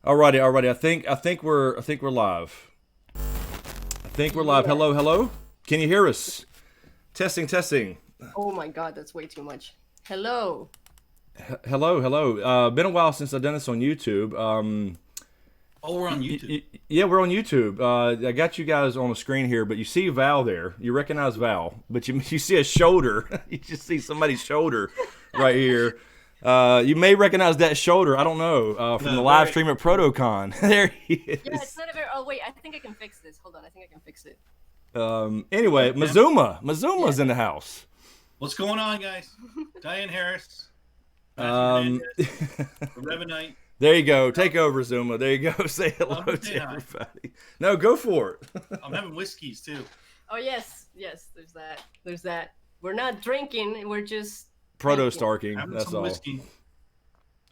Alrighty. I think we're live. I think we're live. Yeah. Hello. Can you hear us? Testing. Oh my god, that's way too much. Hello. Hello. Been a while since I've done this on YouTube. Oh, we're on YouTube. Yeah, we're on YouTube. I got you guys on the screen here, but you see Val there. You recognize Val, but you see a shoulder. You just see somebody's shoulder right here. You may recognize that shoulder. I don't know from the live stream at ProtoCon. There he is. Yeah, it's not a very. Oh wait, I think I can fix this. Hold on, I think I can fix it. Anyway, Mazuma's in the house. What's going on, guys? Diane Harris. Um, Revenite. There you go. Take over, Zuma. There you go. Say hello to everybody. No, go for it. I'm having whiskeys too. Oh yes. There's that. We're not drinking. We're just Proto-starking. Having That's some all. whiskey.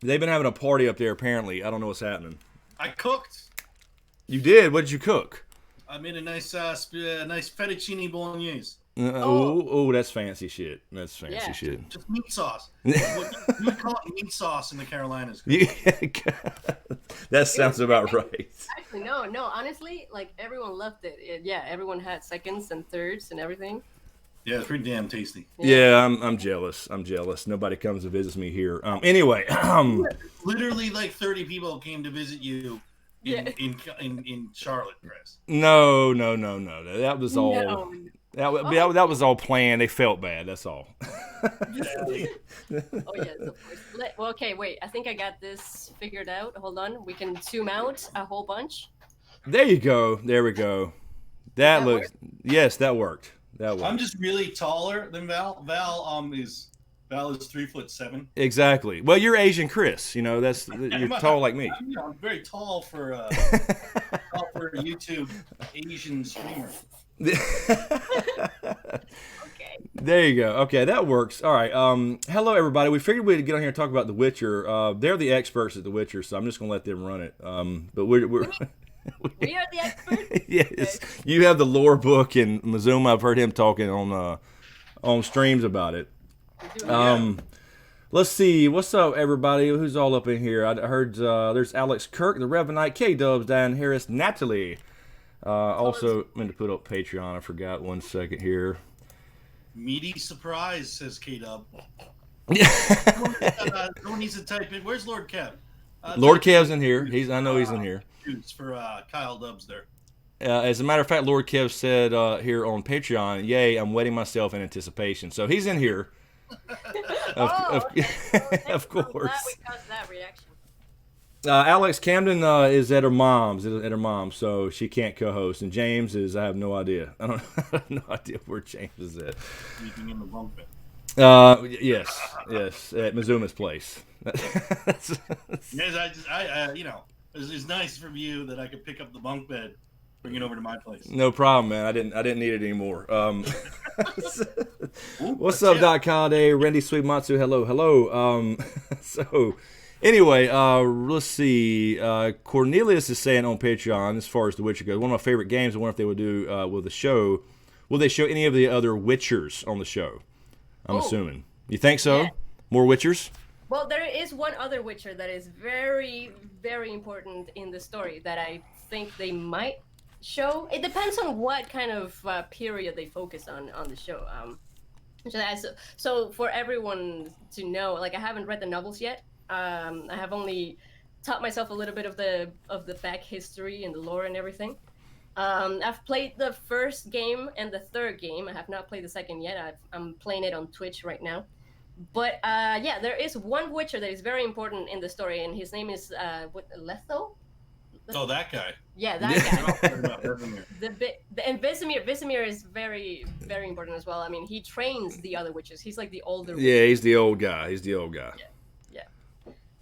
They've been having a party up there, apparently. I don't know what's happening. I cooked. You did? What did you cook? I made a nice fettuccine bolognese. Oh, that's fancy shit. That's fancy Yeah. shit. Just meat sauce. We call it meat sauce in the Carolinas. That sounds about right. Actually, no. Honestly, like everyone loved it. Yeah, everyone had seconds and thirds and everything. Yeah, it's pretty damn tasty. Yeah, I'm jealous. Nobody comes to visit me here. Anyway, Literally, like 30 people came to visit you in Yeah. in Charlotte, Chris. no. That was all. No. That was all planned. They felt bad. That's all. Oh yes, of course. Well, okay, wait. I think I got this figured out. Hold on. We can zoom out a whole bunch. There you go. There we go. That That looks. Yes, that worked. I'm just really taller than Val. Val is 3'7". Exactly. Well, you're Asian Chris. You know you're tall like me. I'm very tall for a YouTube Asian streamer. Okay. There you go. Okay, that works. All right. Hello, everybody. We figured we'd get on here and talk about The Witcher. They're the experts at The Witcher, so I'm just gonna let them run it. But we're We are the experts. yes. You have the lore book, and Mazuma. I've heard him talking on streams about it. We do. Let's see. What's up, everybody? Who's all up in here? I heard there's Alex Kirk, the Revenite, K-Dubs, Dan Harris, Natalie. Also, meant to put up Patreon. I forgot 1 second here. Meaty surprise, says K-Dub. Someone needs to type in. Where's Lord Kev? Lord Kev's in here. I know he's in here. For Kyle Dubs there. As a matter of fact, Lord Kev said here on Patreon, "Yay, I'm wetting myself in anticipation." So he's in here. Of course. I'm glad we caused that reaction. Alex Camden is at her mom's. So she can't co-host. And James is. I have no idea. I have no idea where James is at. Sleeping in the bunk bed. Yes, at Mazuma's place. Yes, it's nice from you that I could pick up the bunk bed, bring it over to my place. No problem, man. I didn't need it anymore. What's up, Doc Conde, Randy Sweetmatsu? Hello. So, anyway, let's see. Cornelius is saying on Patreon, as far as The Witcher goes, one of my favorite games. I wonder if they would do with the show. Will they show any of the other Witchers on the show? I'm assuming. You think so? Yeah. More Witchers? Well, there is one other Witcher that is very, very important in the story that I think they might show. It depends on what kind of period they focus on the show. So for everyone to know, like I haven't read the novels yet. I have only taught myself a little bit of the back history and the lore and everything. I've played the first game and the third game. I have not played the second yet. I'm playing it on Twitch right now. But yeah, there is one Witcher that is very important in the story, and his name is Letho. Oh, that guy. Yeah, that guy. Vesemir. And Vesemir is very, very important as well. I mean, he trains the other witches. He's like the older. Yeah, he's the old guy.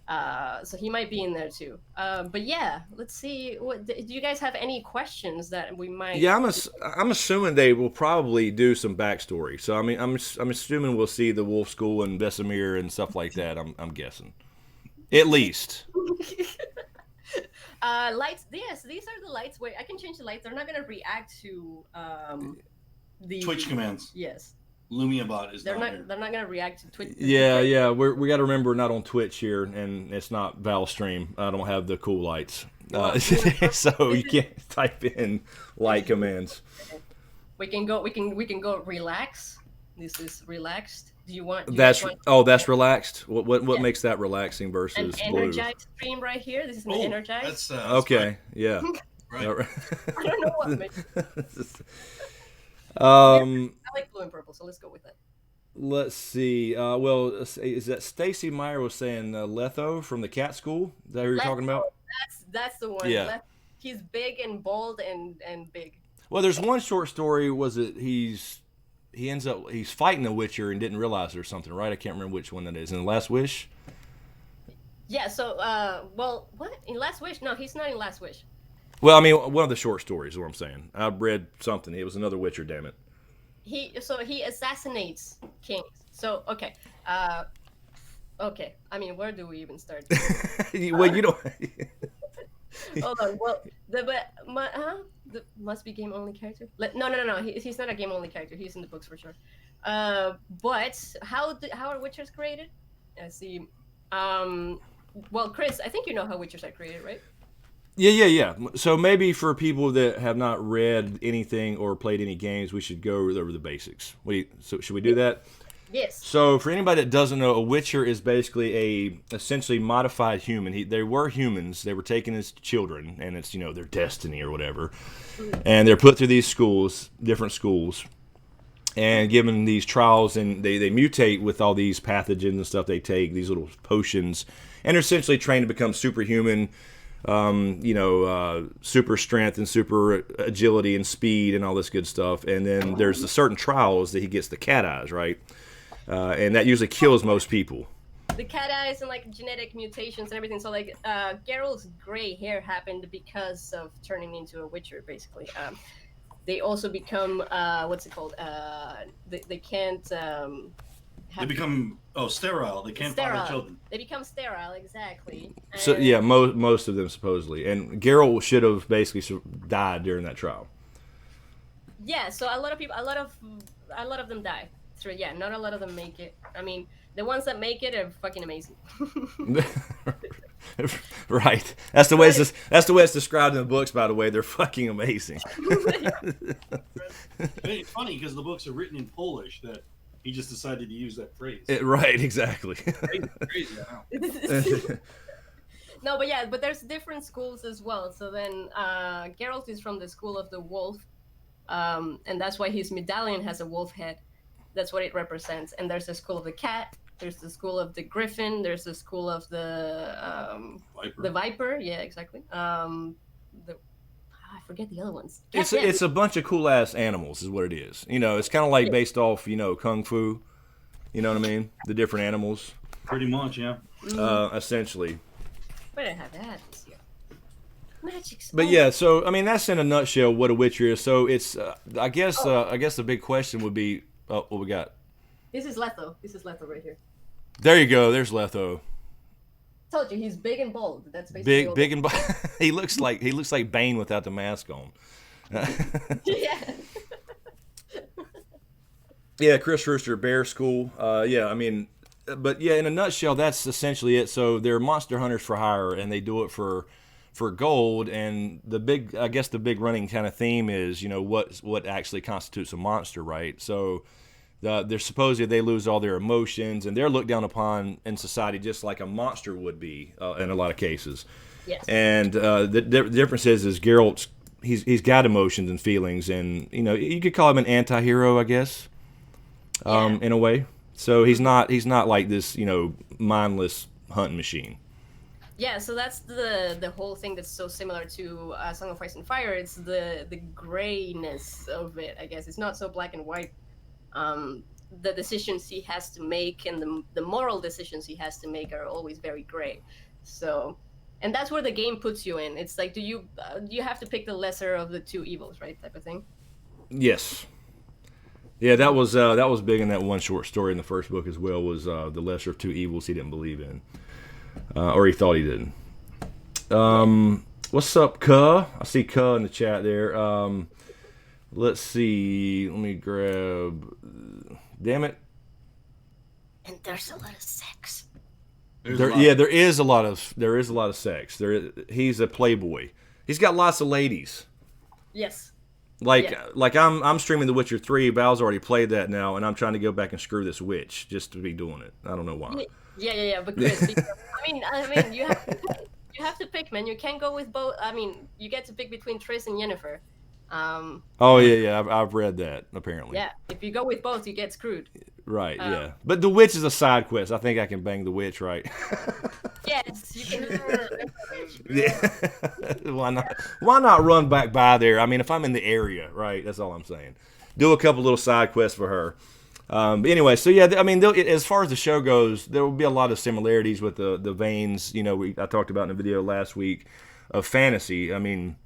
Yeah. So he might be in there too. But yeah, let's see. Do you guys have any questions that we might? Yeah, I'm assuming they will probably do some backstory. So I mean, I'm assuming we'll see the Wolf School and Vesemir and stuff like that. I'm guessing, at least. Lights. Yes, these are the lights. Wait, I can change the lights. They're not gonna react to the Twitch commands. Yes. LumiaBot is They're not not. here. They're not gonna react to Twitch. Yeah. We got to remember we're not on Twitch here, and it's not Valstream. I don't have the cool lights, so you can't type in light commands. We can go. We can go relax. This is relaxed. Do you want? That's relaxed. What Yeah. makes that relaxing An versus blue? energized stream right here. This is an energized. That's Okay, yeah. right. I don't know what makes. Um, I like blue and purple, so let's go with that. let's see. Well, is that Stacy Meyer was saying Letho from the Cat School? Is that who you're talking about? That's the one. Yeah. He's big and bold and big. Well, there's one short story. Was it he's fighting a Witcher and didn't realize it or something, right? I can't remember which one that is. In the Last Wish. Yeah. So well, what in Last Wish? No, he's not in Last Wish. Well, I mean, one of the short stories is what I'm saying. I read something. It was another Witcher, damn it. He assassinates kings. So okay. Okay. I mean, where do we even start? Well, you don't. Hold on. Well, the must be game only character. No. He's not a game only character. He's in the books for sure. But how are Witchers created? Let's see. Well, Chris, I think you know how Witchers are created, right? Yeah. So maybe for people that have not read anything or played any games, we should go over the basics. So should we do that? Yes. So for anybody that doesn't know, a Witcher is basically a essentially modified human. They were humans. They were taken as children, and it's their destiny or whatever. And they're put through these schools, different schools, and given these trials, and they mutate with all these pathogens and stuff they take, these little potions, and they're essentially trained to become superhuman. Super strength and super agility and speed and all this good stuff. And then there's the certain trials that he gets the cat eyes, right? And that usually kills most people. The cat eyes and like genetic mutations and everything. So like Geralt's gray hair happened because of turning into a Witcher, basically. They also become what's it called? They can't. They become sterile. They can't father children. They become sterile, exactly. And So yeah, most of them supposedly, and Geralt should have basically died during that trial. Yeah, so a lot of them die. So yeah, not a lot of them make it. I mean, the ones that make it are fucking amazing. Right. That's the way it's described in the books. By the way, they're fucking amazing. It's funny because the books are written in Polish that he just decided to use that phrase. Right. Exactly. Crazy, I know. No, but there's different schools as well. So then Geralt is from the school of the wolf, and that's why his medallion has a wolf head. That's what it represents. And there's the school of the cat. There's the school of the griffin. There's the school of the Viper. The viper. Yeah, exactly. I forget the other ones. It's a bunch of cool ass animals, is what it is. It's kind of like based off kung fu. You know what I mean? The different animals. Pretty much, yeah. Essentially. Where did I have that this year? Magic's. But yeah, so I mean that's in a nutshell what a Witcher is. So it's I guess the big question would be what we got. This is Letho. This is Letho right here. There you go. There's Letho. Told you he's big and bold. That's basically Big and he looks like Bane without the mask on. Yeah. Yeah, Chris Rooster, Bear School. Yeah, I mean, but yeah, in a nutshell, that's essentially it. So they're monster hunters for hire, and they do it for gold. And the big running kind of theme is, what actually constitutes a monster, right? So they're supposedly they lose all their emotions, and they're looked down upon in society just like a monster would be in a lot of cases. Yes. And the difference is Geralt, he's got emotions and feelings, and you could call him an anti-hero, I guess. In a way. So he's not like this, mindless hunting machine. Yeah, so that's the whole thing that's so similar to Song of Ice and Fire. It's the grayness of it, I guess. It's not so black and white. The decisions he has to make and the moral decisions he has to make are always very gray. So, and that's where the game puts you in. It's like, do you have to pick the lesser of the two evils, right? Type of thing. Yes. Yeah, that was big in that one short story in the first book as well. Was the lesser of two evils he didn't believe in, or he thought he didn't. What's up, Kuh? I see Kuh in the chat there. Let's see. Let me grab. Damn it. And there's a lot of sex. There is a lot of sex. He's a playboy. He's got lots of ladies. Yes. Like I'm streaming The Witcher 3. Val's already played that now, and I'm trying to go back and screw this witch just to be doing it. I don't know why. Yeah. But Chris, because, I mean, you have to pick, man. You can't go with both. I mean, you get to pick between Triss and Yennefer. Oh yeah. I've read that apparently. Yeah. If you go with both, you get screwed. Right. Yeah. But the witch is a side quest. I think I can bang the witch, right? Yes, you can. Yeah. Why not? Why not run back by there? I mean, if I'm in the area, right? That's all I'm saying. Do a couple little side quests for her. But anyway, so yeah, I mean, as far as the show goes, there will be a lot of similarities with the veins. You know, I talked about in the video last week of fantasy. I mean,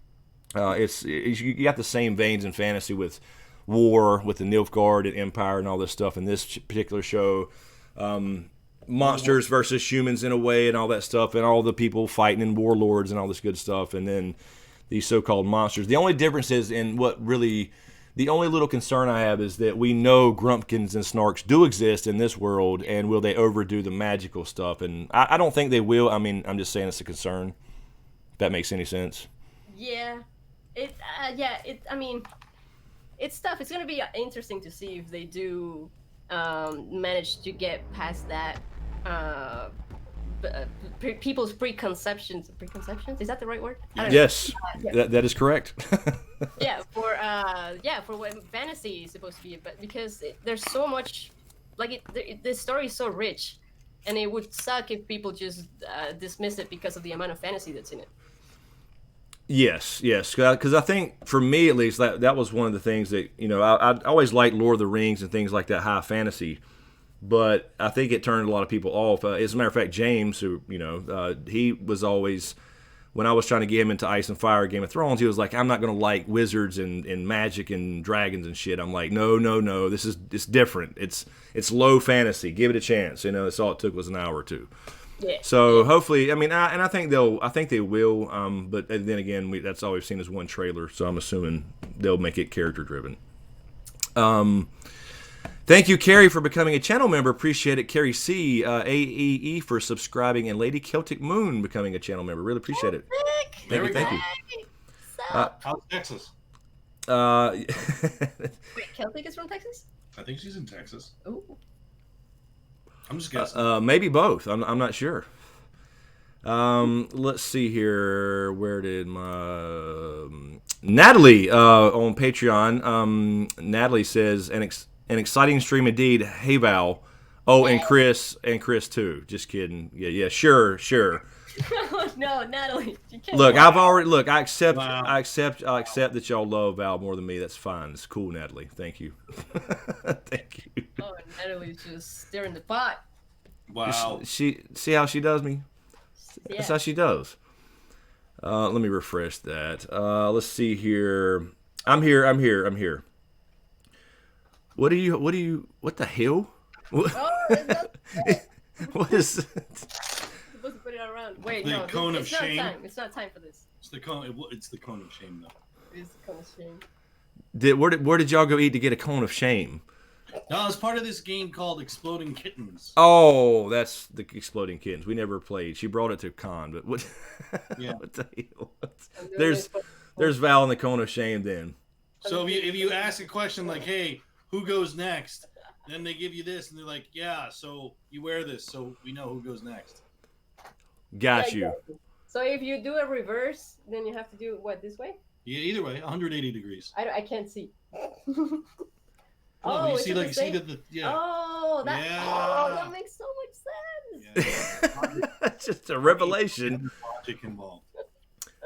you got the same veins in fantasy with war, with the Nilfgaard and Empire and all this stuff in this particular show. Monsters versus humans in a way and all that stuff, and all the people fighting and warlords and all this good stuff, and then these so-called monsters. The only difference is in the only little concern I have is that we know Grumpkins and Snarks do exist in this world, and will they overdo the magical stuff? And I don't think they will. I mean, I'm just saying it's a concern. If that makes any sense. Yeah. I mean, it's tough. It's gonna be interesting to see if they do manage to get past that. People's preconceptions. Is that the right word? Yes, yeah. that is correct. For what fantasy is supposed to be, but because there's so much, like the story is so rich, and it would suck if people just dismiss it because of the amount of fantasy that's in it. Yes, because I think for me at least that was one of the things that I always liked Lord of the Rings and things like that, high fantasy, but I think it turned a lot of people off. As a matter of fact, James, who he was always, when I was trying to get him into Ice and Fire, Game of Thrones, he was like, I'm not gonna like wizards and magic and dragons and shit. I'm like, no, it's different. It's low fantasy. Give it a chance. That's all it took was an hour or two. Yeah. So hopefully, I mean, I think they will. But then again, that's all we've seen is one trailer, so I'm assuming they'll make it character driven. Thank you, Carrie, for becoming a channel member. Appreciate it, Carrie C. AEE for subscribing, and Lady Celtic Moon becoming a channel member. Really appreciate it. Thank you. How's Texas? Wait, Celtic is from Texas? I think she's in Texas. Ooh. I'm just guessing. Maybe both. I'm not sure. Let's see here. Where did my Natalie on Patreon? Natalie says an exciting stream indeed. Hey Val. Oh, and Chris too. Just kidding. Yeah. Sure. No, Natalie. You can't. Look, I accept that y'all love Val more than me. That's fine. It's cool, Natalie. Thank you. Thank you. Oh, Natalie's just stirring the pot. Wow. She see how she does me? Yeah. That's how she does. Let me refresh that. Let's see here. I'm here. What the hell? What is supposed to put it around. Wait, the no, cone of it's shame. not time. It's not time for this. It's the cone. It's the cone of shame, though. It is the cone of shame. Where did y'all go eat to get a cone of shame? No, it's part of this game called Exploding Kittens. Oh, that's the Exploding Kittens. We never played. She brought it to con, but what? Yeah. What the hell? There's Val in the cone of shame. Then. So if you ask a question like, "Hey, who goes next?" then they give you this, and they're like, "Yeah, so you wear this, so we know who goes next." Got Yeah, you. exactly. So if you do a reverse, then you have to do what, this way? Yeah, either way, 180 degrees. I can't see. Oh, you it's see, at like the see same- the yeah. Oh, that. Yeah. Oh, that makes so much sense. Yeah. That's just a revelation. Logic involved.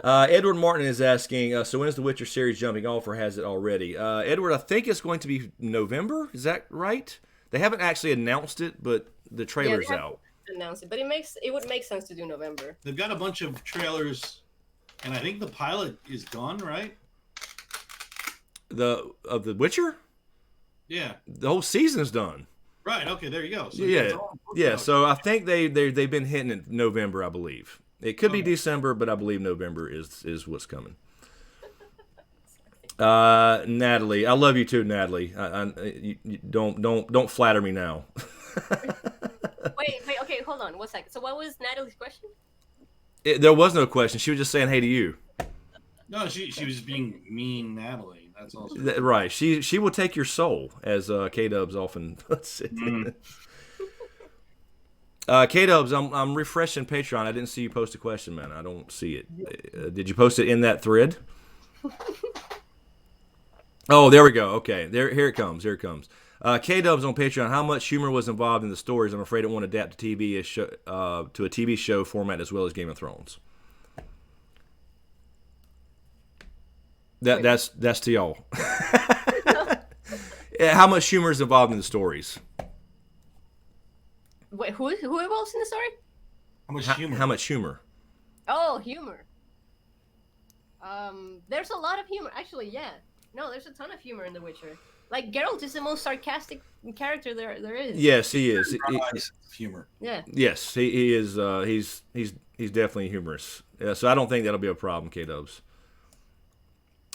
Edward Martin is asking, so when is the Witcher series jumping off, or has it already? Edward, I think it's going to be November. Is that right? They haven't actually announced it, but the trailer's they out. Announce it, but it would make sense to do November. They've got a bunch of trailers, and I think the pilot is done, right? Of the Witcher? Yeah. The whole season's done. Right. Okay. There you go. So Yeah. So I think they've been hitting it November, I believe. It could be December, but I believe November is what's coming. Natalie, I love you too, Natalie. You don't flatter me now. Wait, okay, hold on, 1 second. So what was Natalie's question? There was no question. She was just saying hey to you. No, she was being mean, Natalie. That's all. Right. She will take your soul, as K-Dubs often puts it. K-Dubs, I'm refreshing Patreon. I didn't see you post a question, man. I don't see it. Did you post it in that thread? Oh, there we go. Okay, here it comes. Here it comes. K-Dubs on Patreon. How much humor was involved in the stories? I'm afraid it won't adapt to to a TV show format as well as Game of Thrones. That's to y'all. How much humor is involved in the stories? Wait, who else in the story? How much humor? How much humor? Oh, humor. There's a lot of humor. Actually, yeah. No, there's a ton of humor in The Witcher. Like, Geralt is the most sarcastic character there is. Yes, he is. Humor. Yeah. Yes, he is. He's definitely humorous. Yeah, so I don't think that'll be a problem, K-Dubs.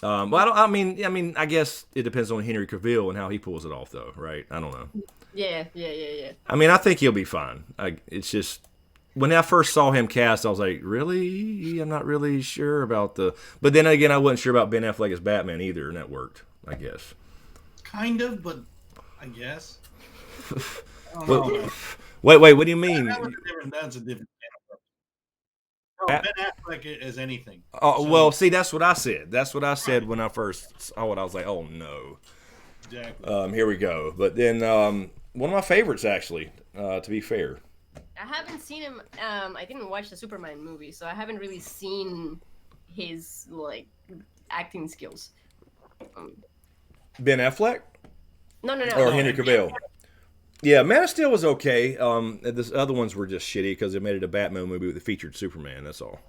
Well, I mean, I guess it depends on Henry Cavill and how he pulls it off, though, right? I don't know. Yeah. I mean, I think he'll be fine. It's just when I first saw him cast, I was like, really? I'm not really sure about the. But then again, I wasn't sure about Ben Affleck as Batman either, and that worked, I guess. Kind of, but I guess. Wait, what do you mean? That's a different. Ben Affleck as anything. Oh, so, well, see, that's what I said. That's what I said when I first saw it. I was like, oh no. Exactly. Here we go. But then one of my favorites, actually, to be fair. I haven't seen him. I didn't watch the Superman movie, so I haven't really seen his acting skills. Ben Affleck? No. Or Henry Cavill? Yeah, Man of Steel was okay. This other ones were just shitty because they made it a Batman movie that featured Superman. That's all.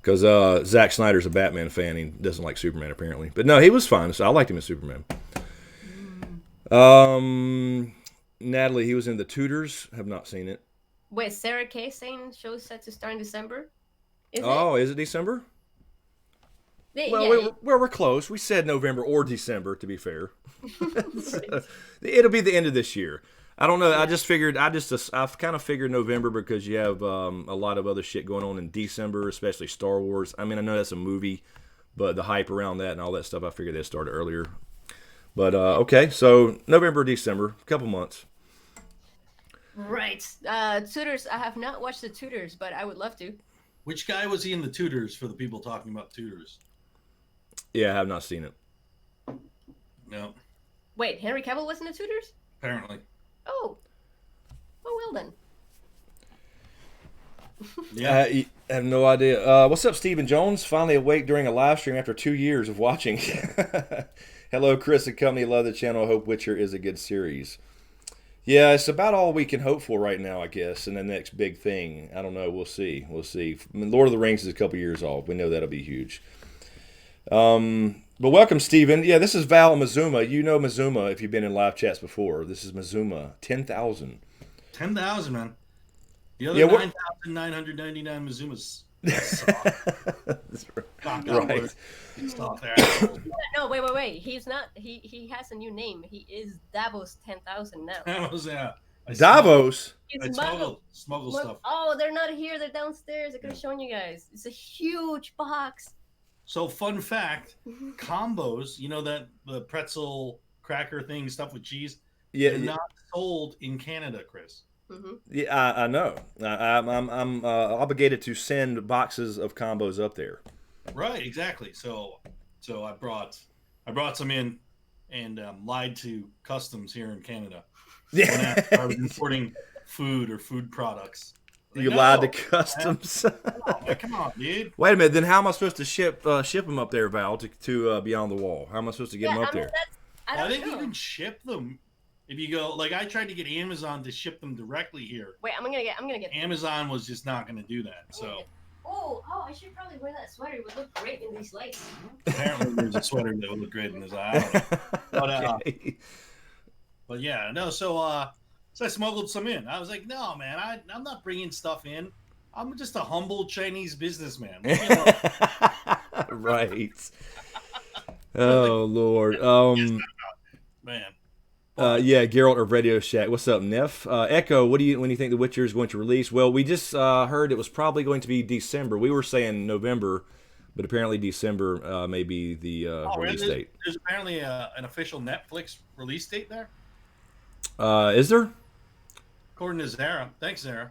Because Zack Snyder's a Batman fan. He doesn't like Superman, apparently. But no, he was fine. So I liked him as Superman. Natalie, he was in The Tudors. Have not seen it. Wait, Sarah Kay saying show's set to start in December? Is it December? We're close. We said November or December, to be fair. It'll be the end of this year. I don't know. I just figured. I've kind of figured November because you have a lot of other shit going on in December, especially Star Wars. I mean, I know that's a movie, but the hype around that and all that stuff, I figured they started earlier. But okay, so November, December, a couple months. Right. Tudors. I have not watched the Tudors, but I would love to. Which guy was he in the Tudors? For the people talking about Tudors. Yeah, I have not seen it. No. Wait, Henry Cavill was in the Tudors? Apparently. Oh well then. Yeah. I have no idea. What's up, Stephen Jones? Finally awake during a live stream after 2 years of watching. Hello, Chris and company. Love the channel. Hope Witcher is a good series. Yeah, it's about all we can hope for right now, I guess, and the next big thing. I don't know. We'll see. I mean, Lord of the Rings is a couple years off. We know that'll be huge. But welcome, Steven. Yeah, this is Val Mazuma. You know Mazuma if you've been in live chats before. This is Mazuma. 10,000. 10,000, man. The other 9,999 Mazumas. That's right. No, wait. He's not. He has a new name. He is Davos 10,000 now. Davos, yeah. Davos? I smuggle stuff. Oh, they're not here. They're downstairs. I could have shown you guys. It's a huge box. So, fun fact, combos, you know that the pretzel cracker thing, stuff with cheese? Yeah. They're not sold in Canada, Chris. Mm-hmm. Yeah, I know. I'm obligated to send boxes of combos up there. Right, exactly. So I brought some in and lied to customs here in Canada. Yeah. When I was importing food or food products. You lied to customs. Come on, dude. Wait a minute. Then how am I supposed to ship them up there, Val, to Beyond the Wall? How am I supposed to get them up there? I think you can ship them. If you go, I tried to get Amazon to ship them directly here. Wait, I'm gonna get. Amazon was just not gonna do that. So. Oh! I should probably wear that sweater. It would look great in these lights. Apparently, there's a sweater that would look great in this. I don't know. But yeah, no. So I smuggled some in. I was like, no, man, I'm not bringing stuff in. I'm just a humble Chinese businessman. Right. Oh Lord. Man. Yeah, Geralt of Radio Shack. What's up, Neff? Echo, when do you think The Witcher is going to release? Well, we just heard it was probably going to be December. We were saying November, but apparently December may be the release date. There's apparently an official Netflix release date there. Is there? According to Zara. Thanks, Zara.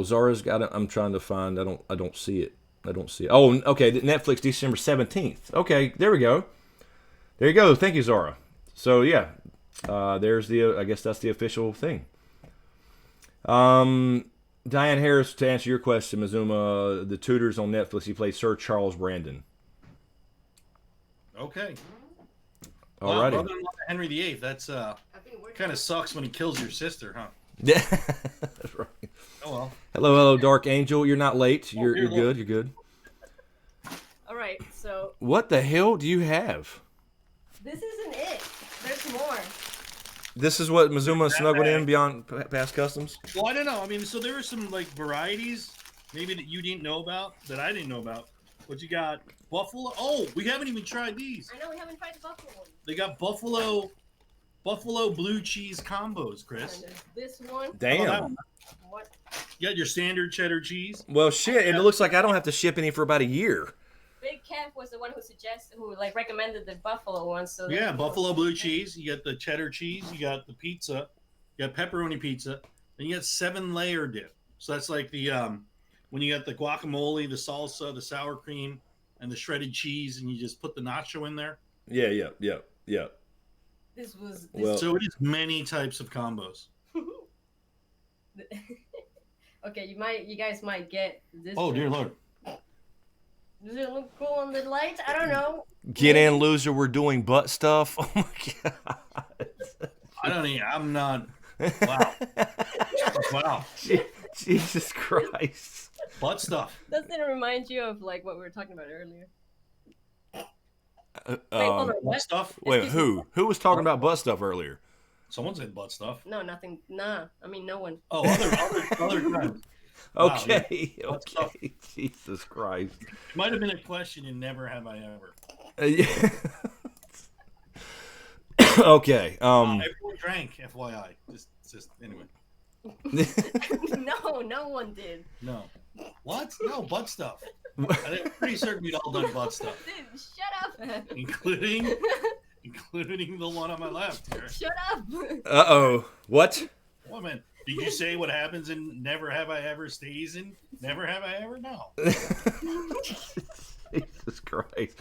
Zara's got it. I'm trying to find. I don't see it. I don't see it. Oh, okay. Netflix December 17th. Okay, there we go. There you go. Thank you, Zara. So yeah, there's the. I guess that's the official thing. Diane Harris, to answer your question, Mizuma, the Tudors on Netflix. He played Sir Charles Brandon. Okay. Alrighty. Brother-in-law to Henry VIII. That's kind of sucks when he kills your sister, huh? Yeah, that's right. Oh well. Hello, Dark Angel. You're not late. You're good. You're good. All right, so What the hell do you have? this isn't it. There's more. This is what Mizuma snuggled in beyond past customs? Well, I don't know. I mean, so there were some like varieties maybe that you didn't know about that I didn't know about. But you got buffalo. Oh, we haven't even tried these. I know we haven't tried the buffalo one. They got buffalo blue cheese combos, Chris. And there's this one. Damn. What? You got your standard cheddar cheese. Well, shit, and it looks like I don't have to ship any for about a year. Big Kev was the one who recommended the buffalo one. So Yeah, buffalo blue cheese. You got the cheddar cheese. You got the pizza. You got pepperoni pizza. And you got 7-layer dip. So that's like the when you got the guacamole, the salsa, the sour cream, and the shredded cheese, and you just put the nacho in there. Yeah. This was. Well- So it is many types of combos. Okay, you guys might get this. Oh one. dear Lord! Does it look cool on the lights? I don't know. Get in, loser. We're doing butt stuff. Oh my god. I don't even. I'm not. Wow. Wow. Jesus Christ. Butt stuff. Doesn't it remind you of like what we were talking about earlier? Wait, hold on. Butt What? stuff. Wait, Excuse me. who was talking about butt stuff earlier? Someone said butt stuff. No, nothing. Nah, I mean no one. Oh, other times. Wow, Okay, yeah. Butt stuff. okay. Jesus Christ. It might have been a question in Never Have I Ever. Yeah. Okay. Everyone drank, FYI. Just anyway. No one did. No. What? No, butt stuff. I'm pretty certain we'd all done butt stuff, Dude, shut up. including the one on my left here. Shut up. Uh-oh. What? What, man? Did you say what happens in Never Have I Ever stays in Never Have I Ever? No. Jesus Christ.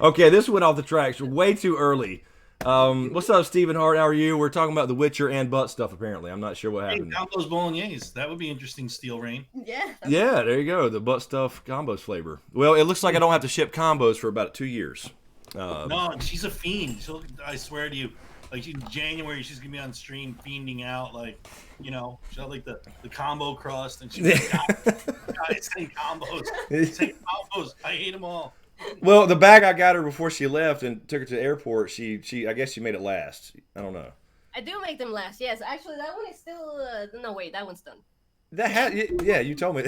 Okay, this went off the tracks way too early. What's up, Stephen Hart? How are you? We're talking about The Witcher and butt stuff, apparently. I'm not sure what Hey, happened. combos bolognese. That would be interesting, Steel Rain. Yeah. Yeah, there you go. The butt stuff combos flavor. Well, it looks like I don't have to ship combos for about 2 years. No, she's a fiend. I swear to you, like in January, she's gonna be on stream fiending out, like, you know, she'll have like the combo crust, and she's like, guys, say combos, say combos. I hate them all. Well, the bag I got her before she left and took her to the airport, she I guess she made it last. I don't know. I do make them last. Yes, actually, that one is still. No, wait, that one's done. Yeah, you told me.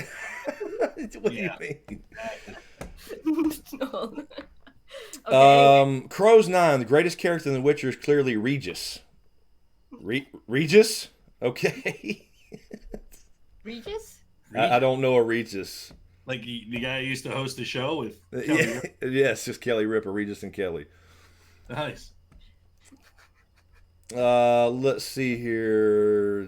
What Yeah. do you mean? No. Okay. Crow's 9, the greatest character in The Witcher is clearly Regis. Regis? Okay. Regis? I don't know a Regis. Like the guy who used to host the show with Kelly Yeah, Ripa. yes, just Kelly Ripa, Regis and Kelly. Nice. Let's see here.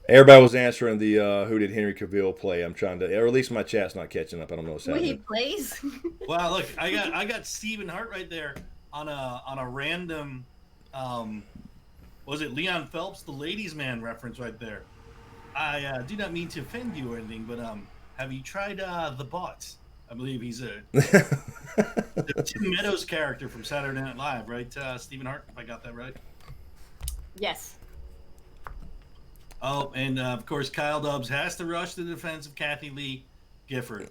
Everybody was answering the who did Henry Cavill play. I'm trying to, or at least my chat's not catching up. I don't know what's Who he happening. plays? Wow, look, I got Stephen Hart right there on a random, was it Leon Phelps, the ladies' man reference right there. I do not mean to offend you or anything, but have you tried the Bot? I believe he's the Tim Meadows character from Saturday Night Live, right? Stephen Hart, if I got that right. Yes. Oh, and of course, Kyle Dubs has to rush to the defense of Kathy Lee Gifford.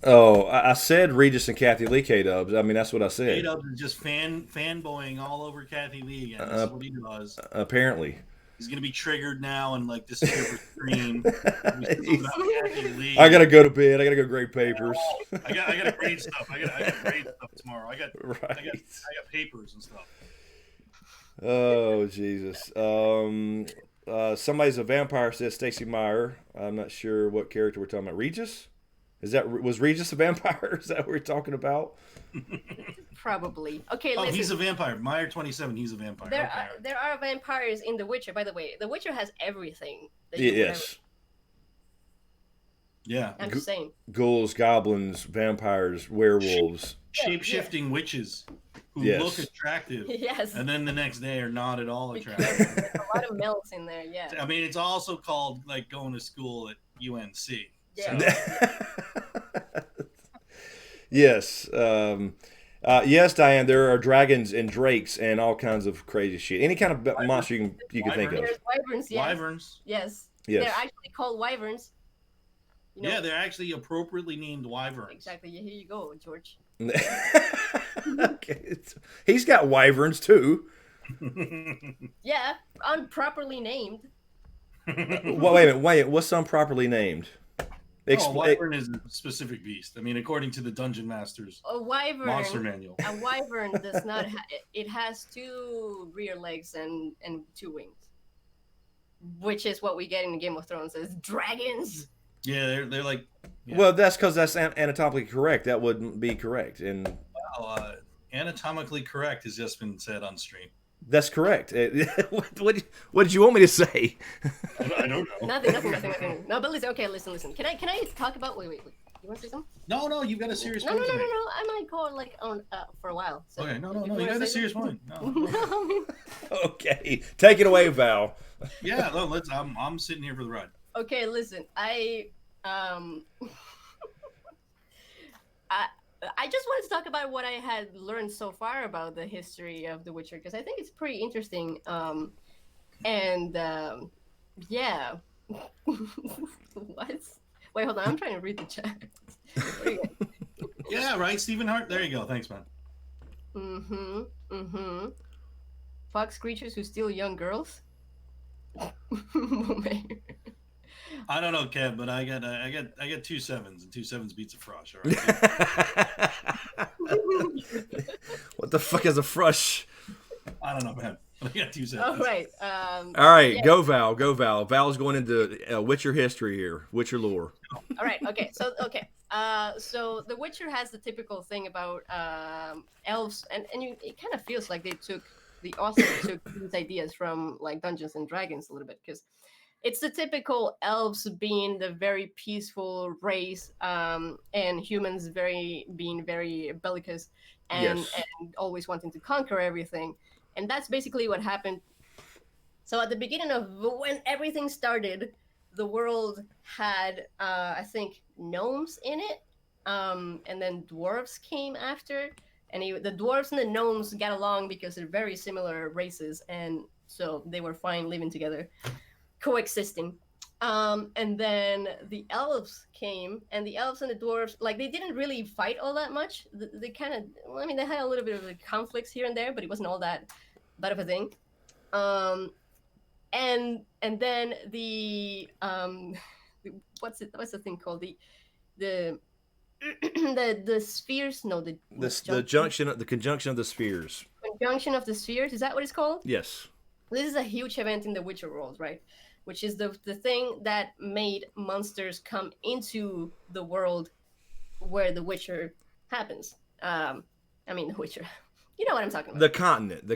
Oh, I said Regis and Kathy Lee K-Dubs. I mean, that's what I said. K-Dubs is just fanboying all over Kathy Lee again. That's what he does. Apparently. He's gonna be triggered now and like disappear for screen. I gotta go to bed. I gotta go grade papers. I gotta grade stuff. I gotta grade stuff tomorrow. I got Right. papers and stuff. Oh Jesus. Somebody's a vampire, says Stacy Meyer. I'm not sure what character we're talking about. Regis? Was Regis a vampire? Is that what we're talking about? Probably. Okay, Oh, listen. he's a vampire. Meyer 27. He's a vampire. There are vampires in The Witcher. By the way, The Witcher has everything. That Yes. Yeah. I'm just saying. Ghouls, goblins, vampires, werewolves. Shape-shifting witches who Yes. look attractive. Yes. And then the next day are not at all Because attractive. there's a lot of melts in there. Yeah. I mean, it's also called like going to school at UNC. Yeah. So, Yes. Yes, Diane. There are dragons and drakes and all kinds of crazy shit. Any kind of monster you can think of. There's wyverns. Yes. wyverns. Yes. Yes. They're actually called wyverns. You know, Yeah, they're actually appropriately named wyverns. exactly. Here you go, George. Okay. He's got wyverns too. Yeah, improperly named. Well, wait a minute. Wait, what's improperly named? Oh, wyvern is a specific beast. I mean, according to the Dungeon Master's A wyvern. monster manual. A wyvern does not. It has 2 rear legs and 2 wings, which is what we get in Game of Thrones as dragons. Yeah, they're like. Yeah. Well, that's because that's anatomically correct. That wouldn't be correct, and Anatomically correct has just been said on stream. that's correct. What did you want me to say? I don't know. Nothing. No, but listen. Okay, listen. Can I talk about? Wait. You want to say something? No, you've got a serious No. point to make. I might go like on for a while. So Okay, no, if you wanna got a say serious something- point. No. No, I mean, Okay, take it away, Val. Yeah, no, I'm sitting here for the ride. okay, listen. I just wanted to talk about what I had learned so far about the history of The Witcher because I think it's pretty interesting. Yeah. What? Wait, hold on. I'm trying to read the chat. Yeah, right, Stephen Hart. There you go. Thanks, man. Fox creatures who steal young girls. I don't know, Kev, but I got 2 7s, and 2 7s beats a frosh. All right. What the fuck is a frush? I don't know, man. I got 2 7s. All right. All right, yeah. go Val. Val's going into Witcher history here, Witcher lore. All right. Okay. So so The Witcher has the typical thing about elves, and it kind of feels like the author took these ideas from like Dungeons and Dragons a little bit because it's the typical elves being the very peaceful race, and humans being very bellicose and always wanting to conquer everything, and that's basically what happened. So at the beginning of when everything started, the world had I think gnomes in it, and then dwarves came after, and the dwarves and the gnomes got along because they're very similar races, and so they were fine living together, coexisting. And then the elves came, and the elves and the dwarves, like, they didn't really fight all that much. They kind of, well, I mean, they had a little bit of conflicts here and there, but it wasn't all that bad of a thing. And then what's the thing called, the spheres? No, the conjunction of the spheres. Conjunction of the spheres. Is that what it's called? Yes. This is a huge event in the Witcher world, right? Which is the thing that made monsters come into the world where the Witcher happens. I mean, the Witcher. You know what I'm talking about. The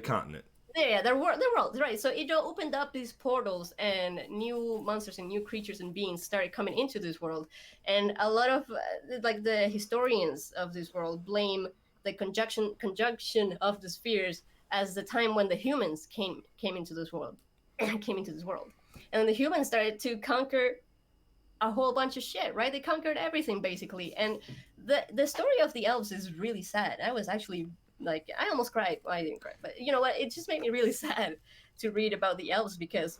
continent. Yeah, the world, right? So it opened up these portals, and new monsters and new creatures and beings started coming into this world. And a lot of like the historians of this world blame the conjunction of the spheres as the time when the humans came into this world, and the humans started to conquer a whole bunch of shit, right? They conquered everything basically, and the story of the elves is really sad. I was actually like, I almost cried. Well, I didn't cry, but you know what? It just made me really sad to read about the elves because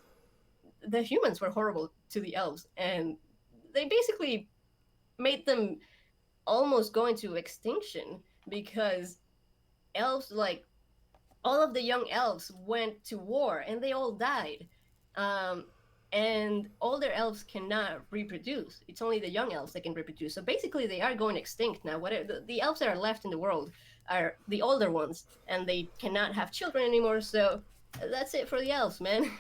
the humans were horrible to the elves, and they basically made them almost go into extinction because elves, like, all of the young elves went to war and they all died. Um, and older elves cannot reproduce. It's only the young elves that can reproduce. So basically, they are going extinct now. What the elves that are left in the world are the older ones, and they cannot have children anymore. So that's it for the elves, man.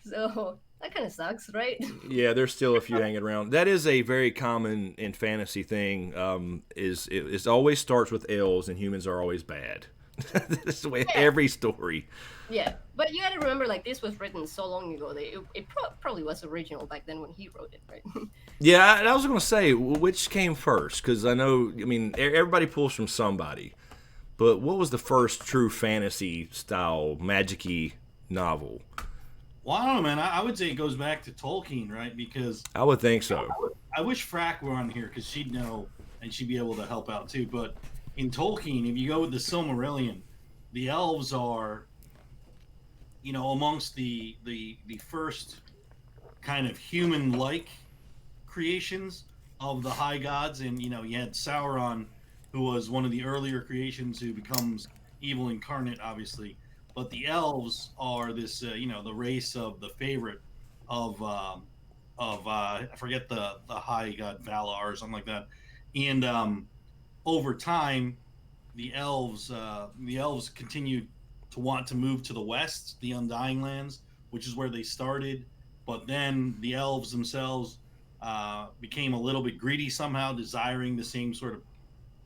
So that kind of sucks, right? Yeah, there's still a few hanging around. That is a very common in fantasy thing. It always starts with elves and humans are always bad. That's the way Yeah, every story. yeah. But you got to remember, like this was written so long ago. That it probably was original back then when he wrote it, right? Yeah, I was going to say which came first because I know. I mean, everybody pulls from somebody. But what was the first true fantasy style magic-y novel? Well, I don't know, man. I would say it goes back to Tolkien, right? Because I would think so. I wish Frack were on here because she'd know and she'd be able to help out too. But in Tolkien, if you go with the Silmarillion, the elves are, amongst the first kind of human-like creations of the high gods, and you had Sauron, who was one of the earlier creations who becomes evil incarnate, obviously. But the elves are this, the race of the favorite of I forget the high god Valar or something like that, and over time the elves continued to want to move to the west, the Undying Lands, which is where they started. But then the elves themselves became a little bit greedy somehow, desiring the same sort of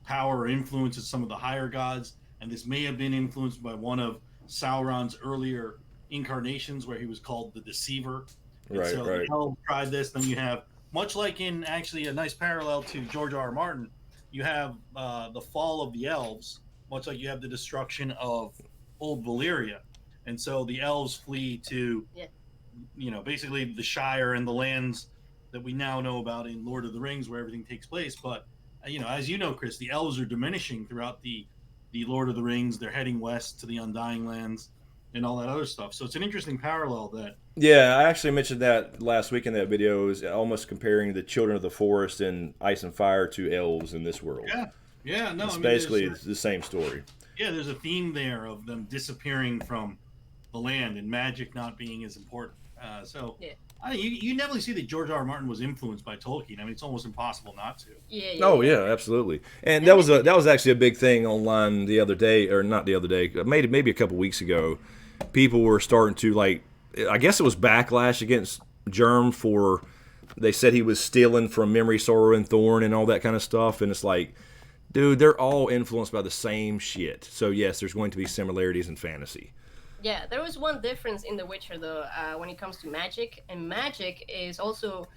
power or influence as some of the higher gods. And this may have been influenced by one of Sauron's earlier incarnations, where he was called the Deceiver. And Right, so the right. elves tried this. Then you have, much like in actually a nice parallel to George R. R. Martin, you have the fall of the elves, much like you have the destruction of old Valyria. And so the elves flee to, Yeah. basically the Shire and the lands that we now know about in Lord of the Rings, where everything takes place. But as you know, Chris, the elves are diminishing throughout the Lord of the Rings. They're heading west to the Undying Lands and all that other stuff. So it's an interesting parallel that. Yeah, I actually mentioned that last week in that video. Is almost comparing the children of the forest and ice and fire to elves in this world. Yeah, yeah, no, It's I mean, basically the same story. there's a theme there of them disappearing from the land and magic not being as important. So Yeah. you definitely see that George R. R. Martin was influenced by Tolkien. I mean, it's almost impossible not to. Yeah, yeah, Oh yeah. yeah, absolutely. And And that was actually a big thing online the other day, or not the other day, maybe a couple weeks ago. People were starting to like, I guess it was backlash against Germ for they said he was stealing from Memory, Sorrow, and Thorn and all that kind of stuff, and it's like, dude, they're all influenced by the same shit. So yes, there's going to be similarities in fantasy. yeah, there was one difference in The Witcher though, when it comes to magic, and magic is also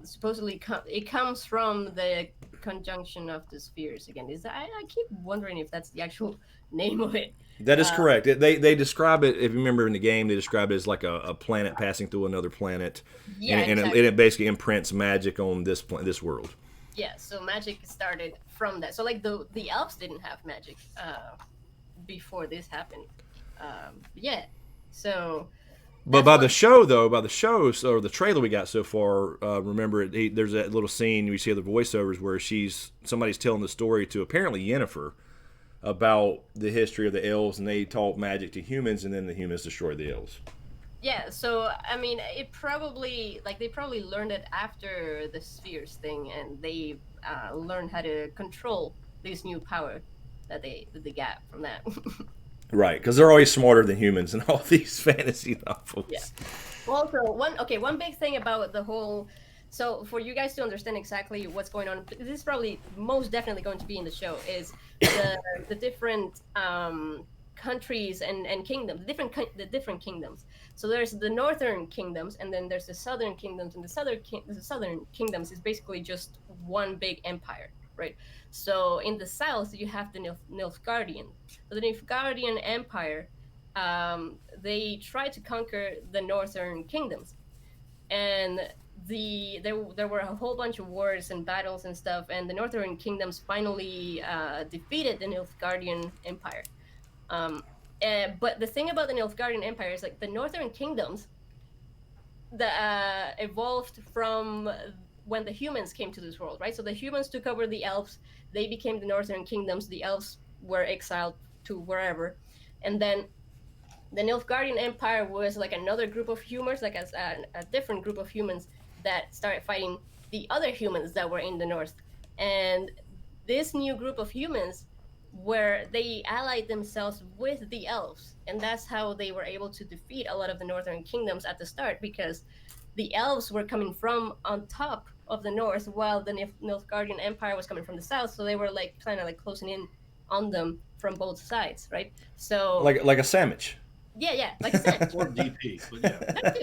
supposedly it comes from the conjunction of the spheres. Again, is that I keep wondering if that's the actual name of it. That is Uh, correct. They describe it, if you remember in the game, they describe it as like a planet passing through another planet, and, yeah, and, it, and exactly. it basically imprints magic on this world. Yeah, so magic started from that. So like the elves didn't have magic before this happened. Yeah, so But that's one. by the show, or the trailer we got so far, remember there's that little scene we see the voiceovers where somebody's telling the story to apparently Yennefer about the history of the elves, and they taught magic to humans, and then the humans destroyed the elves. Yeah, so I mean, it probably like they probably learned it after the spheres thing, and they learned how to control this new power that they got from that. Right, because they're always smarter than humans in all these fantasy Yeah. novels. Well, also one big thing about the whole. So for you guys to understand exactly what's going on, this is probably most definitely going to be in the show. Is the different countries and kingdoms, the different kingdoms. So there's the northern kingdoms, and then there's the southern kingdoms, and the southern kingdoms is basically just one big empire, right? So in the south you have the Nilfgaardian. So the Nilfgaardian Empire, they tried to conquer the northern kingdoms, and there were a whole bunch of wars and battles and stuff, and the northern kingdoms finally defeated the Nilfgaardian Empire. Um, but the thing about the Nilfgaardian Empire is like the northern kingdoms that evolved from when the humans came to this world, right? So the humans took over the elves, they became the northern kingdoms, the elves were exiled to wherever, and then The Nilfgaardian Empire was like another group of humans, like a different group of humans that started fighting the other humans that were in the north. And this new group of humans, where they allied themselves with the elves, and that's how they were able to defeat a lot of the northern kingdoms at the start, because the elves were coming from on top of the north, while the Nilfgaardian Empire was coming from the south. So they were like kind of like closing in on them from both sides, right? So Like a sandwich. yeah, like I said, Or DP, but yeah. that too,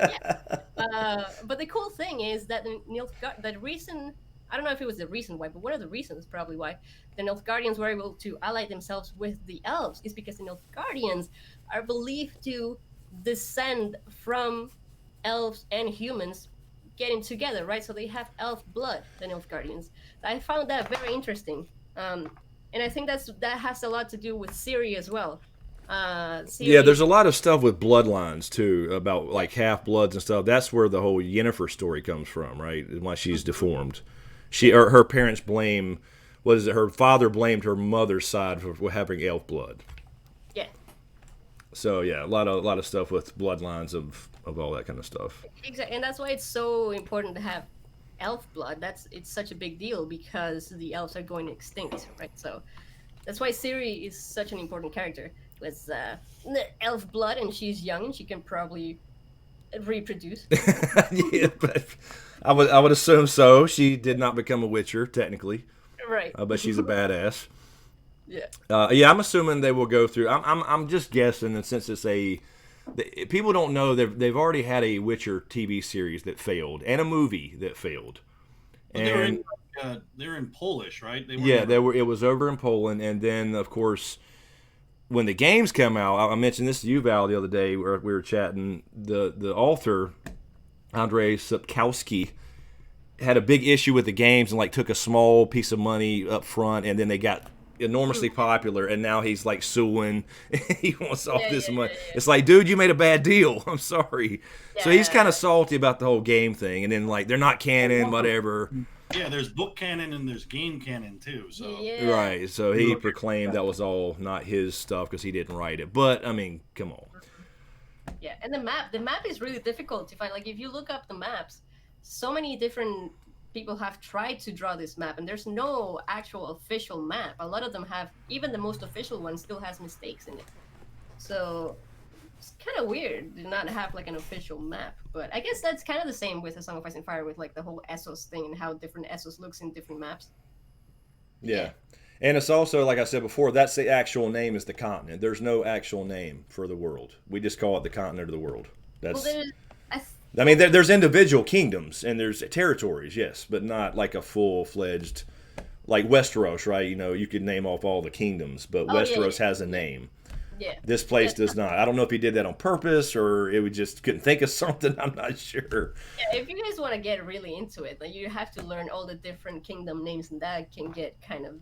yeah. But the cool thing is that the reason, I don't know if it was the reason why, but one of the reasons probably why the Nilfgaardians were able to ally themselves with the elves is because the Nilfgaardians are believed to descend from elves and humans getting together, right? So they have elf blood, the Nilfgaardians. I found that very interesting, and I think that has a lot to do with Ciri as well. Yeah, Ciri, there's a lot of stuff with bloodlines too, about like half bloods and stuff. That's where the whole Yennefer story comes from, right? And why she's deformed. Her parents blame, what is it? Her father blamed her mother's side for having elf blood. yeah, So yeah, a lot of stuff with bloodlines of all that kind of stuff. exactly, and that's why it's so important to have elf blood. It's such a big deal because the elves are going extinct, right? So that's why Ciri is such an important character with elf blood, and she's young and she can probably reproduce. Yeah, but I would assume so. She did not become a Witcher technically, Right. but she's a badass. Yeah. Yeah, I'm assuming they will go through. I'm just guessing, and since it's people don't know they've already had a Witcher TV series that failed and a movie that failed. But And they were in Polish, right? yeah, they were. It was over in Poland, and then of course, when the games come out, I mentioned this to you, Val, the other day where we were chatting. The author Andrzej Sapkowski had a big issue with the games and like took a small piece of money up front, and then they got enormously popular, and now he's like suing. He wants all this money. Yeah. It's like, dude, you made a bad deal. I'm sorry. So he's Yeah. kind of salty about the whole game thing, and then like they're not canon, whatever. Yeah, there's book canon and there's game canon too. So Yeah. Right. So he proclaimed that was all not his stuff because he didn't write it. But I mean, come on. Yeah, and the map is really difficult to find. Like if you look up the maps, so many different people have tried to draw this map, and there's no actual official map. A lot of them have, even the most official one still has mistakes in it. So it's kind of weird to not have like an official map. But I guess that's kind of the same with A Song of Ice and Fire, with like the whole Essos thing and how different Essos looks in different maps. Yeah. And it's also, like I said before, that's the actual name is the continent. There's no actual name for the world. We just call it the continent of the world. That's. Well, I I mean, there's individual kingdoms and there's territories, yes, but not like a full-fledged, like Westeros, right? You know, you could name off all the kingdoms, but Oh, yeah, Westeros yeah. has a name. yeah. This place Yeah. does not. I don't know if he did that on purpose or it would just couldn't think of something. I'm not sure. Yeah, if you guys want to get really into it, like you have to learn all the different kingdom names, and that can get kind of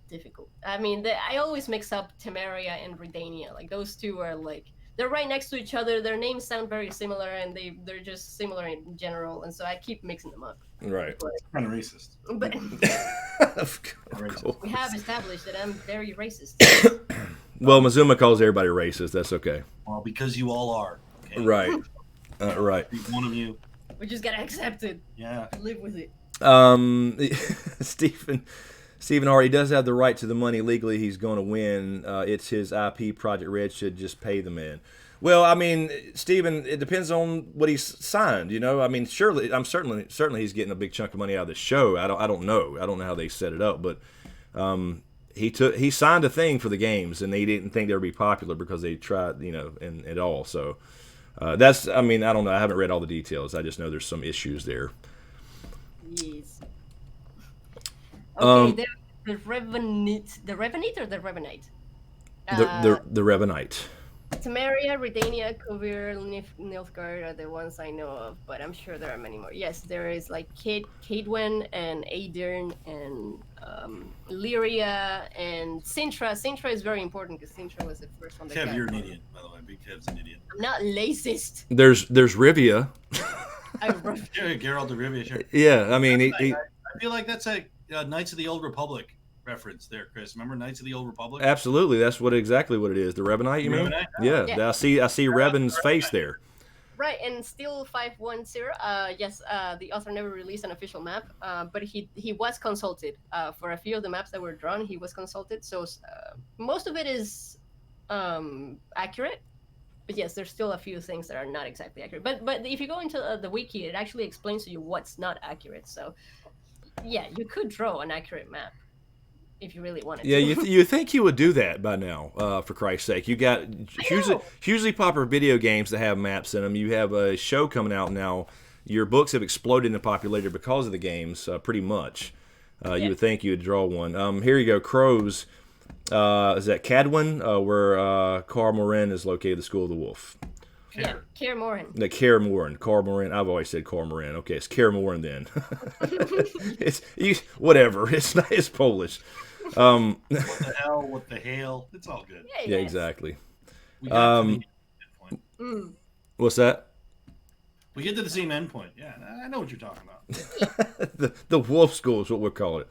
difficult. I mean, I always mix up Temeria and Redania. Like those two are like they're right next to each other. Their names sound very similar, and they're just similar in general, and so I keep mixing them up. Right. kind of racist. But Of course. we have established that I'm very racist. Well, Mazuma calls everybody racist. That's okay. Well, because you all are. Okay? Right. Right. One of you. We just gotta accept it, Yeah. live with it. Stephen already does have the right to the money legally. He's going to win. It's his IP. Project Red should just pay the man. Well, I mean, Stephen, it depends on what he's signed. You know, I mean, surely, certainly he's getting a big chunk of money out of the show. I don't know how they set it up, but he signed a thing for the games, and they didn't think they would be popular because they tried, you know, and it all. So that's, I mean, I don't know. I haven't read all the details. I just know there's some issues there. Yes. Okay, the Revenant or the Revenite? The Revenite. Temeria, Redania, Kovir, Nilfgaard are the ones I know of, but I'm sure there are many more. Yes, there is like Cadwen and Aedirn and Lyria and Sintra. Sintra is very important because Sintra was the first one that Kev, got. you're an idiot, by the way. Big Kev's an idiot. I'm not racist. There's Rivia. I rough. Yeah, Geralt of Rivia, sure. Yeah, I mean, I feel like that's a Knights of the Old Republic reference there, Chris. Remember Knights of the Old Republic? Absolutely, that's exactly what it is. The Rebonite, you mean? Rebonite? Yeah, Yeah. I see Rebon's face there. Right, and still 510. Yes, the author never released an official map, but he was consulted for a few of the maps that were drawn. He was consulted, so most of it is accurate. But yes, there's still a few things that are not exactly accurate. But if you go into the wiki, it actually explains to you what's not accurate. So yeah, you could draw an accurate map if you really wanted Yeah, to. you think you would do that by now? For Christ's sake, you got hugely popular video games that have maps in them. You have a show coming out now. Your books have exploded in popularity because of the games, pretty much. You would think you would draw one. Here you go, Crows. Is that Cadwin, where Carl Morin is located, the School of the Wolf? Yeah, Kaer Morhen. The Kaer Morhen. Carl Morin. I've always said Carl Morin. Okay, it's Kaer Morhen then. Whatever. It's Polish. What the hell? What the hail? It's all good. Yeah, exactly. We got to the endpoint. What's that? We get to the same endpoint. Yeah, I know what you're talking about. the Wolf School is what we'll call it.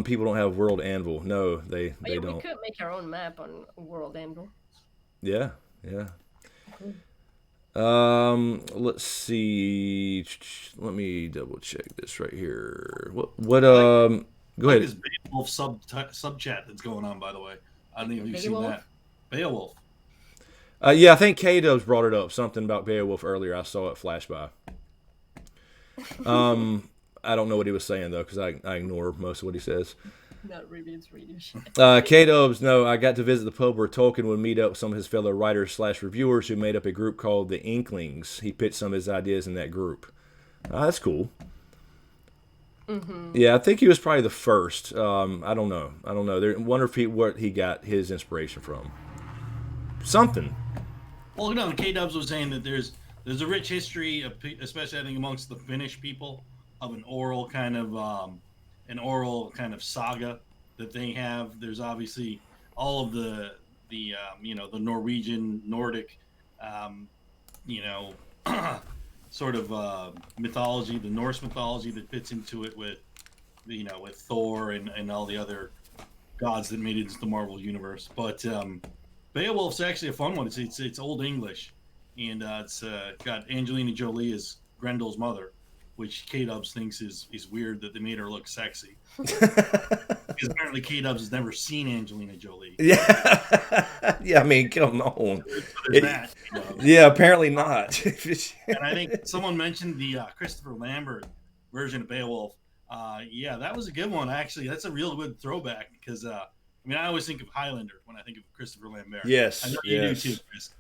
People don't have World Anvil. No, they don't. We could make our own map on World Anvil. Yeah. Let's see. Let me double check this right here. Go ahead. This Beowulf sub chat that's going on, by the way. I don't know if you've seen that. Beowulf. Yeah, I think K-Dubs brought it up. Something about Beowulf earlier. I saw it flash by. I don't know what he was saying, though, because I ignore most of what he says. Not really, it's Swedish. K-Dubs, no, I got to visit the pub where Tolkien would meet up with some of his fellow writers/reviewers who made up a group called the Inklings. He pitched some of his ideas in that group. That's cool. Mm-hmm. Yeah, I think he was probably the first. I don't know. I wonder if what he got his inspiration from. Something. Well, K-Dubs was saying that there's a rich history, especially I think amongst the Finnish people, of an oral kind of saga that they have. There's obviously all of the Norwegian, Nordic, sort of mythology, the Norse mythology that fits into it with Thor and all the other gods that made it into the Marvel universe. But Beowulf's actually a fun one. It's Old English, and it's got Angelina Jolie as Grendel's mother, which K-Dubs thinks is weird that they made her look sexy. Because apparently K-Dubs has never seen Angelina Jolie. Yeah. Yeah, I mean, come on. So yeah, apparently not. And I think someone mentioned the Christopher Lambert version of Beowulf. Yeah, that was a good one, actually. That's a real good throwback because, I always think of Highlander when I think of Christopher Lambert. Yes. I know you do too, Chris.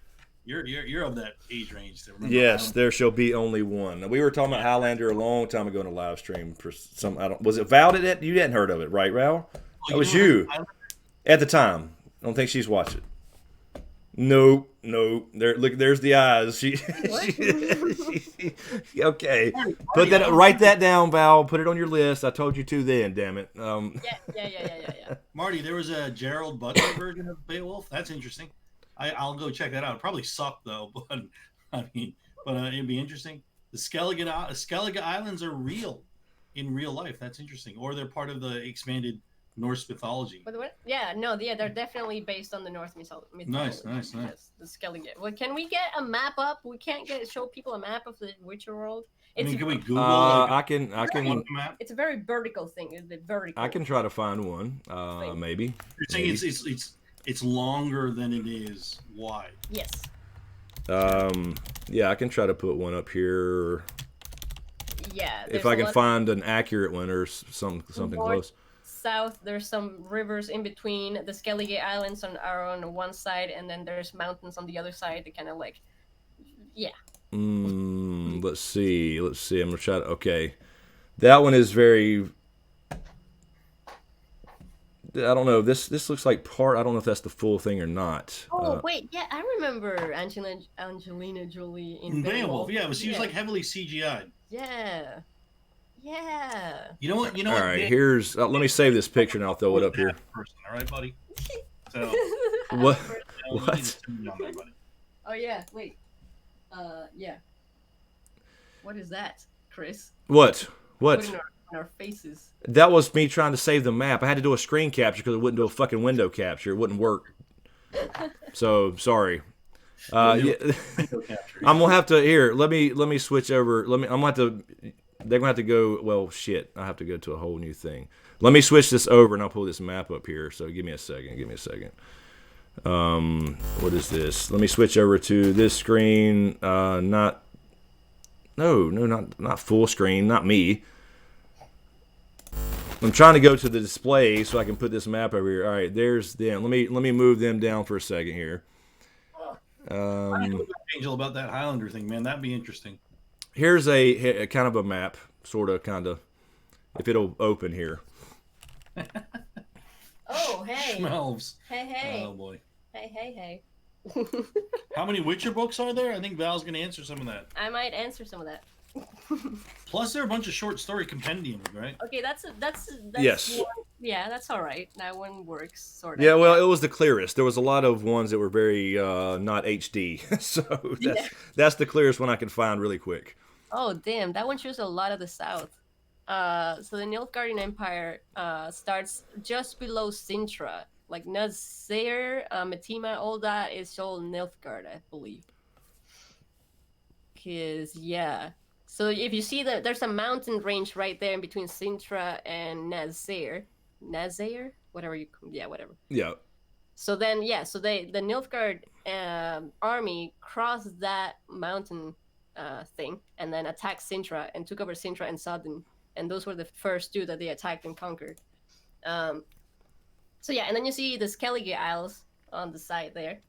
You're of that age range to remember. Yes, Highlander. there shall be only one. We were talking about Highlander a long time ago in a live stream. For some, was it Val? You hadn't heard of it, right, Val? That was you at the time. I don't think she's watched it. No. There, look. There's the eyes. Okay. Write that down, Val. Put it on your list. I told you to then. Damn it. Yeah. Marty, there was a Gerald Butler version of Beowulf. That's interesting. I'll go check that out. It probably sucked though, but it'd be interesting. The Skellige Islands are real in real life. That's interesting. Or they're part of the expanded Norse mythology. They're definitely based on the Norse mythology. Nice. Yes, the Skellige. Well, can we get a map up? We can't show people a map of the Witcher world. Can we Google? I can. It's a very vertical thing. It's vertical. I can try to find one. Maybe. You're saying it's longer than it is wide. Yes. Yeah, I can try to put one up here. Yeah. If I can find an accurate one or something close. South, there's some rivers in between. The Skellige Islands are on one side, and then there's mountains on the other side. Kind of like, yeah. Let's see. I'm gonna try to. Okay, that one is very. I don't know. This looks like part. I don't know if that's the full thing or not. Oh wait, yeah, I remember Angelina Jolie in Beowulf. Yeah, she was like heavily CGI'd. Yeah. You know what? All right, here's. Let me save this picture and I'll throw it up here. All right, buddy. So what? Oh yeah. Wait. Yeah. What is that, Chris? What? Put in in our faces. That was me trying to save the map. I had to do a screen capture because it wouldn't do a fucking window capture. It wouldn't work. So sorry. Yeah, Window capture. I'm gonna have to here. Let me switch over. I'm gonna have to. They're gonna have to go. Well, shit. I have to go to a whole new thing. Let me switch this over and I'll pull this map up here. So give me a second. Give me a second. What is this? Let me switch over to this screen. Not full screen. Not me. I'm trying to go to the display so I can put this map over here. All right, there's them. Let me move them down for a second here. Angel, about that Highlander thing, man. That'd be interesting. Here's a kind of a map, sort of, kind of. If it'll open here. Oh, hey. Schmelves. Hey. Oh boy. Hey. How many Witcher books are there? I think Val's gonna answer some of that. I might answer some of that. Plus, there are a bunch of short story compendiums, right? Okay, that's Yes. one, yeah, that's all right. That one works sort of. Yeah, well, it was the clearest. There was a lot of ones that were very not HD, so that's the clearest one I could find really quick. Oh damn, that one shows a lot of the south. So the Nilfgaardian Empire starts just below Sintra, like Nazir, Metima, all that is all Nilfgaard, I believe. Cause yeah, so if you see that there's a mountain range right there in between Sintra and Nazir, whatever whatever. Yeah. So then the Nilfgaard army crossed that mountain thing and then attacked Sintra and took over Sintra and Sodden, and those were the first two that they attacked and conquered. So yeah, and then you see the Skellige Isles on the side there.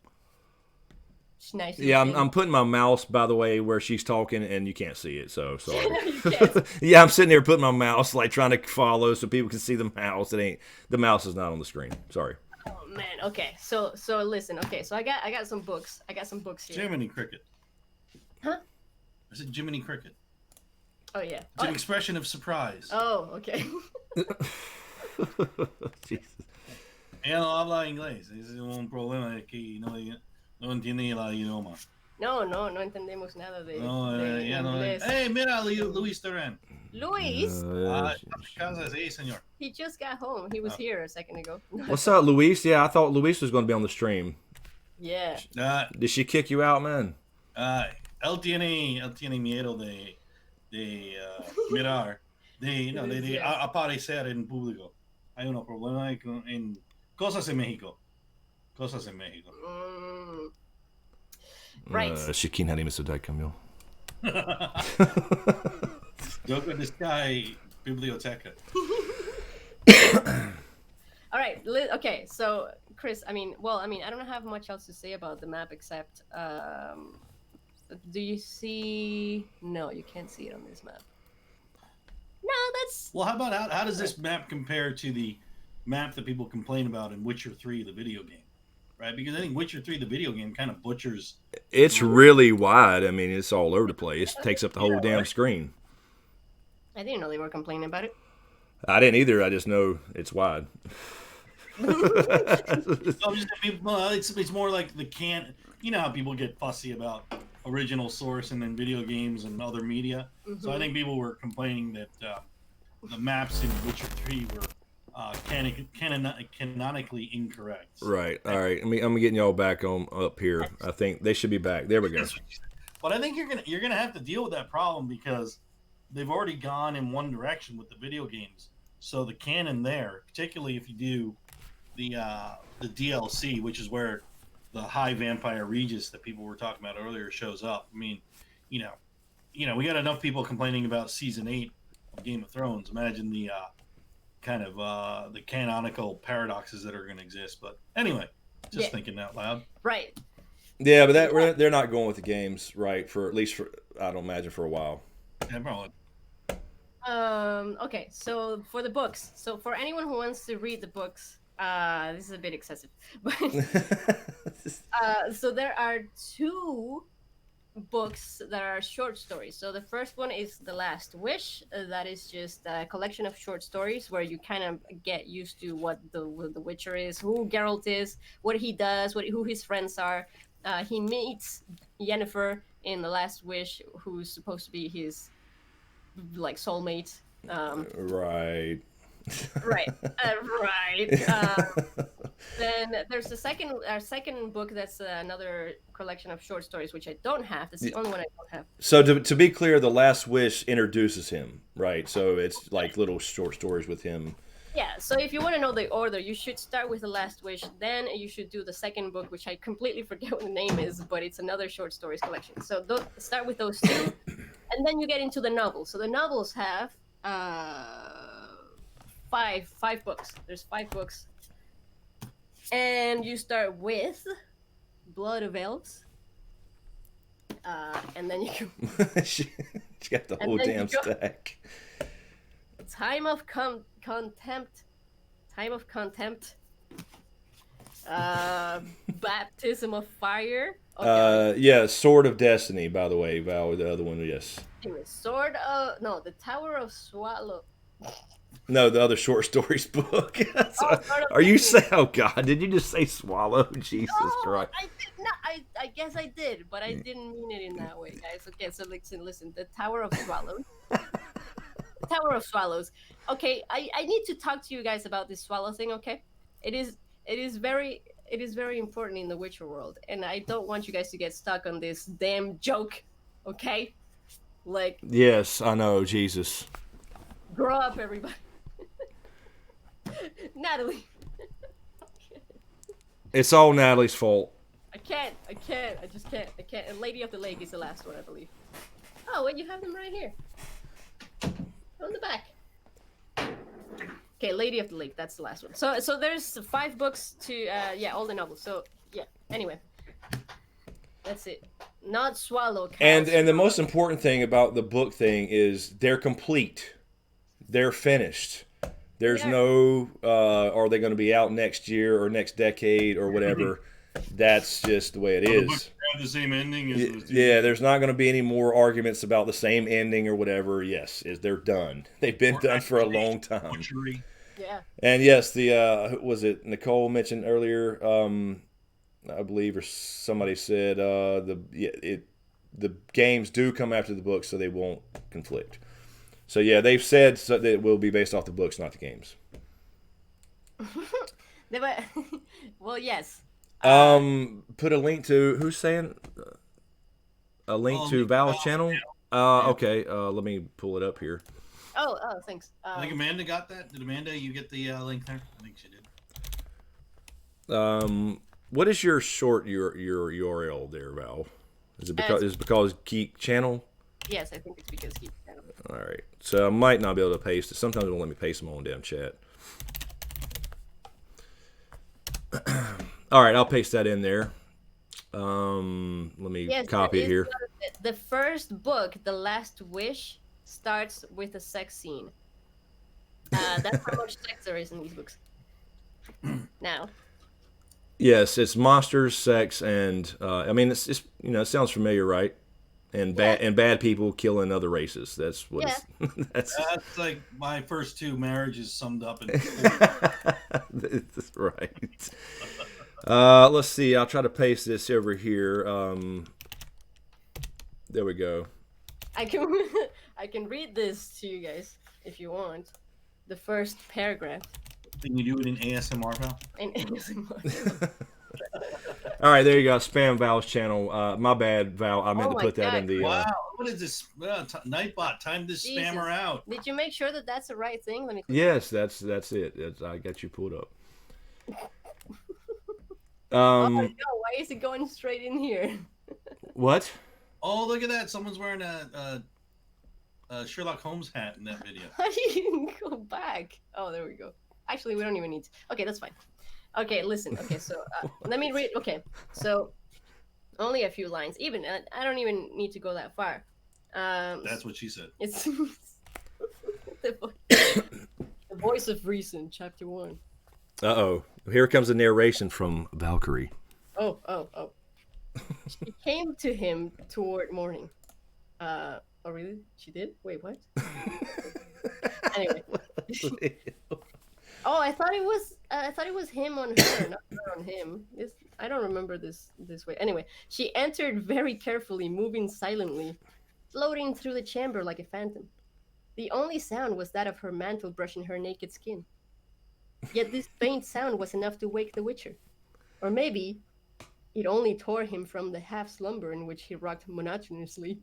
It's nice. Yeah, I'm putting my mouse, by the way, where she's talking, and you can't see it, so sorry. You can't. Yeah, I'm sitting here putting my mouse, like trying to follow so people can see the mouse. The mouse is not on the screen. Sorry. Oh man. Okay. So listen. Okay. So I got some books. I got some books here. Jiminy Cricket. Huh? I said Jiminy Cricket. Oh yeah. It's an expression of surprise. Oh okay. Jesus. Ella no habla inglés. Es un problema que no entiende el idioma. No entendemos nada de, No, de ya no. inglés. Hey, mira, Luis Duran. Luis, Casa, sí, señor. he just got home. He was here a second ago. What's up, Luis? Yeah, I thought Luis was going to be on the stream. Yeah. Did she kick you out, man? Él tiene miedo de mirar, de aparecer en público. Hay un problema en cosas en México. Right. Shakin Hadim Sudai Camille. Joke in the Sky Biblioteca. All right. Okay. So, Chris, I don't have much else to say about the map except, do you see? No, you can't see it on this map. No, that's. Well, how about how does this map compare to the map that people complain about in Witcher 3, the video game? Right? Because I think Witcher 3, the video game, kind of butchers. It's really wide. I mean, it's all over the place. It takes up the whole damn screen. I didn't know they were complaining about it. I didn't either. I just know it's wide. It's more like the can. You know how people get fussy about original source and then video games and other media. Mm-hmm. So I think people were complaining that the maps in Witcher 3 were canonically incorrect. Right. All right. I'm getting y'all back on up here. I think they should be back. There we go. But I think you're gonna have to deal with that problem because they've already gone in one direction with the video games. So the canon there, particularly if you do the DLC, which is where the High Vampire Regis that people were talking about earlier shows up. I mean, we got enough people complaining about season 8 of Game of Thrones. Imagine the the canonical paradoxes that are going to exist. But anyway, just thinking out loud. Right. Yeah, but they're not going with the games, right? For at least I don't imagine for a while. Yeah, probably. Okay, so for the books. So for anyone who wants to read the books, this is a bit excessive. But so there are 2 books that are short stories. So the first one is The Last Wish. That is just a collection of short stories where you kind of get used to what the Witcher is, who Geralt is, what he does, who his friends are. He meets Yennefer in The Last Wish, who's supposed to be his soulmate, Right. Right, right. Then there's the second book that's another collection of short stories, which I don't have. That's the only one I don't have. So to be clear, The Last Wish introduces him, right? So it's like little short stories with him. Yeah, so if you want to know the order, you should start with The Last Wish, then you should do the second book, which I completely forget what the name is, but it's another short stories collection. So start with those two, and then you get into the novels. So the novels have five books. There's 5 books. And you start with Blood of Elves. And then you go... She got the whole damn stack. Time of Contempt. Time of Contempt. Baptism of Fire. Okay. Yeah, Sword of Destiny, by the way, Val, the other one, yes. Sword of... No, the Tower of Swallow... No, the other short stories book. So, Oh, are you saying? Oh God, did you just say swallow? Jesus Christ! I did not. I guess I did, but I didn't mean it in that way, guys. Okay, so listen. The Tower of Swallows. Tower of Swallows. Okay, I need to talk to you guys about this swallow thing. Okay, it is very important in the Witcher world, and I don't want you guys to get stuck on this damn joke. Okay, like. Yes, I know. Jesus. Grow up, everybody. Natalie. It's all Natalie's fault. I just can't. And Lady of the Lake is the last one, I believe. Oh, wait, you have them right here. On the back. Okay, Lady of the Lake, that's the last one. So there's 5 books to, all the novels. So, yeah, anyway. That's it. Not swallow. And the most important thing about the book thing is they're complete. They're finished. There's no, are they going to be out next year or next decade or whatever? That's just the way it is. Have the same ending as yeah, there's not going to be any more arguments about the same ending or whatever. Yes, they're done. They've been done for a long time. Yeah. And yes, the was it Nicole mentioned earlier? I believe, or somebody said the games do come after the books, so they won't conflict. So yeah, they've said that it will be based off the books, not the games. Well, yes. Put a link to who's saying a link to Val's channel. Okay. Let me pull it up here. Oh, thanks. I think Amanda got that. Did Amanda? You get the link there? I think she did. What is your short your URL there, Val? Is it because Geek channel? Yes, I think it's because Geek channel. All right. So I might not be able to paste it. Sometimes it won't let me paste them on damn chat. All right, I'll paste that in there. Let me copy it here. The first book, The Last Wish, starts with a sex scene. That's how much sex there is in these books. Now. Yes, it's monsters, sex, and I mean, it's it sounds familiar, right? And bad people killing other races. That's what. Yeah. That's like my first 2 marriages summed up in. That's right. Let's see. I'll try to paste this over here. There we go. I can read this to you guys if you want. The first paragraph. Can you do it in ASMR, Val? In ASMR. All right, there you go. Spam Val's channel. My bad, Val. I meant to put that in the. Wow, what is this? Nightbot, time this spammer out. Did you make sure that that's the right thing? Let me. Yes, that's it. I got you pulled up. Oh no! Why is it going straight in here? What? Oh, look at that! Someone's wearing a Sherlock Holmes hat in that video. How do you go back? Oh, there we go. Actually, we don't even need to. Okay, that's fine. Okay, listen. Okay, so let me read. Okay, so only a few lines. Even I don't even need to go that far. That's what she said. It's the voice of reason, chapter 1. Uh-oh. Here comes the narration from Valkyrie. Oh. She came to him toward morning. Oh, really? She did? Wait, what? Anyway. Oh, I thought it was him on her, not her on him. I don't remember this way. Anyway, she entered very carefully, moving silently, floating through the chamber like a phantom. The only sound was that of her mantle brushing her naked skin. Yet this faint sound was enough to wake the Witcher. Or maybe it only tore him from the half slumber in which he rocked monotonously,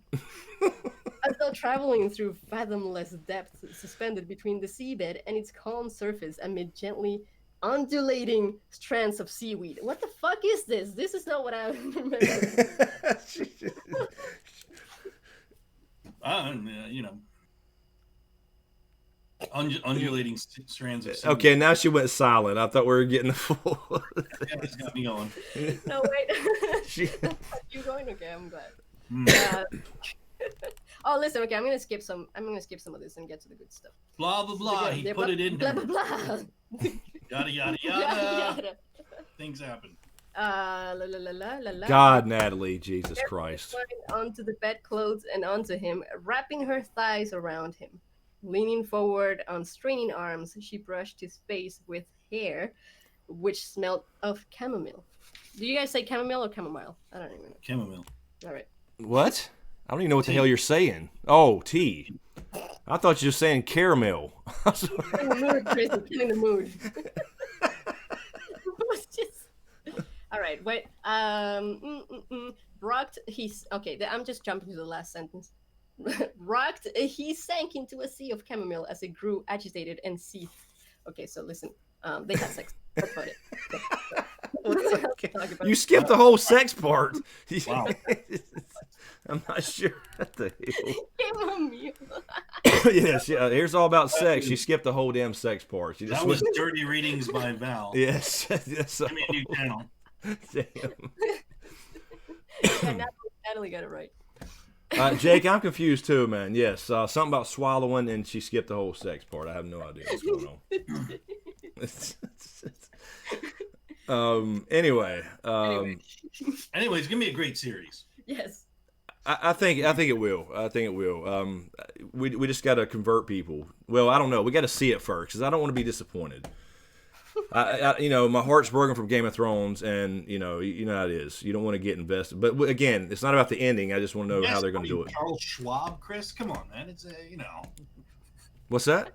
as though traveling through fathomless depths suspended between the seabed and its calm surface amid gently undulating strands of seaweed. What the fuck is this? This is not what I remember. You know, undulating strands of sea. Okay, now she went silent. I thought we were getting the full. Yeah, it's got me going. No, wait. You going? Okay, I'm glad. Oh, listen. Okay, I'm gonna skip some. I'm gonna skip some of this and get to the good stuff. Blah blah blah. He put it in. Blah blah blah. Yada yada yada. Things happen. La la la la la la. God, Natalie, Jesus Christ. Onto the bedclothes and onto him, wrapping her thighs around him. Leaning forward on straining arms, she brushed his face with hair, which smelled of chamomile. Do you guys say chamomile or chamomile? I don't even know. Chamomile. All right. What? I don't even know what the hell you're saying. Oh, tea. I thought you were saying caramel. Killing the mood, Chris. Killing the mood. All right, wait. Rocked, he's okay. I'm just jumping to the last sentence. Rocked, he sank into a sea of chamomile as it grew agitated and seethed. Okay, so listen. They had sex. That's about it. Okay. You skipped the whole sex part. Wow. I'm not sure what the hell. Chamomile. Yes, yeah. Here's all about sex. She skipped the whole damn sex part. She just That was Dirty Readings by Val. Yes. Yes. Give me a new channel. Damn. Yeah, Natalie got it right. Jake, I'm confused too, man. Yes, something about swallowing, and she skipped the whole sex part. I have no idea what's going on. Anyway. Anyways, give me a great series. Yes. I think it will. I think it will. We just got to convert people. Well, I don't know. We got to see it first because I don't want to be disappointed. My heart's broken from Game of Thrones, and you know how it is. You don't want to get invested. But again, it's not about the ending. I just want to know how they're going to do it. Charles Schwab, Chris, come on, man. It's What's that?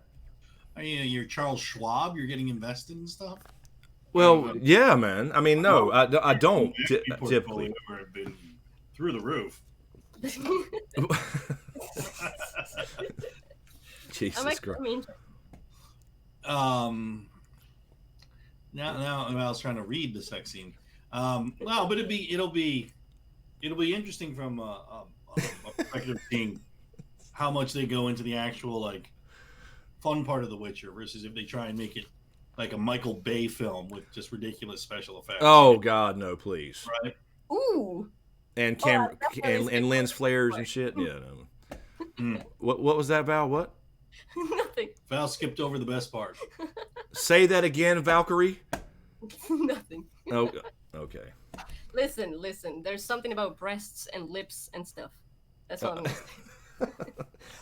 You're Charles Schwab. You're getting invested and stuff. Well, yeah, man. I mean, no, I don't typically. Have been through the roof. Jesus Christ. Now I was trying to read the sex scene. Well, but it'll be interesting from a perspective of seeing how much they go into the actual like fun part of The Witcher versus if they try and make it like a Michael Bay film with just ridiculous special effects. Oh God, no, please. Right. Ooh. And camera and lens flares and shit. Yeah. No. What was that, Val? What? Nothing. Val skipped over the best part. Say that again, Valkyrie. Nothing. Oh, okay. Listen. There's something about breasts and lips and stuff. That's all I'm gonna say.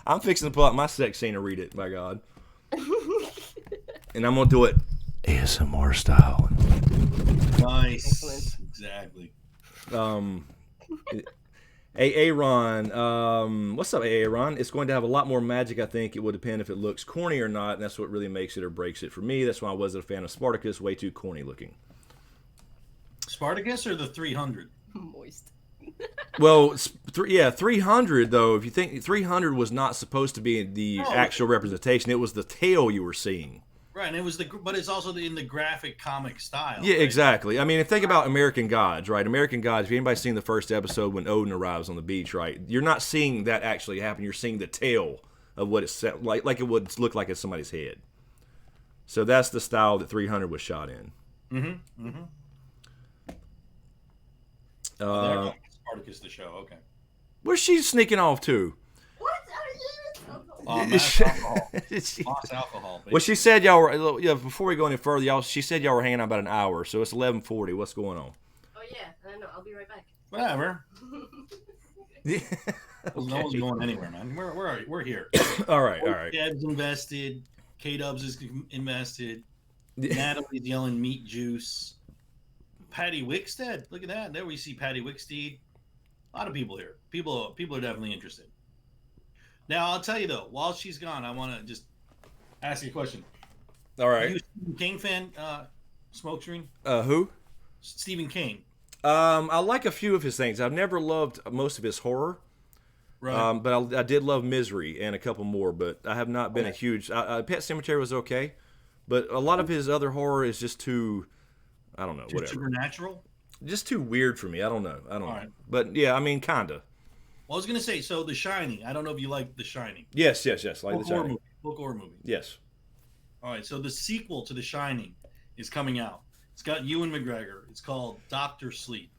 I'm fixing to pull out my sex scene and read it. My God. And I'm gonna do it ASMR style. Nice. Excellent. Exactly. Aaron, what's up, Aaron? It's going to have a lot more magic, I think. It will depend if it looks corny or not, and that's what really makes it or breaks it for me. That's why I wasn't a fan of Spartacus. Way too corny looking. Spartacus or the 300? Moist. Well, 300 though. If you think 300 was not supposed to be the actual representation, it was the tail you were seeing. Right, and but it's also in the graphic comic style. Yeah, right? Exactly. I mean, if think about American Gods, right? American Gods. If anybody's seen the first episode when Odin arrives on the beach, right? You're not seeing that actually happen. You're seeing the tail of what it's like it would look like it's somebody's head. So that's the style that 300 was shot in. Mm-hmm. Mm-hmm. Spartacus the show. Okay. Where's she sneaking off to? What are you? Mass alcohol. Mass alcohol. Well, she said y'all were. Yeah, before we go any further, she said y'all were hanging out about an hour, so it's 11:40. What's going on? Oh yeah, I know. I'll be right back. Whatever. Yeah. No one's going anywhere, man. We're here. All right. Deb's invested. K-Dubs is invested. Natalie's yelling meat juice. Patty Wickstead. Look at that. There we see Patty Wicksteed. A lot of people here. People are definitely interested. Now I'll tell you though, while she's gone, I want to just ask you a question. All Are right. you a Stephen King fan, Smokescreen? Who? Stephen King, I like a few of his things. I've never loved most of his horror. right? But I did love Misery and a couple more, but I have not been a Okay. huge. Pet Cemetery was okay, but a lot of his other horror is just too. I don't know, Too whatever. supernatural. Just too weird for me. I don't know. I don't All know. right. But yeah, I mean, kinda. Well, I was gonna say, so The Shining. I don't know if you like The Shining. Yes, yes, yes. Like the Book horror Shining. movie. Book horror movie. Yes. All right. So the sequel to The Shining is coming out. It's got Ewan McGregor. It's called Doctor Sleep.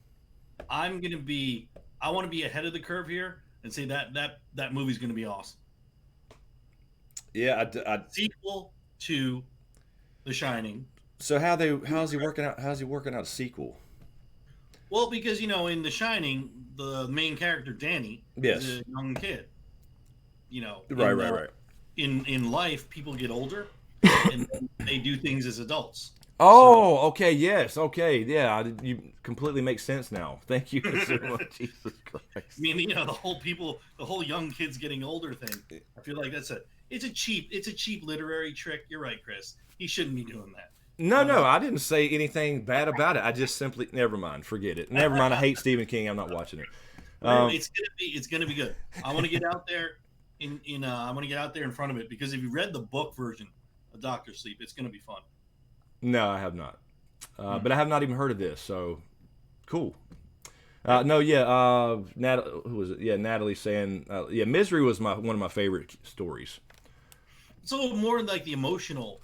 I'm gonna be. I want to be ahead of the curve here and say that movie's gonna be awesome. Yeah. Sequel to The Shining. So how's he working out? How's he working out a sequel? Well, because in The Shining, the main character Danny Yes. is a young kid. Right, in, right, right. in life, people get older and they do things as adults. Oh, okay, yes, okay, yeah. You completely make sense now. Thank you so much, Jesus Christ. I mean, the whole young kids getting older thing. I feel like it's a cheap literary trick. You're right, Chris. He shouldn't be doing that. No, I didn't say anything bad about it. I just simply never mind. Forget it. Never mind. I hate Stephen King. I'm not watching it. It's gonna be good. I want to get out there I want to get out there in front of it because if you read the book version of Doctor Sleep, it's gonna be fun. No, I have not. But I have not even heard of this. So cool. No, who was it? Yeah, Natalie saying, yeah, Misery was one of my favorite stories. So more like the emotional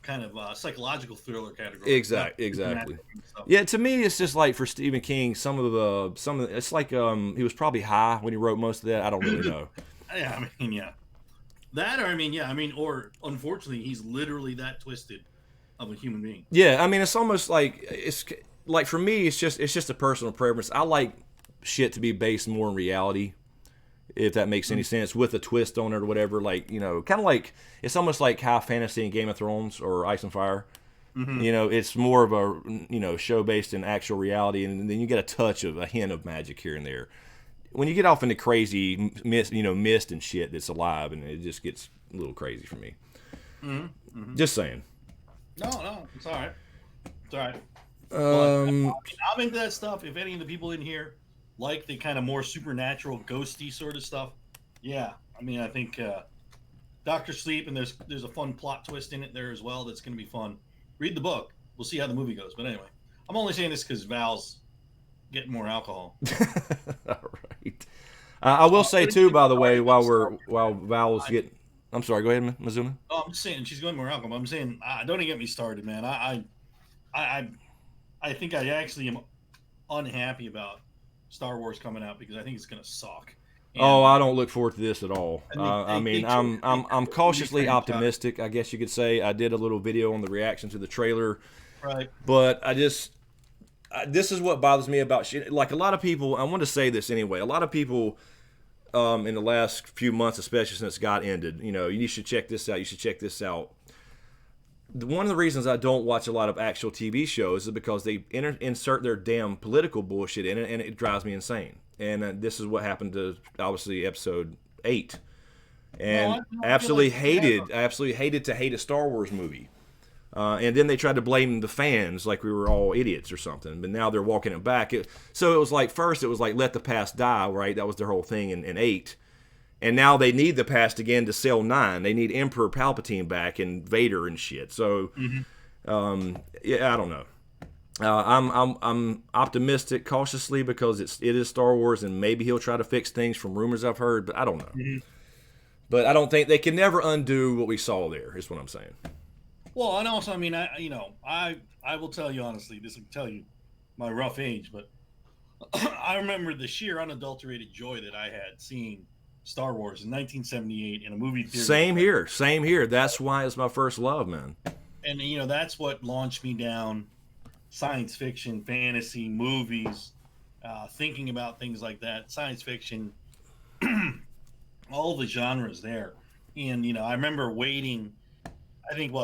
kind of psychological thriller category. Exactly. Yeah, to me, it's just like for Stephen King, it's like he was probably high when he wrote most of that. I don't really know. Yeah, I mean, yeah. Or unfortunately, he's literally that twisted of a human being. Yeah, I mean, it's almost like for me, it's just a personal preference. I like shit to be based more in reality, if that makes any sense, with a twist on it or whatever. Like, kind of like it's almost like high fantasy in Game of Thrones or Ice and Fire. Mm-hmm. It's more of a show based in actual reality, and then you get a hint of magic here and there. When you get off into crazy mist and shit that's alive, and it just gets a little crazy for me. Mm-hmm. Mm-hmm. Just saying. No, it's all right. It's all right. I'm into that stuff. If any of the people in here like the kind of more supernatural, ghosty sort of stuff, yeah. I mean, I think Doctor Sleep, and there's a fun plot twist in it there as well. That's going to be fun. Read the book. We'll see how the movie goes. But anyway, I'm only saying this because Val's getting more alcohol. All right. I will say too, by the way, while Val's getting, I'm sorry. Go ahead, Mizuna. Oh, I'm just saying she's going more alcohol. I'm saying don't even get me started, man. I think I actually am unhappy about Star Wars coming out because I think it's going to suck. And I don't look forward to this at all. they I'm cautiously franchise. optimistic, I guess you could say. I did a little video on the reaction to the trailer, Right. but this is what bothers me about shit. Like a lot of people, I want to say this anyway. A lot of people, in the last few months, especially since God ended, you should check this out. You should check this out. One of the reasons I don't watch a lot of actual TV shows is because they insert their damn political bullshit in it, and it drives me insane. And this is what happened to obviously episode 8, and I absolutely hated to hate a Star Wars movie. And then they tried to blame the fans like we were all idiots or something. But now they're walking it back. So it was like first it was like let the past die, right? That was their whole thing in 8. And now they need the past again to sell 9. They need Emperor Palpatine back and Vader and shit. So, yeah, I don't know. I'm optimistic cautiously because it is Star Wars and maybe he'll try to fix things from rumors I've heard, but I don't know. Mm-hmm. But I don't think they can never undo what we saw there. Is what I'm saying. Well, and also, I mean, I will tell you honestly, this will tell you my rough age, but I remember the sheer unadulterated joy that I had seeing Star Wars in 1978 in a movie theater. Same here. That's why it's my first love, man. And that's what launched me down science fiction, fantasy, movies, thinking about things like that, science fiction, all the genres there. And I remember waiting. I think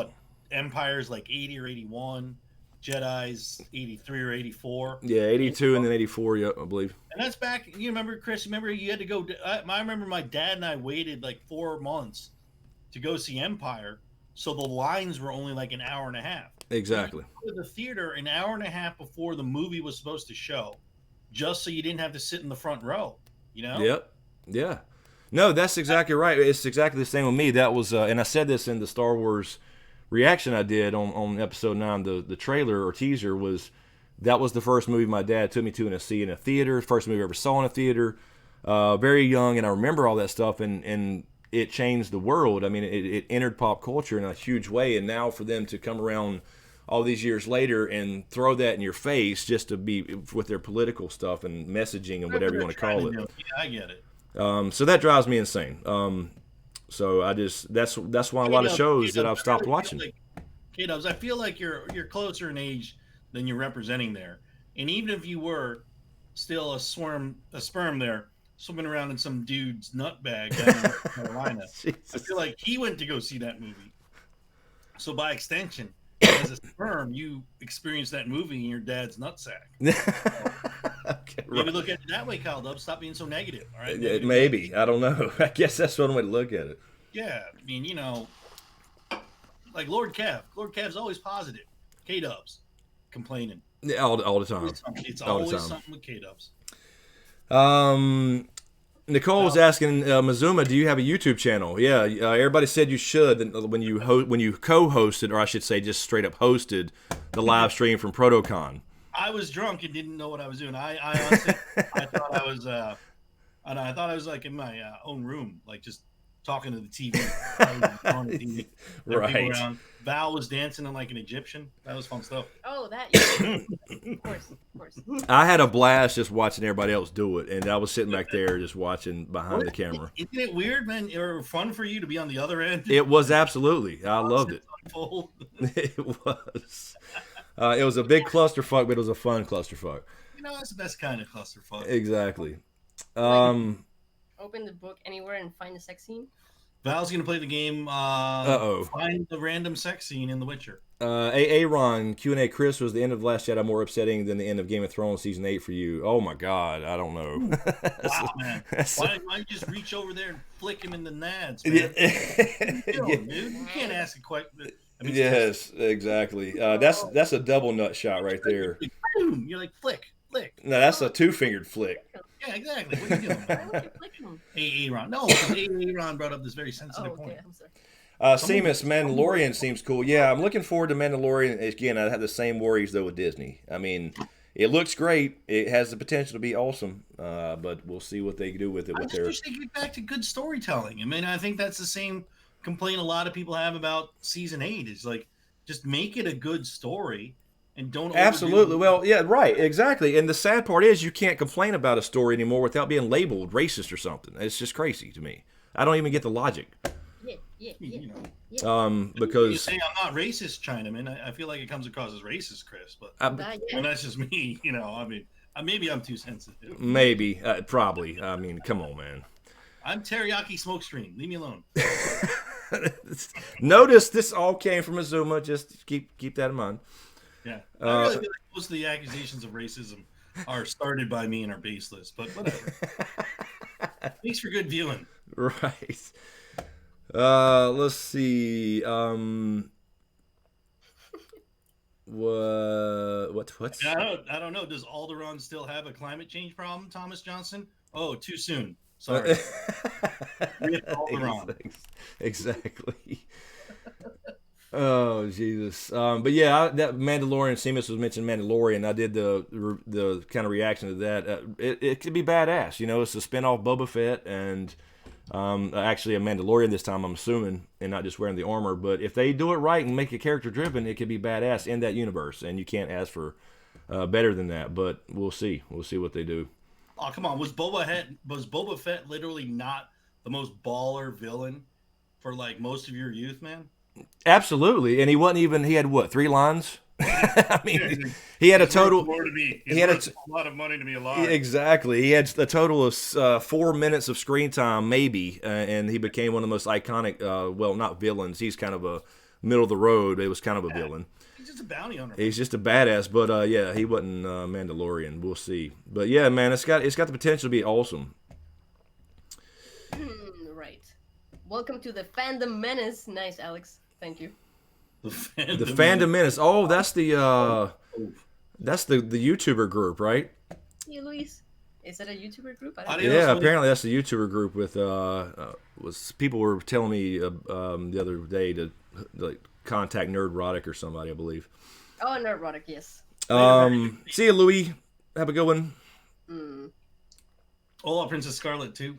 Empire's like 80 or 81. Jedi's 83 or 84. Yeah, 82 and then 84. Yep, I believe. And that's back. You remember, Chris? Remember you had to go. I remember my dad and I waited like 4 months to go see Empire, so the lines were only like an hour and a half. Exactly. You go to the theater an hour and a half before the movie was supposed to show, just so you didn't have to sit in the front row. You know? Yep. Yeah. No, that's exactly right. It's exactly the same with me. That was, and I said this in the Star Wars reaction I did on episode 9. The trailer or teaser was that was the first movie my dad took me to see in a theater. First movie I ever saw in a theater. Very young, and I remember all that stuff, and it changed the world. I mean, it entered pop culture in a huge way, and now for them to come around all these years later and throw that in your face just to be with their political stuff and messaging and whatever you want to call it. Yeah, I get it. So that drives me insane. So I just that's why a lot of shows that I've stopped watching. K-Dubs, I feel like you're closer in age than you're representing there, and even if you were still a sperm there swimming around in some dude's nut bag down in North Carolina, I feel like he went to go see that movie. So by extension, as a sperm, you experienced that movie in your dad's nutsack. Okay, Maybe look at it that way, Kyle Dub. Stop being so negative. All right. Maybe. I don't know. I guess that's one way to look at it. Yeah. I mean, you know, like Lord Kev. Lord Kev's always positive. K-Dubs complaining. Yeah, all the time. It's always something with K-Dubs. Nicole was asking, Mazuma, do you have a YouTube channel? Yeah, everybody said you should when you co-hosted, or I should say just straight up hosted, the live stream from ProtoCon. I was drunk and didn't know what I was doing. I honestly, I thought I was like in my own room, like just talking to the TV. On the TV. Right. Val was dancing like an Egyptian. That was fun stuff. Oh, that. Yeah. Of course. I had a blast just watching everybody else do it, and I was sitting back there just watching behind the camera. Isn't it weird, man, or fun for you to be on the other end? It was absolutely. I loved it. It was. It was a big clusterfuck, but it was a fun clusterfuck. You know, that's the best kind of clusterfuck. Exactly. Open the book anywhere and find a sex scene. Val's gonna play the game. Find the random sex scene in The Witcher. Aaron Q&A Chris, was the end of Last Jedi more upsetting than the end of Game of Thrones season 8 for you? Oh my God, I don't know. Wow, man. Why don't you just reach over there and flick him in the nads, man? Dude, you can't ask a question. I mean, yes, exactly. That's a double nut shot right there. You're like flick. No, that's a 2-fingered flick. Yeah, exactly. What are you doing? Why would you flick him? Aaron. No, Aaron brought up this very sensitive point. I'm sorry. Seamus, Mandalorian seems cool. Yeah, I'm looking forward to Mandalorian. Again, I have the same worries, though, with Disney. I mean, it looks great. It has the potential to be awesome, but we'll see what they do with it. I just wish they get back to good storytelling. I mean, I think that's the same complaint a lot of people have about Season 8. Is like, just make it a good story. And don't absolutely. Well, yeah, right, exactly. And the sad part is you can't complain about a story anymore without being labeled racist or something. It's just crazy to me. I don't even get the logic. Yeah. Because you say I'm not racist, Chinaman. I feel like it comes across as racist, Chris. But and that's just me. You know, I mean, maybe I'm too sensitive. Maybe, probably. I mean, come on, man. I'm teriyaki SmokeScreen. Leave me alone. Notice this all came from Azuma. Just keep that in mind. Yeah, I really feel like most of the accusations of racism are started by me and are baseless, but whatever. Thanks for good viewing. Right. Let's see. What's? I don't know. Does Alderaan still have a climate change problem, Thomas Johnson? Oh, too soon. Sorry. Alderaan. Exactly. Oh Jesus! But yeah, that Mandalorian. Seamus was mentioning Mandalorian. I did the kind of reaction to that. It could be badass. You know, it's a spinoff Boba Fett and actually a Mandalorian this time. I'm assuming, and not just wearing the armor. But if they do it right and make it character driven, it could be badass in that universe. And you can't ask for better than that. But we'll see. We'll see what they do. Oh come on! Was Boba Fett literally not the most baller villain for like most of your youth, man? Absolutely, and he wasn't even. He had what, 3 lines? I mean, he had a total. He had a lot of money to be alive. Exactly, he had a total of 4 minutes of screen time, maybe, and he became one of the most iconic. Well, not villains. He's kind of middle of the road. It was kind of a villain. He's just a bounty hunter. He's just a badass, but yeah, he wasn't Mandalorian. We'll see. But yeah, man, it's got the potential to be awesome. Right. Welcome to the Fandom Menace. Nice, Alex. Thank you. The Fandom Menace. Oh, that's the YouTuber group, right? Hey, Luis. Is that a YouTuber group? I don't don't know. Yeah, apparently that's the YouTuber group with was people were telling me the other day to like contact Nerdrotic or somebody, I believe. Oh, Nerdrotic, yes. See you, Louis. Have a good one. Oh, Princess Scarlet too.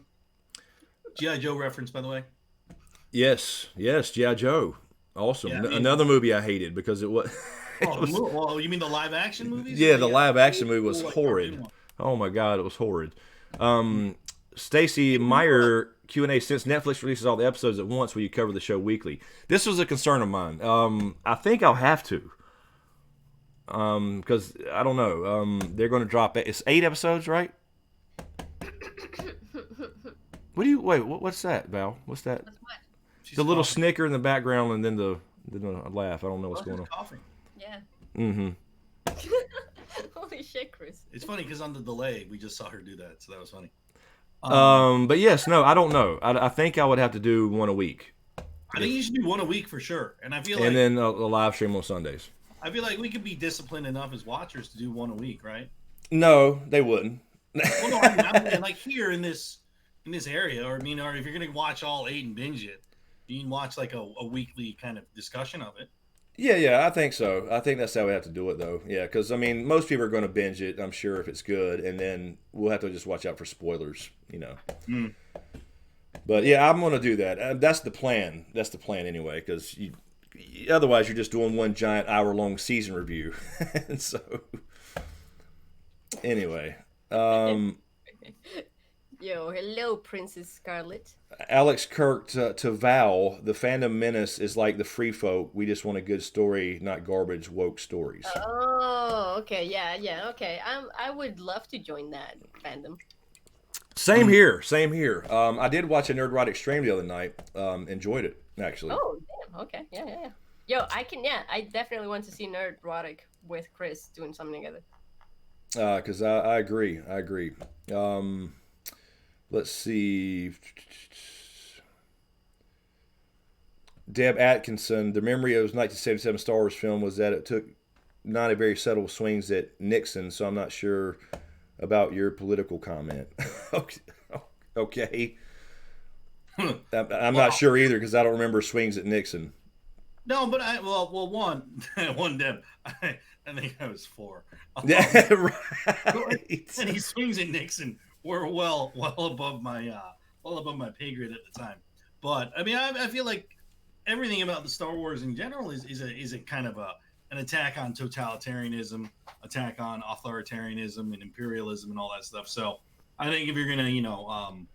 G.I. Joe reference, by the way. Yes, G.I. Joe. Awesome. Yeah, Another movie I hated because it was. Well, you mean the live action movies? Yeah, the live action movie was horrid. Oh my god, it was horrid. Stacy Meyer Q&A: since Netflix releases all the episodes at once, will you cover the show weekly? This was a concern of mine. I think I'll have to. Because I don't know. They're going to drop it. It's 8 episodes, right? What's that, Val? What's that? That's what? The little snicker in the background and then the laugh. I don't know what's going on. Coughing. Yeah. Mm-hmm. Holy shit, Chris. It's funny because on the delay, we just saw her do that, so that was funny. But yes, no, I don't know. I think I would have to do one a week. I think you should do one a week for sure. And I feel like, and then a live stream on Sundays. I feel like we could be disciplined enough as watchers to do one a week, right? No, they wouldn't. Well, no, I mean, like here in this area, or if you're gonna watch all 8 and binge it, you can watch like a weekly kind of discussion of it. Yeah, I think so. I think that's how we have to do it, though. Yeah, because, I mean, most people are going to binge it, I'm sure, if it's good, and then we'll have to just watch out for spoilers, But, yeah, I'm going to do that. That's the plan. That's the plan anyway, because otherwise you're just doing one giant hour-long season review. And so, anyway. Yo, hello, Princess Scarlet. Alex Kirk to Val, the Fandom Menace is like the Free Folk. We just want a good story, not garbage woke stories. Oh, okay, yeah, okay. I would love to join that fandom. Same here. I did watch a Nerdrotic stream the other night. Enjoyed it, actually. Oh, damn. Okay, yeah. Yo, I definitely want to see Nerdrotic with Chris doing something together. Because I agree. Let's see. Deb Atkinson, the memory of 1977 Star Wars film was that it took not a very subtle swings at Nixon, so I'm not sure about your political comment. Okay. I'm not sure either because I don't remember swings at Nixon. No, but one Deb. I think I was 4. Yeah, right. And he swings at Nixon. We're well above my pay grade at the time. But I mean, I feel like everything about the Star Wars in general is a kind of an attack on totalitarianism, attack on authoritarianism and imperialism and all that stuff. So I think if you're gonna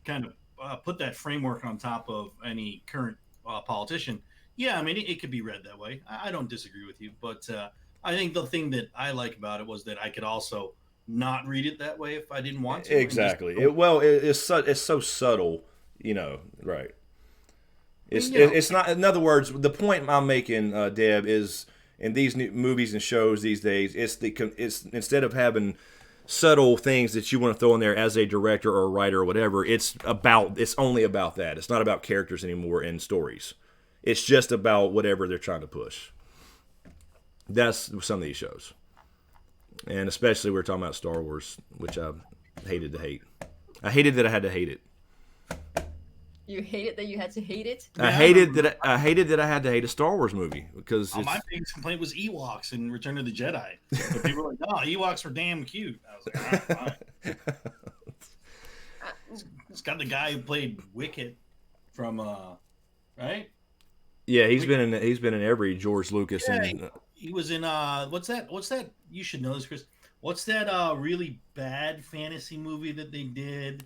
kind of put that framework on top of any current politician, yeah, I mean it could be read that way. I don't disagree with you, but I think the thing that I like about it was that I could also not read it that way if I didn't want to. Exactly. It's so subtle, right? It's not. In other words, the point I'm making, Deb, is in these new movies and shows these days, it's instead of having subtle things that you want to throw in there as a director or a writer or whatever, it's only about that. It's not about characters anymore and stories. It's just about whatever they're trying to push. That's some of these shows. And especially we're talking about Star Wars, which I hated to hate. I hated that I had to hate it. You hated that you had to hate it? I hated that I had to hate a Star Wars movie because my biggest complaint was Ewoks in Return of the Jedi. But people were like, "No, Ewoks were damn cute." I was like, "All right, fine." It's got the guy who played Wicket from right? Yeah, he's been in every George Lucas and he was in what's that? You should know this, Chris. What's that really bad fantasy movie that they did?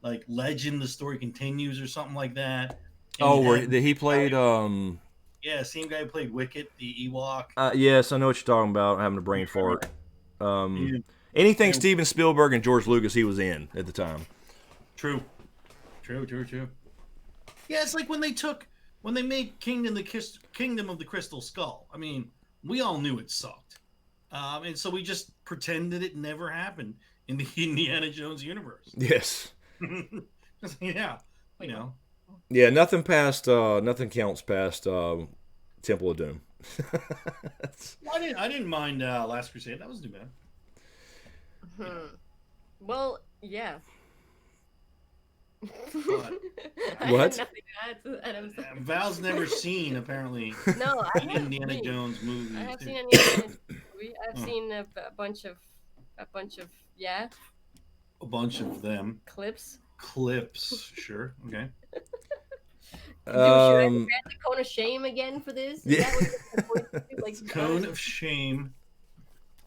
Like Legend, the story continues, or something like that. And where he played yeah, same guy who played Wicket, the Ewok. Yes, I know what you're talking about. I'm having a brain fart. Anything Steven Spielberg and George Lucas he was in at the time. True. Yeah, it's like when they took when they made Kingdom of the Crystal Skull, I mean, we all knew it sucked, and so we just pretended it never happened in the Indiana Jones universe. Yes. Yeah, you know. Yeah, nothing counts past Temple of Doom. I didn't mind Last Crusade. That wasn't too bad. Well, yeah. But, I What? had nothing to add to Adam's. Val's never seen apparently No, I an have Indiana seen. Jones movie. I have too. seen an Indiana Jones movie. I've Oh. seen a bunch of A bunch of them clips. clips. Sure. Okay. Dude, should I Um, grant the cone of shame again for this? Is Yeah. that what you're going to do? Like, Cone of shame.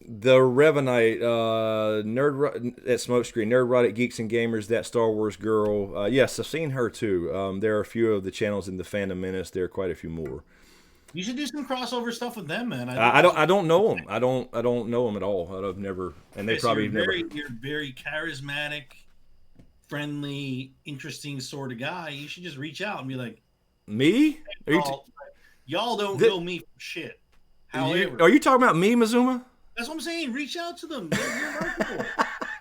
the Revenite, at SmokeScreen, Nerd Right at Geeks and Gamers, that Star Wars girl. Yes, I've seen her too. There are a few of the channels in the Fandom Menace. There are quite a few more. You should do some crossover stuff with them, man. I don't know them. I don't know them at all. I've never, and they Okay, so probably you're never. You're very charismatic, friendly, interesting sort of guy. You should just reach out and be like, Me? Are you, y'all don't know me from shit. However, are you talking about me, Mazuma? that's what I'm saying. Reach out to them. You're likable.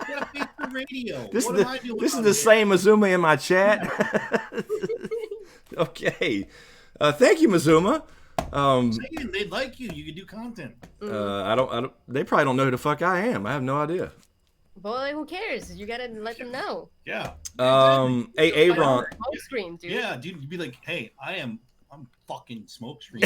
You gotta face the radio. This What is am I doing? this is out the here? same Mazuma in my chat. Okay, thank you, Mazuma. Saying they'd like you. You could do content. I don't. They probably don't know who the fuck I am. I have no idea. Boy, who cares? You gotta let them know. Yeah. Hey, Aaron. Screen, dude. Yeah, dude. You'd be like, hey, I'm fucking SmokeScreen.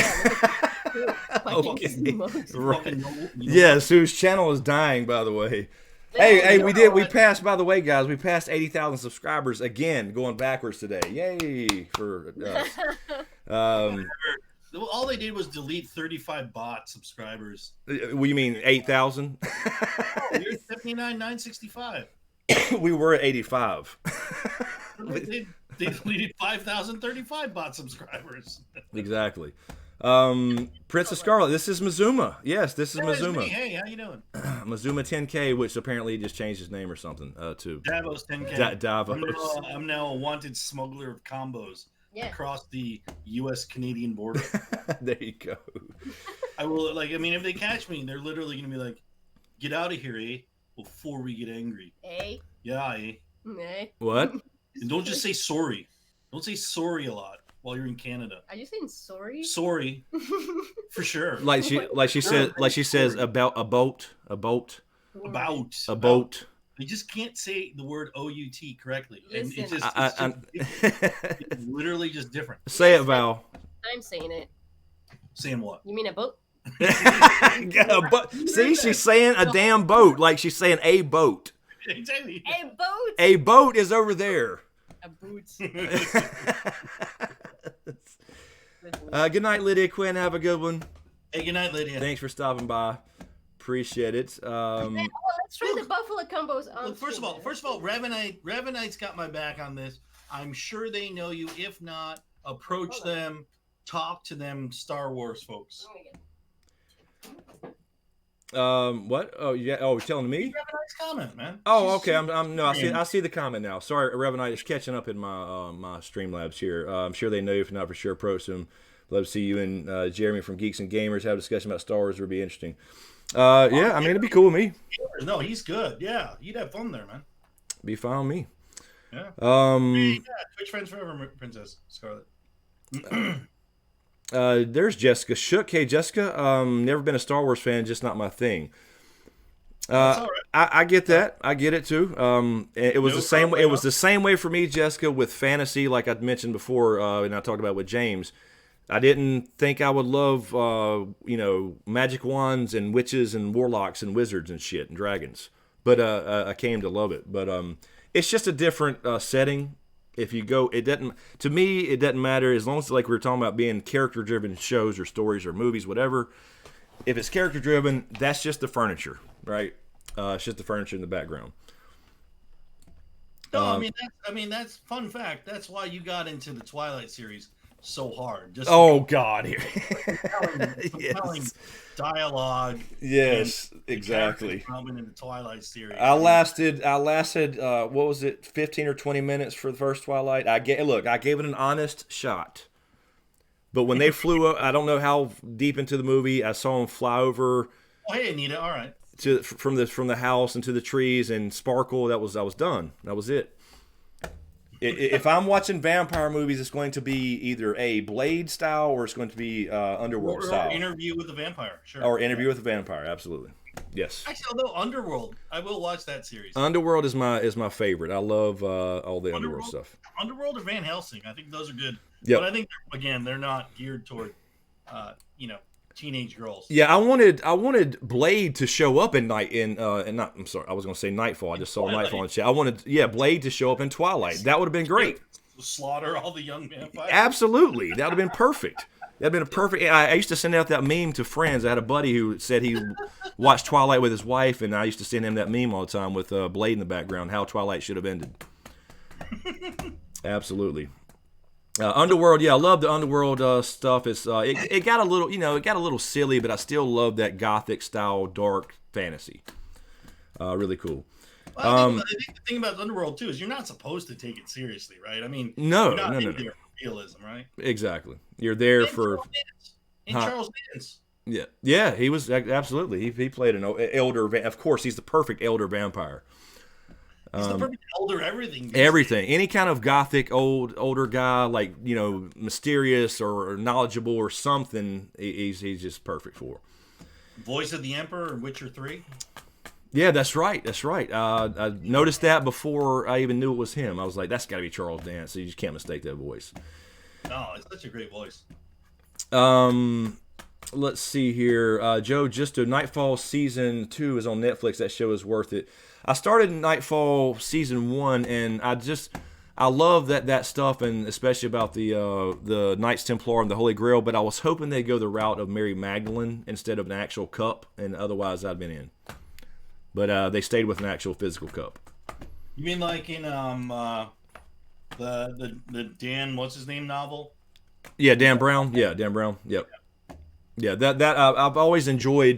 Okay. Smokes. Right. Yes, whose channel is dying, by the way. Hey, we passed, by the way, guys, we passed 80,000 subscribers again, going backwards today. Yay for us. All they did was delete 35 bot subscribers. What you mean 8,000? You're at 79,965. We were at 85. They deleted 5,035 bot subscribers. Exactly. Princess Scarlet, this is Mazuma. Yes, this is It's me. Mazuma. Hey, how you doing? Mazuma 10K, which apparently just changed his name or something to Davos 10K. Davos. I'm now a wanted smuggler of combos across the U.S.-Canadian border. There you go. I will, if they catch me, they're literally going to be like, get out of here, eh? Before we get angry. Eh? Yeah, eh? Eh? What? And don't just say sorry. Don't say sorry a lot while you're in Canada. Are you saying sorry? Sorry, for sure. Like she says about a boat. About. They just can't say the word O-U-T correctly. And Listen. it's literally just different. Say it, Val. I'm saying it. Saying what? You mean a boat? See, she's saying a damn boat, like she's saying a boat. Exactly. A boat. A boat is over there. A boot. Good night, Lydia Quinn. Have a good one. Hey, good night, Lydia. Thanks for stopping by. Appreciate it. Let's try the buffalo combos. Look, first of all, Revenite's got my back on this. I'm sure they know you. If not, approach them, talk to them, Star Wars folks. What? Oh, yeah. Oh, you're telling me? Revenite's comment, man. Oh, okay. I see the comment now. Sorry, Revenite is catching up in my my Streamlabs here. I'm sure they know you. If not, for sure, approach them. Love to see you and Jeremy from Geeks and Gamers have a discussion about Star Wars. It would be interesting. Yeah, I mean, it'd be cool with me. No, he's good. Yeah, you'd have fun there, man. Be fine with me. Yeah. Twitch friends forever, Princess Scarlet. There's Jessica Shook. Hey, Jessica. Never been a Star Wars fan, just not my thing. That's all right. I get that. I get it too. It was the same way. It was the same way for me, Jessica, with fantasy, like I mentioned before, and I talked about with James. I didn't think I would love, magic wands and witches and warlocks and wizards and shit and dragons. But I came to love it. But it's just a different setting. If you go, it doesn't. To me, it doesn't matter as long as, like we were talking about, being character-driven shows or stories or movies, whatever. If it's character-driven, that's just the furniture, right? It's just the furniture in the background. No, that's fun fact. That's why you got into the Twilight series so hard. Just God, here. compelling dialogue. Yes, exactly. Coming in the Twilight series. I lasted. What was it? 15 or 20 minutes for the first Twilight. I gave it an honest shot. But when they flew, I don't know how deep into the movie, I saw them fly over Oh, hey, Anita. All right. from the house into the trees and sparkle. I was done. That was it. If I'm watching vampire movies, it's going to be either a Blade style or it's going to be Underworld Or style. Interview with the Vampire. Sure. Or Interview with a Vampire. Absolutely. Yes. Actually, although Underworld, I will watch that series. Underworld is my favorite. I love all the Underworld stuff. Underworld or Van Helsing. I think those are good. Yep. But I think again, they're not geared toward, teenage girls. Yeah, I wanted Blade to show up in I'm sorry, I was going to say Nightfall. I just saw Twilight. Nightfall in chat. I wanted Blade to show up in Twilight. That would have been great. Slaughter all the young vampires. Absolutely, that would have been perfect. That'd been a perfect. I used to send out that meme to friends. I had a buddy who said he watched Twilight with his wife, and I used to send him that meme all the time with Blade in the background. How Twilight should have ended. Absolutely. Underworld, I love the Underworld stuff. It's it got a little, it got a little silly, but I still love that gothic style dark fantasy. Really cool. Well, I think the thing about Underworld too is you're not supposed to take it seriously, right? I mean, No. there for realism, right? Exactly. You're there for Charles Dance. Yeah. He was absolutely. He played an elder. Of course, he's the perfect elder vampire. He's the perfect elder everything. Everything. Any kind of gothic older guy, like mysterious or knowledgeable or something. He's just perfect for. Voice of the Emperor in Witcher 3. Yeah, that's right. I noticed that before I even knew it was him. I was like, that's got to be Charles Dance. So you just can't mistake that voice. No, it's such a great voice. Let's see here. Joe Justo, Nightfall Season 2 is on Netflix. That show is worth it. I started Nightfall Season 1, and I love that stuff, and especially about the Knights Templar and the Holy Grail, but I was hoping they'd go the route of Mary Magdalene instead of an actual cup, and otherwise I'd been in. But they stayed with an actual physical cup. You mean like in the Dan what's his name novel? Yeah, Dan Brown. Yeah, Dan Brown. Yep. Yeah, that I've always enjoyed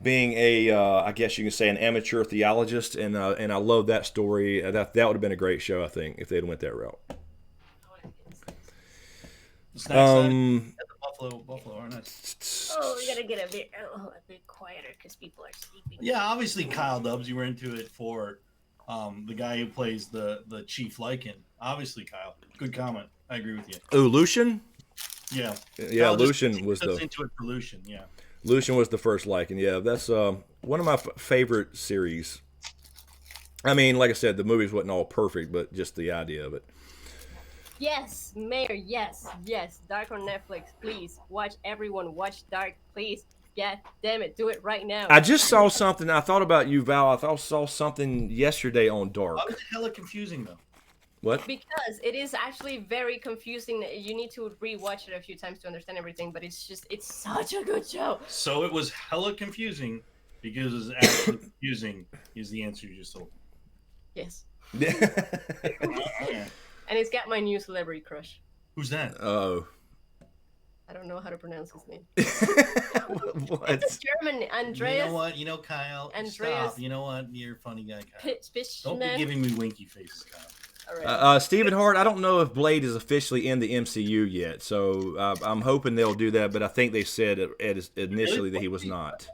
being I guess you can say an amateur theologist, and I love that story. That would have been a great show, I think, if they'd went that route. Buffalo are nice. Oh, we gotta get a bit quieter because people are sleeping. Yeah, obviously Kyle Dubs, you were into it for the guy who plays the Chief Lycan. Obviously, Kyle. Good comment. I agree with you. Oh, Lucian? Yeah. Yeah, Kyle Lucian was into it for Lucian, yeah. Lucian was the first Lycan. Yeah, that's one of my favorite series. I mean, like I said, the movies wasn't all perfect, but just the idea of it. Yes, Mayor, yes. Dark on Netflix, please. Everyone watch Dark, please. God damn it, do it right now. I just saw something. I thought about you, Val. I saw something yesterday on Dark. Why was it hella confusing, though? What? Because it is actually very confusing. You need to rewatch it a few times to understand everything, but it's such a good show. So it was hella confusing because it was actually confusing is the answer you just told. Yes. Okay. And it's got my new celebrity crush. Who's that? Oh. I don't know how to pronounce his name. What? It's German. Andreas. You know what? Kyle. Andreas. Stop. You know what? You're a funny guy, Kyle. Don't be Fishman. giving me winky faces, Kyle. All right. Stephen Hart, I don't know if Blade is officially in the MCU yet, so I'm hoping they'll do that, but I think they said initially that he was not.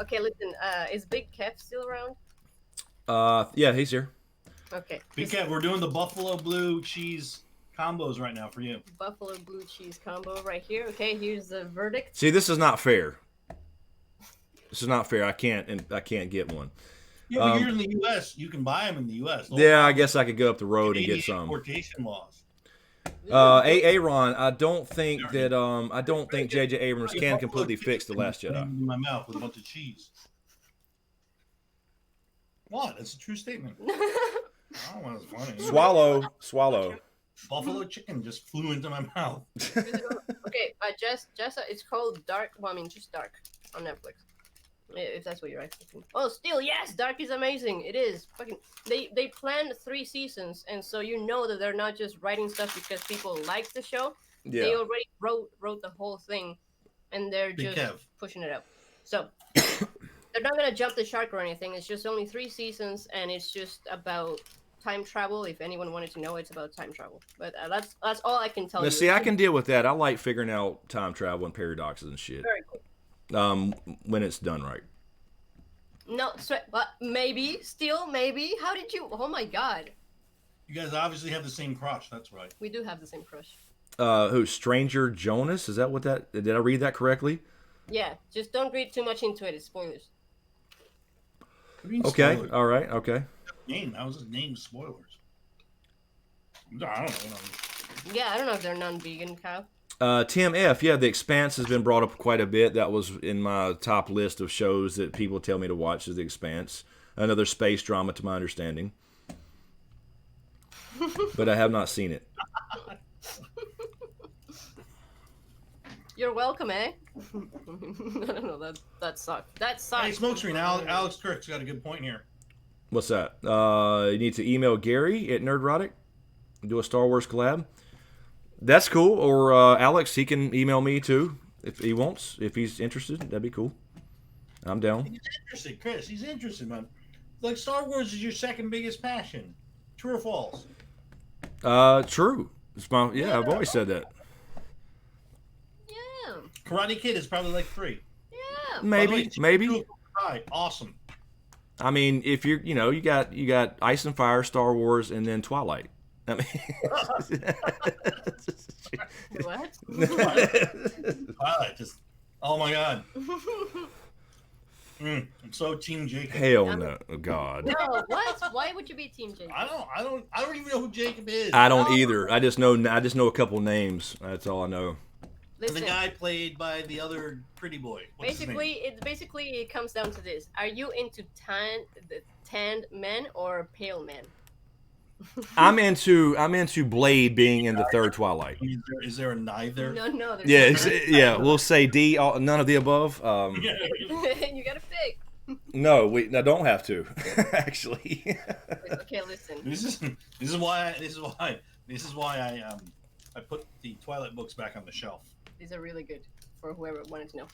Okay, listen. Is Big Kev still around? Yeah, he's here. Okay. Big Cat, we're doing the buffalo blue cheese combos right now for you. Buffalo blue cheese combo right here. Okay, here's the verdict. See, this is not fair. This is not fair. I can't get one. Yeah, but you're in the U.S. You can buy them in the U.S. Yeah, I guess I could go up the road and get some. Importation laws. Aaron, I don't think J.J. Abrams can completely fix The Last Jedi. In my mouth with a bunch of cheese. What? That's a true statement. Oh, that was funny. Swallow. Buffalo chicken just flew into my mouth. Okay, just it's called Dark. Well, I mean, just Dark on Netflix. If that's what you're asking. Oh, still, yes, Dark is amazing. It is. Fucking. They planned 3 seasons, and so you know that they're not just writing stuff because people like the show. Yeah. They already wrote the whole thing, and they're just pushing it up. So they're not gonna jump the shark or anything. It's just only 3 seasons, and it's just about time travel. If anyone wanted to know, it's about time travel. But that's all I can tell Now, you. see, I can deal with that. I like figuring out time travel and paradoxes and shit. Very cool. When it's done right. No, but maybe, still, maybe. How did you? Oh my god. You guys obviously have the same crush. That's right. We do have the same crush. Who? Stranger Jonas? Is that what that? Did I read that correctly? Yeah, just don't read too much into it. It's spoilers. Okay. Spoilers? All right. Okay. Name. How was his name? Spoilers. I don't know. Yeah, I don't know if they're non-vegan, Kyle. Tim F. Yeah, The Expanse has been brought up quite a bit. That was in my top list of shows that people tell me to watch. Is The Expanse, another space drama, to my understanding, but I have not seen it. You're welcome, eh? No, that sucked. That sucked. Hey, SmokeScreen. Alex Kirk's got a good point here. What's that? You need to email Gary at Nerdrotic. Do a Star Wars collab. That's cool. Or Alex, he can email me too if he wants. If he's interested, that'd be cool. I'm down. He's interested, Chris. He's interested, man. Like Star Wars is your second biggest passion. True or false? True. It's my, yeah, I've always said that. Yeah. Karate Kid is probably like 3. Yeah. Maybe, maybe. Awesome. I mean, if you're, you got Ice and Fire, Star Wars, and then Twilight. I mean, What? Twilight just. Oh my god. I'm so Team Jacob. Hell no, oh, God. No, what? Why would you be Team Jacob? I don't even know who Jacob is. I don't either. I just know a couple names. That's all I know. Listen, The guy played by the other pretty boy. What's his name? basically it comes down to this: are you into tanned men or pale men? I'm into Blade being in the third Twilight. Is there a neither? No. There's Yeah, no- yeah. We'll say D. None of the above. Yeah. You gotta pick. No, I don't have to. Actually. Okay, listen. This is why I put the Twilight books back on the shelf. These are really good for whoever wanted to know.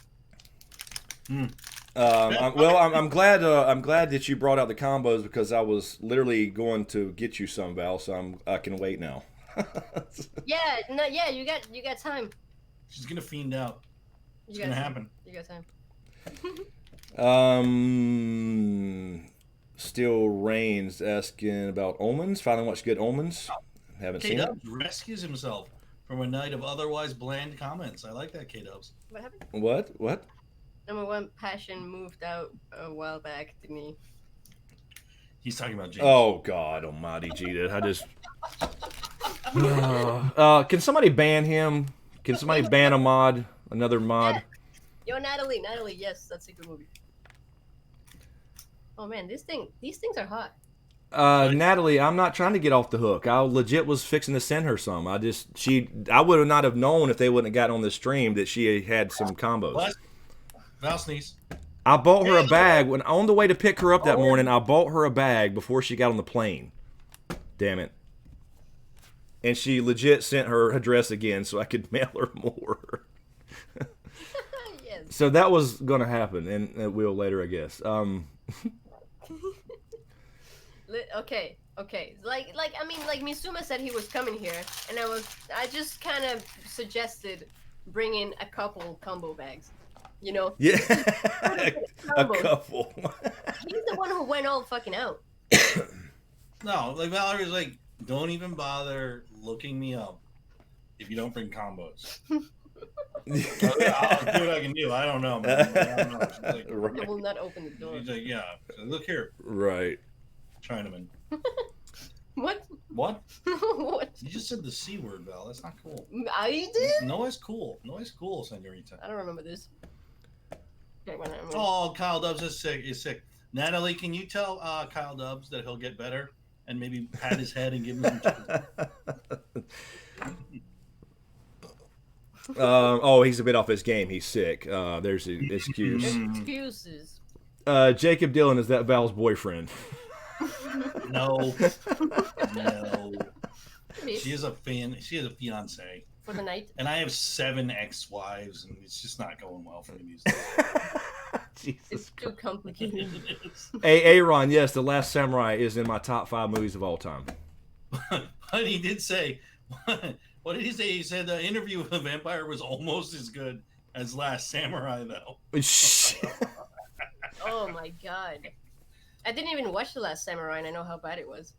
I'm glad that you brought out the combos because I was literally going to get you some, Val. So I can wait now. Yeah, no, yeah, you got time. She's gonna fiend out. It's You gonna got happen. You got time. Still Reigns asking about Omens. Finally watched good Omens. Haven't seen it. K-Dubs rescues himself from a night of otherwise bland comments. I like that, K-Dubs. What happened? What? Number one passion moved out a while back, didn't he? He's talking about James. Oh God Almighty, Gita! I just. Can somebody ban him? Can somebody ban a mod? Another mod? Yo, Natalie, yes, that's a good movie. Oh man, these things are hot. Natalie, I'm not trying to get off the hook. I legit was fixing to send her some. I would not have known if they wouldn't have gotten on the stream that she had some combos. Val sneeze. I bought her a bag when on the way to pick her up that morning. I bought her a bag before she got on the plane. Damn it! And she legit sent her address again so I could mail her more. Yes. So that was gonna happen, and it will later, I guess. Okay. Like Misuma said he was coming here, and I just kind of suggested bringing a couple combo bags. You know? Yeah, a couple. He's the one who went all fucking out. No, like Valerie's like, don't even bother looking me up if you don't bring combos. I'll do what I can do. I don't know, man. I don't know. She's like, Right. It will not open the door. She's like, yeah. Look here, Right. Chinaman. What? What? What? You just said the C word, Val. That's not cool. I did? No, it's cool. No, it's cool, senorita. I don't remember this. Okay, whatever. Oh, Kyle Dubs is sick. Natalie, can you tell Kyle Dubs that he'll get better and maybe pat his head and give him some chicken? He's a bit off his game. He's sick. There's an excuse. Excuses. Jacob Dillon, is that Val's boyfriend? No. She is a fiance. For the night. And I have 7 ex-wives, and it's just not going well for me these days. Jesus It's too Christ. complicated. Hey, Aaron, yes, The Last Samurai is in my top 5 movies of all time. But he did say, what did he say? He said the Interview with a Vampire was almost as good as Last Samurai, though. Oh my god. I didn't even watch The Last Samurai, and I know how bad it was.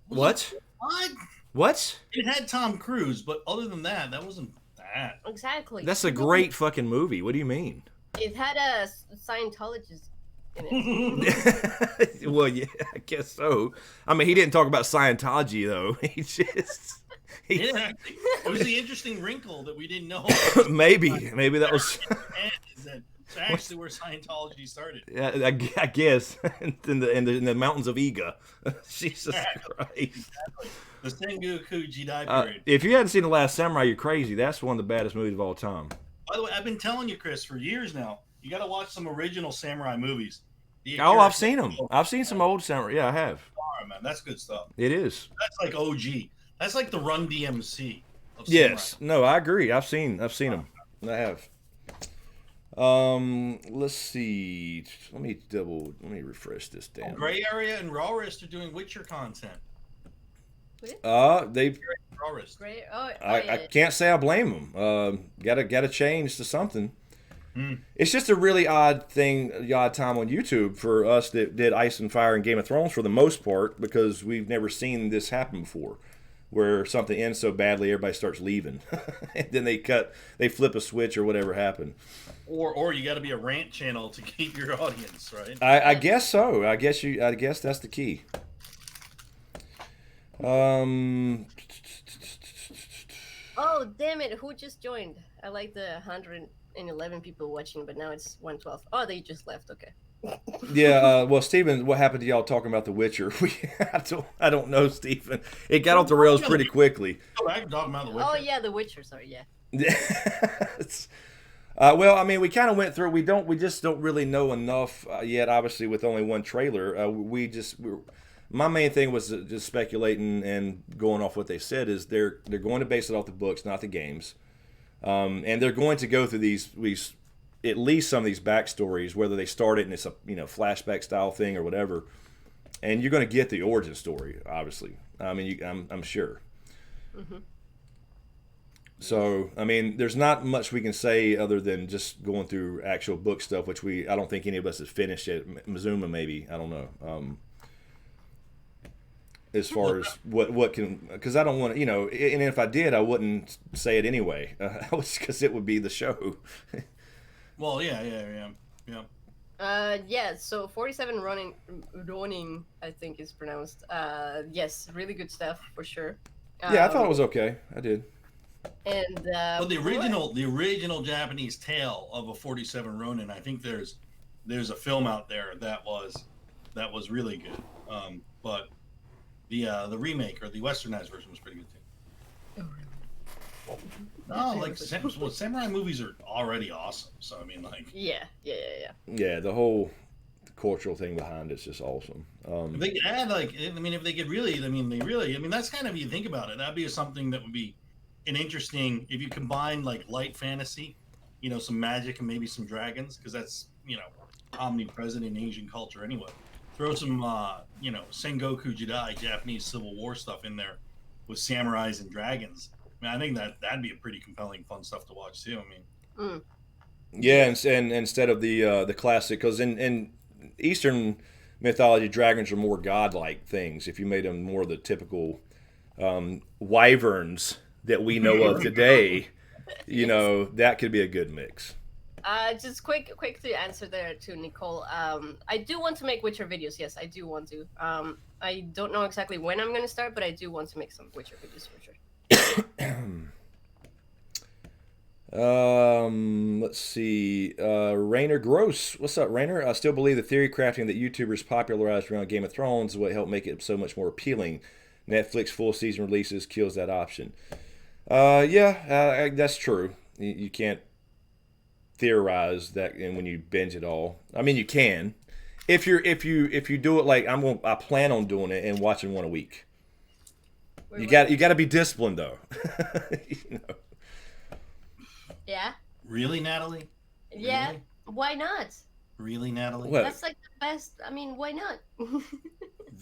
What? What? What? It had Tom Cruise, but other than that, that wasn't that. Exactly. That's a great fucking movie. What do you mean? It had a Scientologist in it. Well, yeah, I guess so. I mean, he didn't talk about Scientology though. He just Yeah, it was the interesting wrinkle that we didn't know. maybe that was. Is that it's actually where Scientology started. Yeah, I guess in the mountains of Iga. Jesus Christ. Exactly. The Sengoku Jidai period. If you hadn't seen The Last Samurai, you're crazy. That's one of the baddest movies of all time. By the way, I've been telling you, Chris, for years now. You got to watch some original samurai movies. Oh, I've seen them. I've seen some old samurai. Yeah, I have. Oh, man, that's good stuff. It is. That's like OG. That's like the Run DMC. Of Yes. samurai. No, I agree. I've seen them. I have. Let's see. Let me refresh this damn. Gray Area and Raw Wrist are doing Witcher content. They. Raw Wrist. Great. I can't say I blame them. Gotta change to something. Hmm. It's just a really odd time on YouTube for us that did Ice and Fire and Game of Thrones for the most part, because we've never seen this happen before, where something ends so badly everybody starts leaving, and then they flip a switch or whatever happened. Or you got to be a rant channel to keep your audience, right? I guess so. I guess that's the key. Oh, damn it. Who just joined? I like the 111 people watching, but now it's 112. Oh, they just left. Okay. Yeah, well, Steven, what happened to y'all talking about The Witcher? I don't know, Steven. It got off the rails pretty quickly. Go back and talk about The Witcher. Oh, yeah, The Witcher. Sorry, yeah. Well, I mean, we kind of went through. We just don't really know enough yet. Obviously, with only one trailer, my main thing was just speculating and going off what they said is they're going to base it off the books, not the games, and they're going to go through these at least some of these backstories, whether they start it and it's a flashback style thing or whatever, and you're going to get the origin story. Obviously, I mean, I'm sure. Mm-hmm. So, I mean, there's not much we can say other than just going through actual book stuff, which I don't think any of us has finished yet. Mizuma, maybe, I don't know. As far as what can, because I don't want to, and if I did, I wouldn't say it anyway, because it would be the show. Well, yeah. Yeah, so 47 Ronin, I think is pronounced. Yes, really good stuff for sure. Yeah, I thought it was okay. I did. And Well, the original Japanese tale of a 47 Ronin, I think there's a film out there that was really good. But the remake or the westernized version was pretty good too. Oh, really? No, like samurai movies are already awesome. So I mean, like, Yeah. Yeah, the whole cultural thing behind it's just awesome. if they could add, like, I mean, if they could really, I mean, that's kind of, you think about it, that'd be something that would be an interesting, if you combine like light fantasy, some magic and maybe some dragons, because that's omnipresent in Asian culture anyway. Throw some Sengoku Jidai, Japanese Civil War stuff in there with samurais and dragons. I mean, I think that'd be a pretty compelling, fun stuff to watch too. I mean, Yeah, and instead of the classic, because in Eastern mythology, dragons are more godlike things. If you made them more the typical wyverns that we know of today, that could be a good mix. Just quick to answer there to Nicole. I do want to make Witcher videos. Yes, I do want to. I don't know exactly when I'm going to start, but I do want to make some Witcher videos for sure. Let's see. Rainer Gross. What's up, Rainer? I still believe the theory crafting that YouTubers popularized around Game of Thrones is what helped make it so much more appealing. Netflix full season releases kills that option. That's true. You can't theorize that, and when you binge it all, I mean, you can. If you do it like I plan on doing it and watching one a week. You got to be disciplined though. Yeah. really, Natalie? Yeah. Really? Why not? Really, Natalie? What? That's like the best. I mean, why not?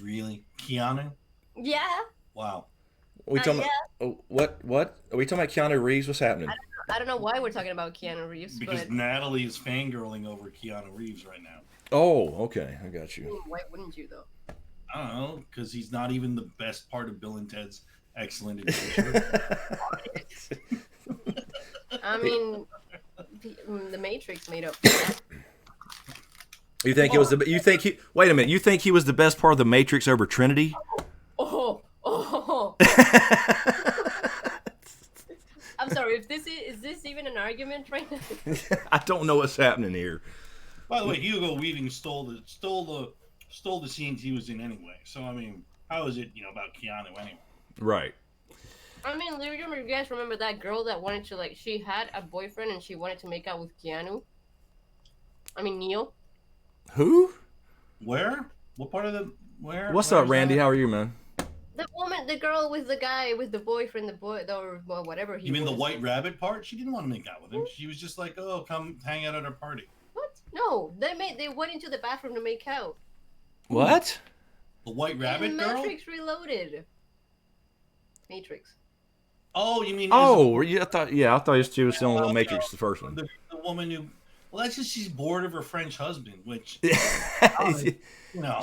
Really? Keanu? Yeah. Wow. Are we talking Yeah. about, what? Are we talking about Keanu Reeves? What's happening? I don't know why we're talking about Keanu Reeves, Because but Natalie is fangirling over Keanu Reeves right now. Oh, okay. I got you. why wouldn't you though? I don't know, because he's not even the best part of Bill and Ted's Excellent Adventure. I mean, the Matrix made up for that. You think it was the? You think he? Wait a minute. You think he was the best part of the Matrix over Trinity? Oh. I'm sorry. If is this even an argument right now? I don't know what's happening here. By the way, Hugo Weaving stole the scenes he was in anyway. So I mean, how is it about Keanu anyway? Right. I mean, you guys remember that girl that wanted to she had a boyfriend and she wanted to make out with Keanu? I mean, Neil. Who? Where? What part of the where? What's where's up, Randy? that? How are you, man? The girl with the guy, with the boyfriend, or whatever he You mean the was. White Rabbit part? She didn't want to make out with him. She was just like, "Oh, come hang out at our party." What? No, they went into the bathroom to make out. What? The White Rabbit In girl? Matrix Reloaded. Matrix. Oh, you mean? Oh, I thought she was still on Matrix, the first one. The woman who. Well, that's just she's bored of her French husband, which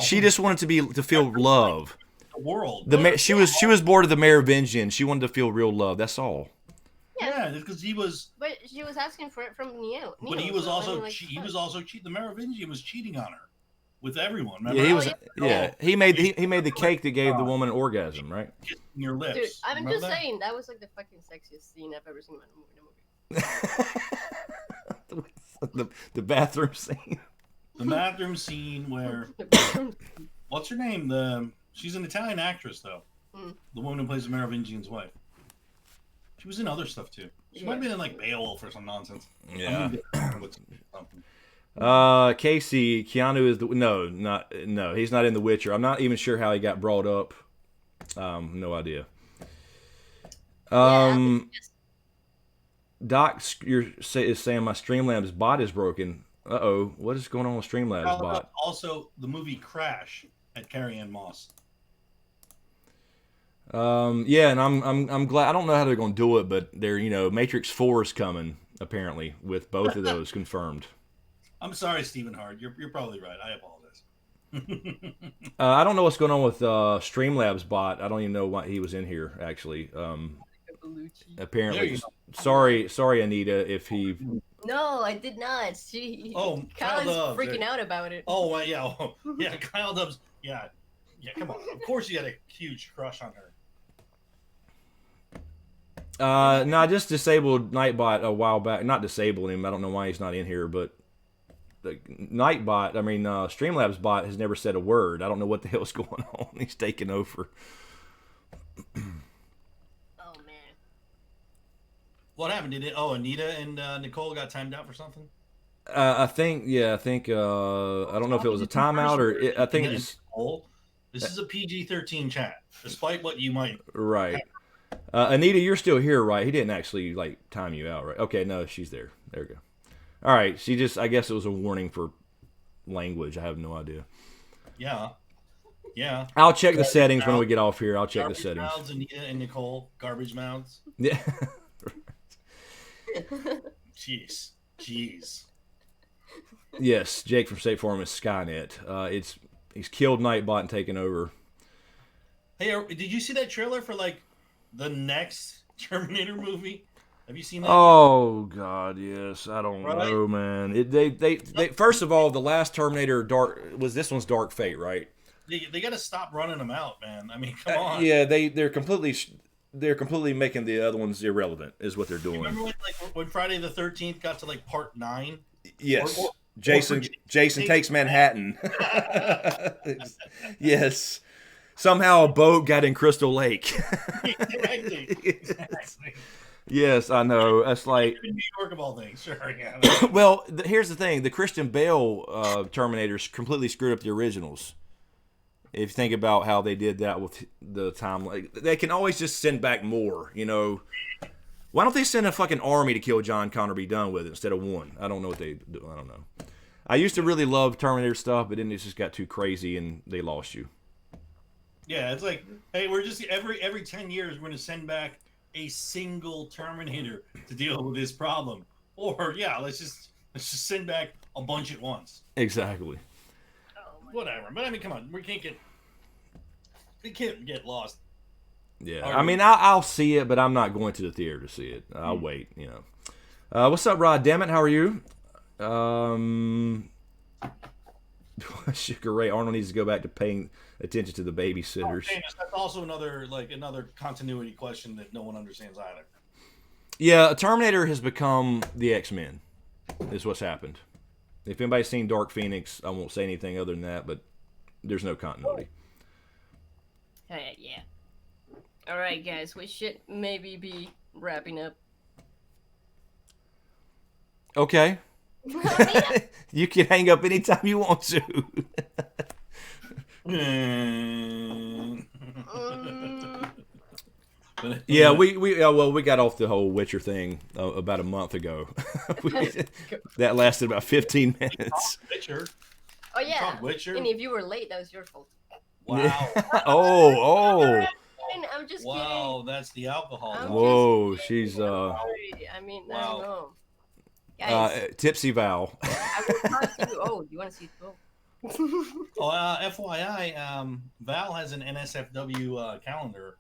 She just wanted to feel love. the world. She was bored of the Merovingian. She wanted to feel real love. That's all. Yeah, because he was. But she was asking for it from Neo. But he was so, also I mean, he was also cheating. The Merovingian was cheating on her with everyone. Remember? Yeah, he was. Oh, Yeah, he made the cake that gave the woman an orgasm, right? Kissing your lips. Dude, I'm Remember just that? saying that was like the fucking sexiest scene I've ever seen in a movie. The bathroom scene. The bathroom scene where what's her name? She's an Italian actress though. Mm. The woman who plays the Merovingian's wife. She was in other stuff too. She might have been in like Beowulf or some nonsense. Yeah. Something. Casey, Keanu is no, he's not in The Witcher. I'm not even sure how he got brought up. No idea. Doc, is saying my Streamlabs bot is broken. Uh-oh, what is going on with Streamlabs bot? Also, the movie Crash at Carrie-Ann Moss. Yeah, and I'm glad. I don't know how they're going to do it, but they're Matrix 4 is coming apparently with both of those confirmed. I'm sorry, Stephen Hart. You're probably right. I apologize. I don't know what's going on with Streamlabs bot. I don't even know why he was in here actually. Apparently, sorry, Anita. If he. No, I did not. Kyle's freaking out about it. Oh, yeah. Yeah, Kyle Dubs. Yeah, come on. Of course you had a huge crush on her. No, I just disabled Nightbot a while back. Not disabled him. I don't know why he's not in here, but the Nightbot, Streamlabs bot has never said a word. I don't know what the hell's going on. He's taking over. Oh man. What happened? Anita and Nicole got timed out for something? I think. I don't know if it was a timeout or I think it just. This is a PG-13 chat, despite what you might. Right. Anita, you're still here, right? He didn't actually time you out, right? Okay, no, she's there. There we go. All right, I guess it was a warning for language. I have no idea. Yeah. I'll check the settings when we get off here. I'll check the settings. Garbage mouths, Anita and Nicole. Garbage mouths. Yeah. Jeez. Yes, Jake from State Farm is Skynet. He's killed Nightbot and taken over. Hey, did you see that trailer for the next Terminator movie? Have you seen that? Oh God, yes. I don't know, man. They first of all, the last Terminator this one's Dark Fate, right? They got to stop running them out, man. I mean, come on. Yeah, they're completely making the other ones irrelevant, is what they're doing. Remember when Friday the 13th got to part 9? Yes. Jason takes Manhattan. Yes. Somehow a boat got in Crystal Lake. Exactly. Yes, I know. That's like in New York of all things. Sure, yeah. Well, here's the thing: the Christian Bale Terminators completely screwed up the originals. If you think about how they did that with the time, they can always just send back more. Why don't they send a fucking army to kill John Connor? Be done with it instead of one. I don't know what they do. I don't know. I used to really love Terminator stuff, but then it just got too crazy and they lost you. Yeah, it's like, hey, we're just every 10 years we're going to send back a single Terminator to deal with this problem. Or yeah, let's just send back a bunch at once. Exactly. Whatever. But I mean, come on, we can't get lost. Yeah. I mean, I'll see it, but I'm not going to the theater to see it. I'll wait. What's up, Rod? Damn it, how are you? Sugar Ray Arnold needs to go back to paying attention to the babysitters. That's also another continuity question that no one understands either. Yeah, Terminator has become the X-Men. Is what's happened. If anybody's seen Dark Phoenix, I won't say anything other than that, but there's no continuity. Yeah. All right, guys, we should maybe be wrapping up. Okay. You can hang up anytime you want to. Yeah, we got off the whole Witcher thing about a month ago. That lasted about 15 minutes. Witcher. Oh yeah. Witcher. And if you were late, that was your fault. Wow. Oh. I'm just wow, kidding. That's the alcohol. Whoa, she's I mean, I don't know. Guys, Tipsy Val. I will talk to you. Oh, you want to see it? Oh. FYI, Val has an NSFW calendar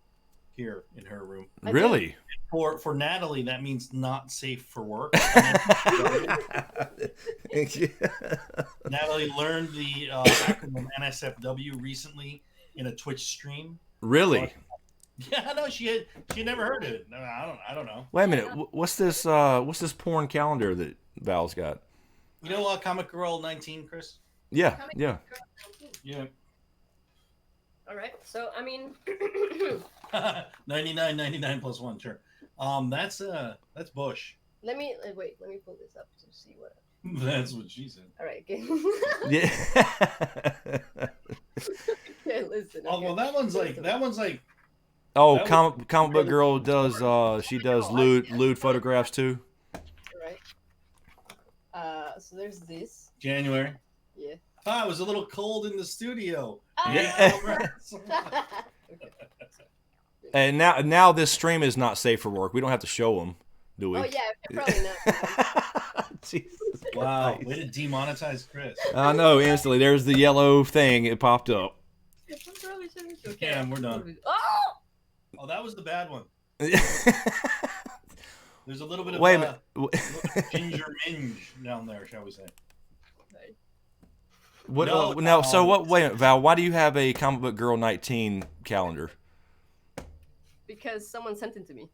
here in her room. Really? For Natalie, that means not safe for work. Natalie learned the acronym NSFW recently in a Twitch stream. Really? Yeah, no, she had never heard of it. No, I don't know. Wait a minute. What's this porn calendar that Val's got? You know Comic Girl 19, Chris? Yeah. Yeah. All right. So, I mean 99.99 plus 1, sure. That's Bush. Let me pull this up to see what. That's what she said. All right. Okay. Yeah. Okay, listen. Oh, well, that one's like. Oh, comic book girl does she does lewd photographs too. Right. So there's this. January. Yeah. It was a little cold in the studio. Yeah. Okay. And now this stream is not safe for work. We don't have to show them, do we? Oh yeah, probably not. Jesus Wow, Christ. way to demonetize Chris. I know, instantly. There's the yellow thing. It popped up. Okay. Yeah, we're done. Oh! Oh, that was the bad one. There's a little bit of Wait a minute. ginger minge down there, shall we say? What? No, Now, so what? Wait a minute, Val. Why do you have a comic book girl 19 calendar? Because someone sent it to me.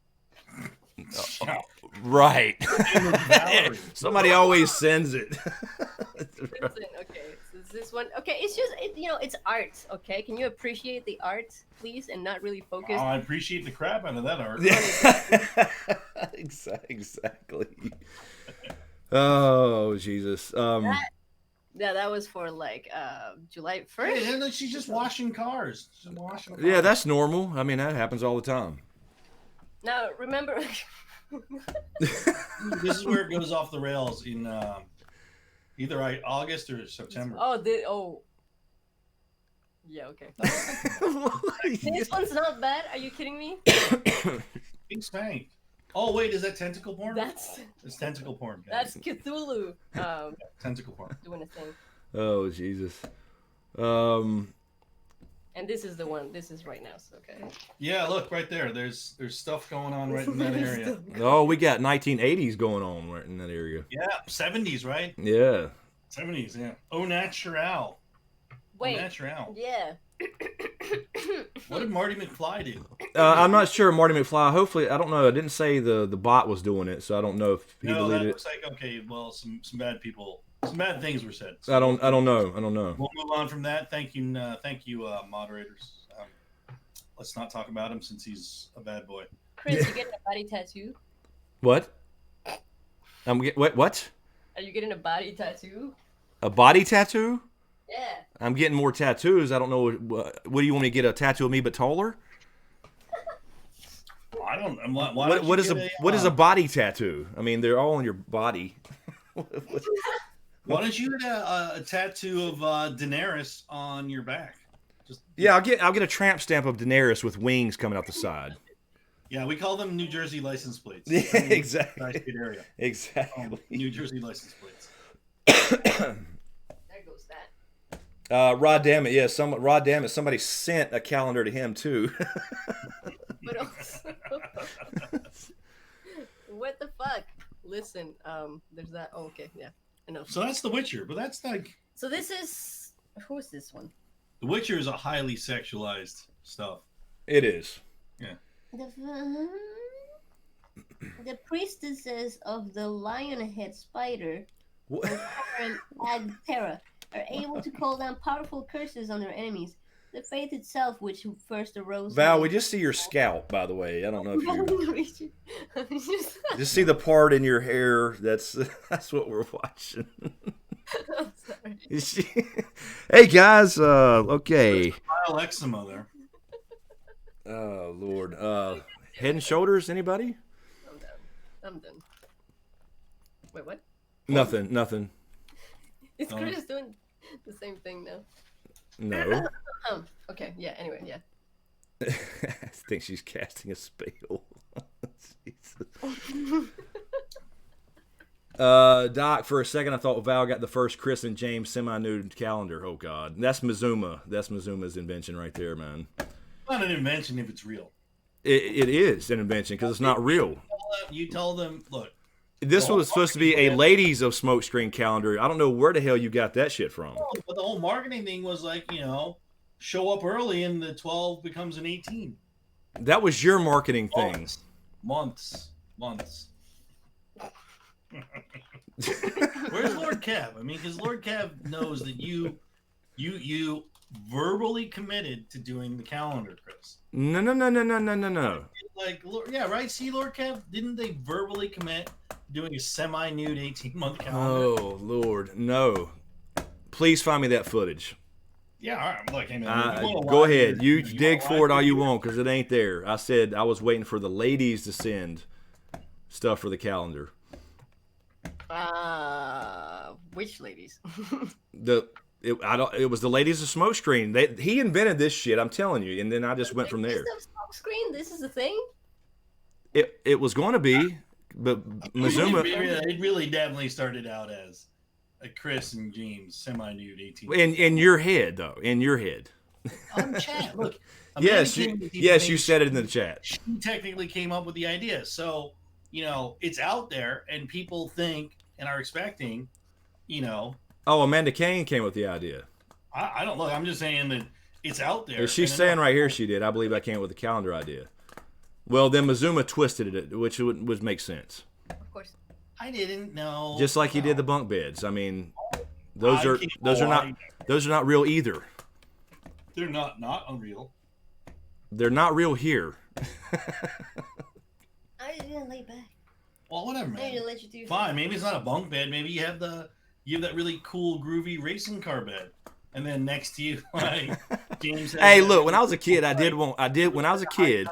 Right. Somebody always sends it. Listen, okay, so this one. Okay, it's just it's art. Okay, can you appreciate the art, please, and not really focus? Oh, I appreciate the crap out of that art. Exactly. Oh Jesus. Yeah, that was for like July 1st. Hey, and she's just washing cars. She's washing cars. Yeah, that's normal. I mean, that happens all the time. Now remember. This is where it goes off the rails in either August or September. Yeah, okay. This one's not bad. Are you kidding me? Big spank. Oh wait, is that tentacle porn? It's tentacle porn. Guys. That's Cthulhu. Tentacle porn. Doing a thing. Oh Jesus. And this is the one. This is right now. So okay. Yeah, look right there. There's stuff going on right in that area. Oh, we got 1980s going on right in that area. Yeah, 70s, right? Yeah. 70s, yeah. Au natural. Wait. Au natural. Yeah. What did Marty McFly do? I'm not sure, Marty McFly. Hopefully, I don't know. I didn't say the bot was doing it, so I don't know if he No, that deleted looks like okay. Well, some bad people, some bad things were said. it. I don't know. We'll move on from that. Thank you, moderators. Let's not talk about him since he's a bad boy. Chris, you getting a body tattoo? What? What? Are you getting a body tattoo? A body tattoo? Yeah. I'm getting more tattoos. I don't know. What do you want me to get a tattoo of me but taller? I don't. Why What is a body tattoo? I mean, they're all on your body. Why don't you get a tattoo of Daenerys on your back? Yeah, I'll get a tramp stamp of Daenerys with wings coming out the side. Yeah, we call them New Jersey license plates. Yeah, exactly. Tri-state area. Exactly. New Jersey license plates. There goes that. Rod Dammit, yeah, Rod Dammit, somebody sent a calendar to him too. But also, what the fuck? Listen, there's that. Oh, okay, yeah, I know. So that's The Witcher, but that's like So this is who is this one? The Witcher is a highly sexualized stuff. It is. Yeah. The priestesses of the lionhead spider, and Agtera, are able to call down powerful curses on their enemies. The faith itself, which first arose. Val, we just see your scalp, by the way. I don't know if you Just just see the part in your hair. That's what we're watching. I'm sorry. Hey guys, okay. Mild eczema there. Oh Lord, Head and Shoulders. Anybody? I'm done. Wait, what? Nothing. Is Chris doing the same thing now? No. Okay. Yeah. Anyway. Yeah. I think she's casting a spell. Jesus. Doc, for a second I thought Val got the first Chris and James semi-nude calendar. Oh God, that's Mizuma. That's Mizuma's invention right there, man. Not an invention if it's real. It is an invention because it's not real. You tell them, look. This was supposed to be a ladies of SmokeScreen calendar. I don't know where the hell you got that shit from. But the whole marketing thing was like, show up early and the 12 becomes an 18. That was your marketing thing. Months. Where's Lord Cav? I mean, because Lord Cav knows that you verbally committed to doing the calendar, Chris. No. Like, yeah, right? See, Lord Cav, didn't they verbally commit doing a semi-nude 18-month calendar? Oh, Lord, no. Please find me that footage. Yeah, all right. Look, hey, man, go ahead. You dig for it all you want because it ain't there. I said I was waiting for the ladies to send stuff for the calendar. Which ladies? It was the ladies of SmokeScreen. He invented this shit, I'm telling you, and then I just went from there. SmokeScreen? This is the thing? It was going to be, but Mizuma. It really definitely started out as a Chris and James semi-nude 18. In your head, though, in your head. On the chat, look. Yes, you said it in the chat. She technically came up with the idea, so it's out there, and people think and are expecting, Oh, Amanda Kane came with the idea. I don't look. I'm just saying that it's out there. She's saying right here she did. I believe I came with the calendar idea. Well, then Mizuma twisted it, which would make sense. Of course. I didn't know. Just like he did the bunk beds. I mean, those are not real either. They're not unreal. They're not real here. I just gonna lay back. Well, whatever, man. I need to let you do. Fine. Maybe it's not a bunk bed. Maybe you have that really cool, groovy racing car bed, and then next to you, like James. Hey, look. When I was a kid, I did. When I was a kid,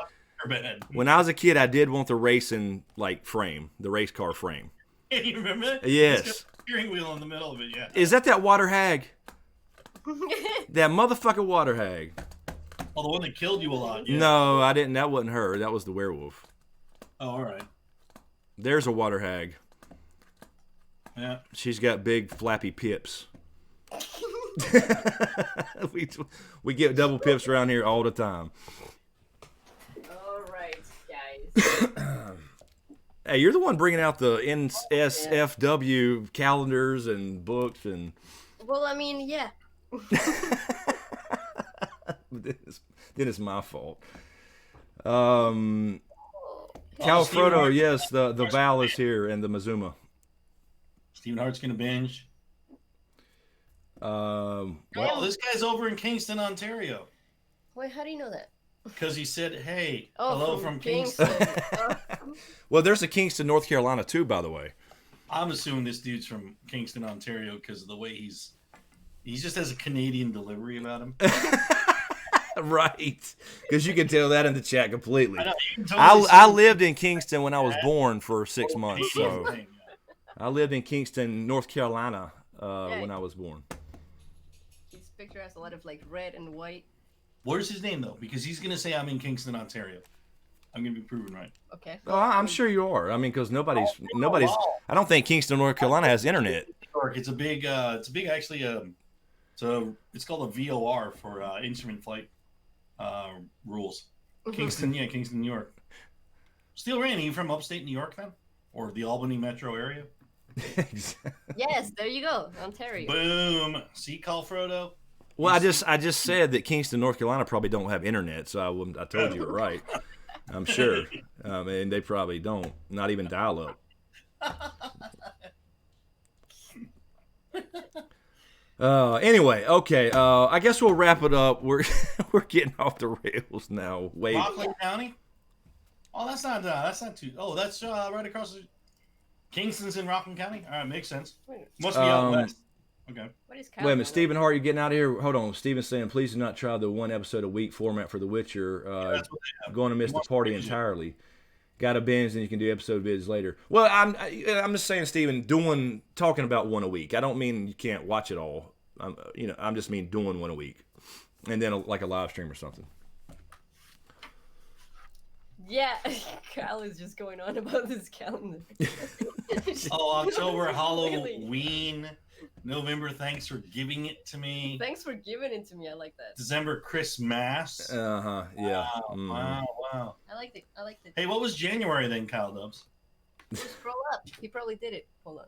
I did want the racing frame, the race car frame. Yeah, you remember that? Yes. It's got a steering wheel in the middle of it. Yeah. Is that water hag? That motherfucking water hag. Oh, the one that killed you a lot. Yeah. No, I didn't. That wasn't her. That was the werewolf. Oh, all right. There's a water hag. Yeah. She's got big flappy pips. we get double pips around here all the time. All right, guys. Hey, you're the one bringing out the NSFW calendars and books and. Well, I mean, yeah. Then it's my fault. Calfrodo, yes, the Val is here and the Mizuma. Stephen Hart's gonna binge. Well, this guy's over in Kingston, Ontario. Wait, how do you know that? Because he said, "Hey, Oh, hello from Kingston." well, there's a Kingston, North Carolina, too, by the way. I'm assuming this dude's from Kingston, Ontario, because of the way he just has a Canadian delivery about him. Right, because you can tell that in the chat completely. I I lived in Kingston when I was born for 6 months, so I lived in Kingston, North Carolina, when I was born. His picture has a lot of like red and white. Where's his name though? Because he's gonna say I'm in Kingston, Ontario. I'm gonna be proven right. Okay. Oh, I'm sure you are. I mean, because nobody's. I don't think Kingston, North Carolina has internet. It's a big actually. It's called a VOR for instrument flight rules. Kingston, Kingston, New York. Steel Rain, are you from upstate New York then, or the Albany metro area? Yes, there you go, Ontario. Boom. See, call Frodo. Well, I just said that Kingston, North Carolina probably don't have internet, so I told you right. I'm sure, and they probably don't. Not even dial up. Anyway, okay. I guess we'll wrap it up. We're getting off the rails now. Wait. Rockland County. Oh, that's not too. Oh, that's right across the. Kingston's in Rockland County. All right, makes sense. Must be out west. Okay. What is Wait a minute, Stephen Hart, you getting out of here? Hold on. Stephen's saying, please do not try the one episode a week format for The Witcher. Going to miss the party entirely. Got a binge, and you can do episode vids later. Well, I'm just saying, Stephen, talking about one a week. I don't mean you can't watch it all. I'm just mean doing one a week, and then like a live stream or something. Yeah, Kyle is just going on about this calendar. October Halloween. November, thanks for giving it to me. Thanks for giving it to me. I like that. December, Christmas. Yeah. Wow. I like it. Hey, what was January then, Kyle Dubs? Just scroll up. He probably did it. Hold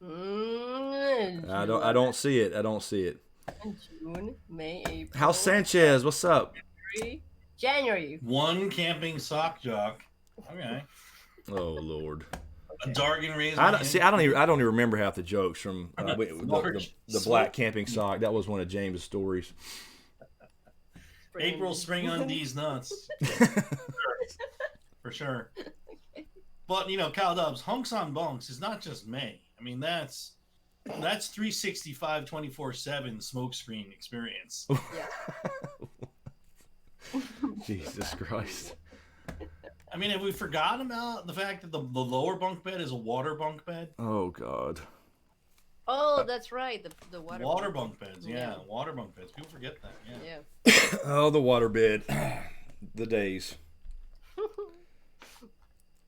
on. I don't see it. June, May, April. House Sanchez, what's up? January. One camping sock jock. Okay. Oh Lord. A Dargan razor. I don't even remember half the jokes from the black camping sock. That was one of James' stories. April spring undies nuts. For sure. But Kyle Dubs, hunks on bunks is not just May. I mean that's 365 24/7 SmokeScreen experience. Jesus Christ. I mean, have we forgotten about the fact that the lower bunk bed is a water bunk bed? Oh, God. Oh, that's right. The water bunk beds. Yeah, water bunk beds. People forget that. Yeah. Oh, the water bed. The days. Oh,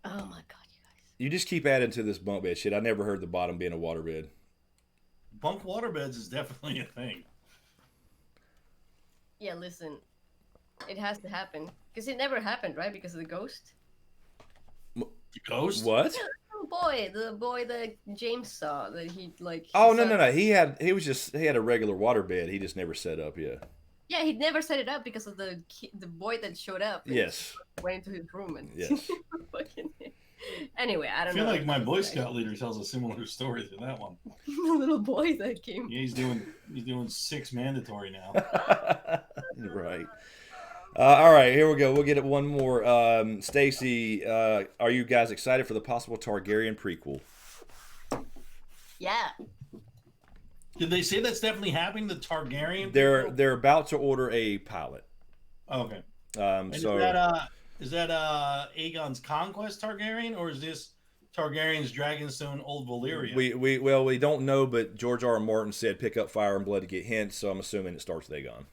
my God, you guys. You just keep adding to this bunk bed shit. I never heard the bottom being a water bed. Bunk water beds is definitely a thing. Yeah, listen. It has to happen. Because it never happened, right? Because of the ghost? The ghost? What? The boy that James saw that he like. Oh no! He had a regular water bed. He just never set up. Yeah. Yeah, he never set it up because of the boy that showed up. Yes. Went into his room and. Yes. Anyway, I don't know. I feel know. like my Boy Scout leader tells a similar story to that one. The little boy that came. Yeah, he's doing 6 mandatory now. Right. All right, here we go. We'll get it one more. Stacy, are you guys excited for the possible Targaryen prequel? Yeah. Did they say that's definitely happening? The Targaryen? They're about to order a pilot. Okay. Is that Aegon's Conquest Targaryen, or is this Targaryen's Dragonstone Old Valyria? We don't know, but George R. R. Martin said pick up Fire and Blood to get hints, so I'm assuming it starts with Aegon.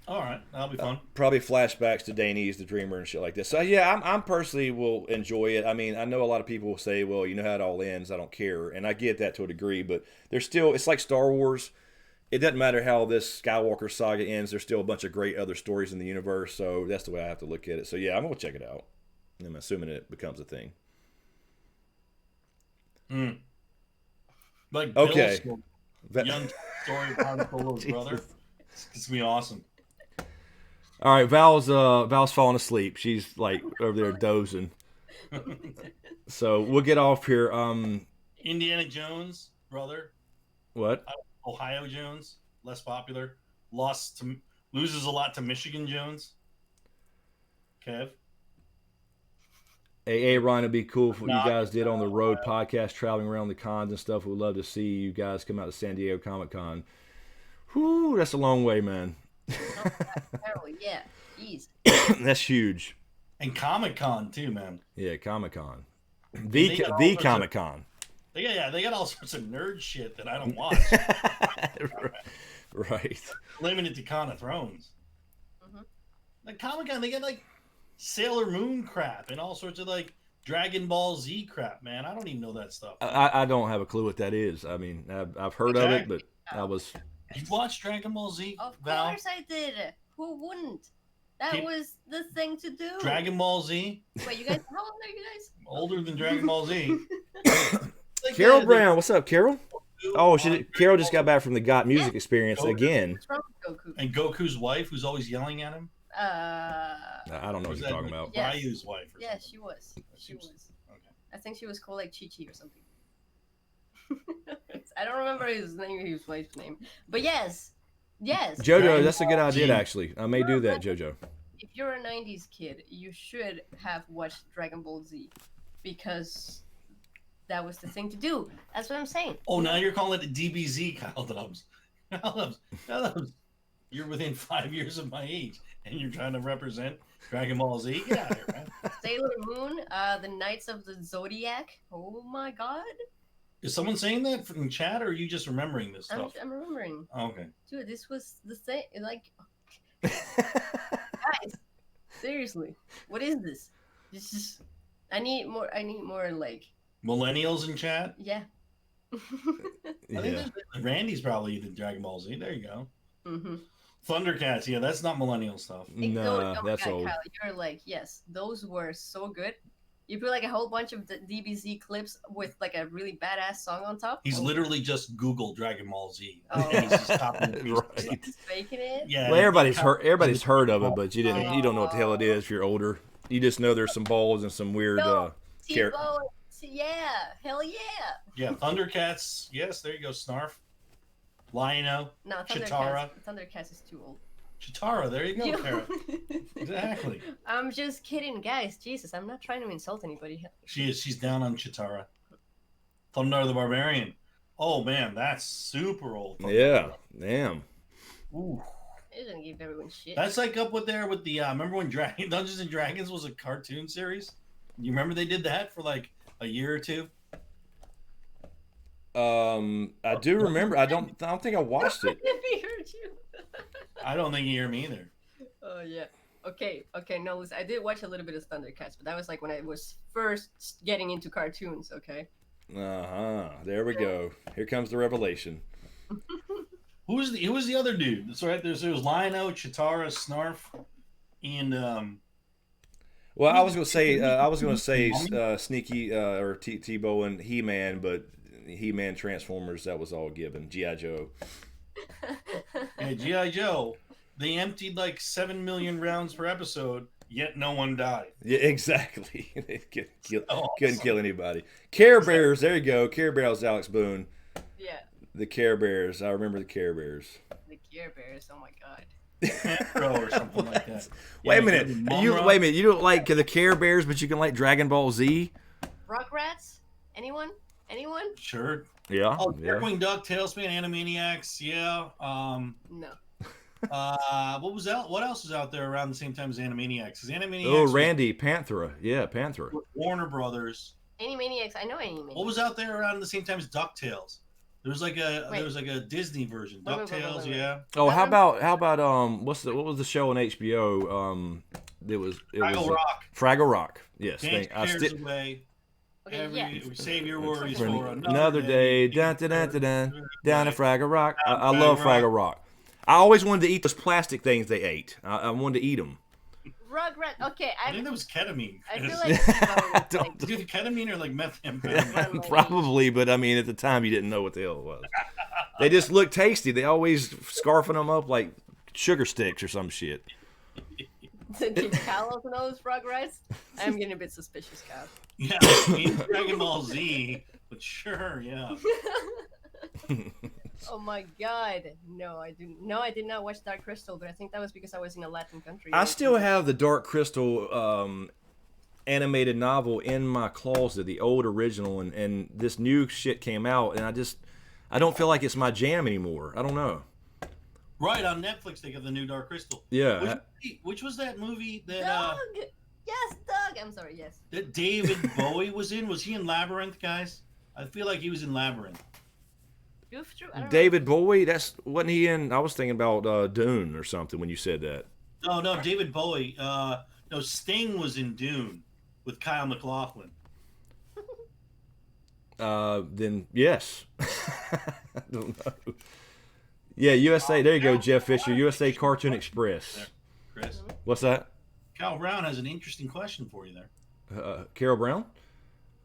All right, that'll be fun. Probably flashbacks to Daenerys, the Dreamer, and shit like this. So yeah, I'm personally will enjoy it. I mean, I know a lot of people will say, well, you know how it all ends. I don't care, and I get that to a degree, but there's still, it's like Star Wars. It doesn't matter how this Skywalker saga ends. There's still a bunch of great other stories in the universe. So that's the way I have to look at it. So yeah, I'm gonna check it out. I'm assuming it becomes a thing. Like okay, young story of Han Solo's brother. It's gonna be awesome. All right, Val's falling asleep. She's like over there dozing. So we'll get off here. Indiana Jones, brother. What? Ohio Jones, less popular. Loses a lot to Michigan Jones. Kev. AA Ryan, it'd be cool if what you guys did on the road podcast, traveling around the cons and stuff. We'd love to see you guys come out to San Diego Comic Con. Whew, that's a long way, man. Yeah, jeez. That's huge. And Comic Con too, man. Yeah, Comic Con. The Comic Con. They got all sorts of nerd shit that I don't watch. Right. Limited to Con of Thrones. Mm-hmm. Like Comic-Con, they get like Sailor Moon crap and all sorts of like Dragon Ball Z crap, man. I don't even know that stuff. I don't have a clue what that is. I mean, I've heard of it, but I was. You watched Dragon Ball Z? Of Val? course I did. Who wouldn't? That was the thing to do. Dragon Ball Z? Wait, you guys, how old are you guys? Older than Dragon Ball Z. Like, Carol yeah, Brown, what's up, Carol? Oh, Carol just got back. back from the Got Music experience again. What's wrong with Goku? And Goku's wife, who's always yelling at him? I don't know what you're talking about. Yes. Ryu's wife. Or Yeah, something. she was. She was. Okay. I think she was called like Chi-Chi or something. I don't remember his name, his wife's name. But yes. JoJo, that's a good idea, actually. I may do that, JoJo. If you're a 90s kid, you should have watched Dragon Ball Z because that was the thing to do. That's what I'm saying. Oh, now you're calling it a DBZ, Kyle Dubs. Kyle Dubs, you're within 5 years of my age, and you're trying to represent Dragon Ball Z? Get out of here, man. Sailor Moon, the Knights of the Zodiac. Oh my god. Is someone saying that from chat, or are you just remembering this stuff? I'm remembering. Okay. Dude, this was the thing. Like, guys, seriously, what is this? This is. I need more. Like. Millennials in chat? Yeah. I think Randy's probably the Dragon Ball Z. There you go. Mm-hmm. Thundercats, yeah, that's not millennial stuff. No, that's old. Kyle, you're like, yes, those were so good. You put like a whole bunch of the DBZ clips with like a really badass song on top. He's literally just Googled Dragon Ball Z. Oh. And he's just copying Right. He's faking it. Yeah. Well, everybody's heard of it, but you don't know what the hell it is if you're older. You just know there's some balls and some weird. T-Bone, yeah, hell yeah. Yeah, Thundercats. Yes, there you go. Snarf, Lion-O, No, Chitara. Thundercats is too old. Chitara. There you go, Kara. Exactly. I'm just kidding, guys. Jesus, I'm not trying to insult anybody. She's down on Chitara. Thunder the Barbarian. Oh man, that's super old. Yeah, damn. Ooh. It doesn't give everyone shit. That's like up with there with the remember when Dungeons and Dragons was a cartoon series? You remember they did that for like a year or two? I do remember. I don't think I watched it. He heard you. I don't think you hear me either. Oh yeah. Okay. No, listen, I did watch a little bit of Thundercats, but that was like when I was first getting into cartoons. Okay. There we go. Here comes the revelation. Who was the other dude? So right there was Lion-O, Chitara, Snarf, and Well, I was gonna say Sneaky or Tebow and He-Man, but He-Man Transformers, that was all given. G.I. Joe. yeah, G.I. Joe. They emptied like 7 million rounds per episode, yet no one died. Yeah, exactly. They couldn't kill anybody. Care Bears, there you go. Care Bears, Alex Boone. Yeah. The Care Bears. I remember the Care Bears. The Care Bears. Oh my god. or something like that. Wait a minute. Wait a minute. You don't like the Care Bears, but you can like Dragon Ball Z? Rugrats? Anyone? Sure. Yeah. Oh, yeah. Darkwing Duck, Tailspin, Animaniacs. Yeah. No. What was out? What else was out there around the same time as Animaniacs? Because Animaniacs. Oh, Randy Panthera. Yeah, Panthera. Warner Brothers. Animaniacs. I know Animaniacs. What was out there around the same time as DuckTales? There was like a Disney version. DuckTales, yeah. Oh, how about what was the show on HBO? Fraggle Rock. Fraggle Rock. Yes. Dance cares away. Okay, Save your worries For for another day. Dun, dun, dun, dun, dun, down at Fraggle Rock. I love Fraggle Rock. I always wanted to eat those plastic things they ate. I wanted to eat them. Rugrat. Okay, I think that was ketamine. I feel like Is it ketamine or like methamphetamine? Probably, but I mean, at the time, you didn't know what the hell it was. They just look tasty. They always scarfing them up like sugar sticks or some shit. Did Cal also know those Rugrats? I'm getting a bit suspicious, Cal. Yeah, Dragon Ball Z, but sure, yeah. Oh my god. No, I did not watch Dark Crystal, but I think that was because I was in a Latin country. I still have the Dark Crystal animated novel in my closet, the old original, and this new shit came out, and I don't feel like it's my jam anymore. I don't know. Right, on Netflix they got the new Dark Crystal. Yeah. Which was that movie that Doug! Yes, Doug! I'm sorry, yes. that David Bowie was in? Was he in Labyrinth, guys? I feel like he was in Labyrinth. Goof Troop? I don't David Bowie, wasn't he in? I was thinking about Dune or something when you said that. No, David Bowie. No, Sting was in Dune with Kyle MacLachlan. Then yes. I don't know. Yeah, USA. There you go, Jeff Fisher. USA Cartoon Express. Chris. What's that? Kyle Brown has an interesting question for you there. Carol Brown.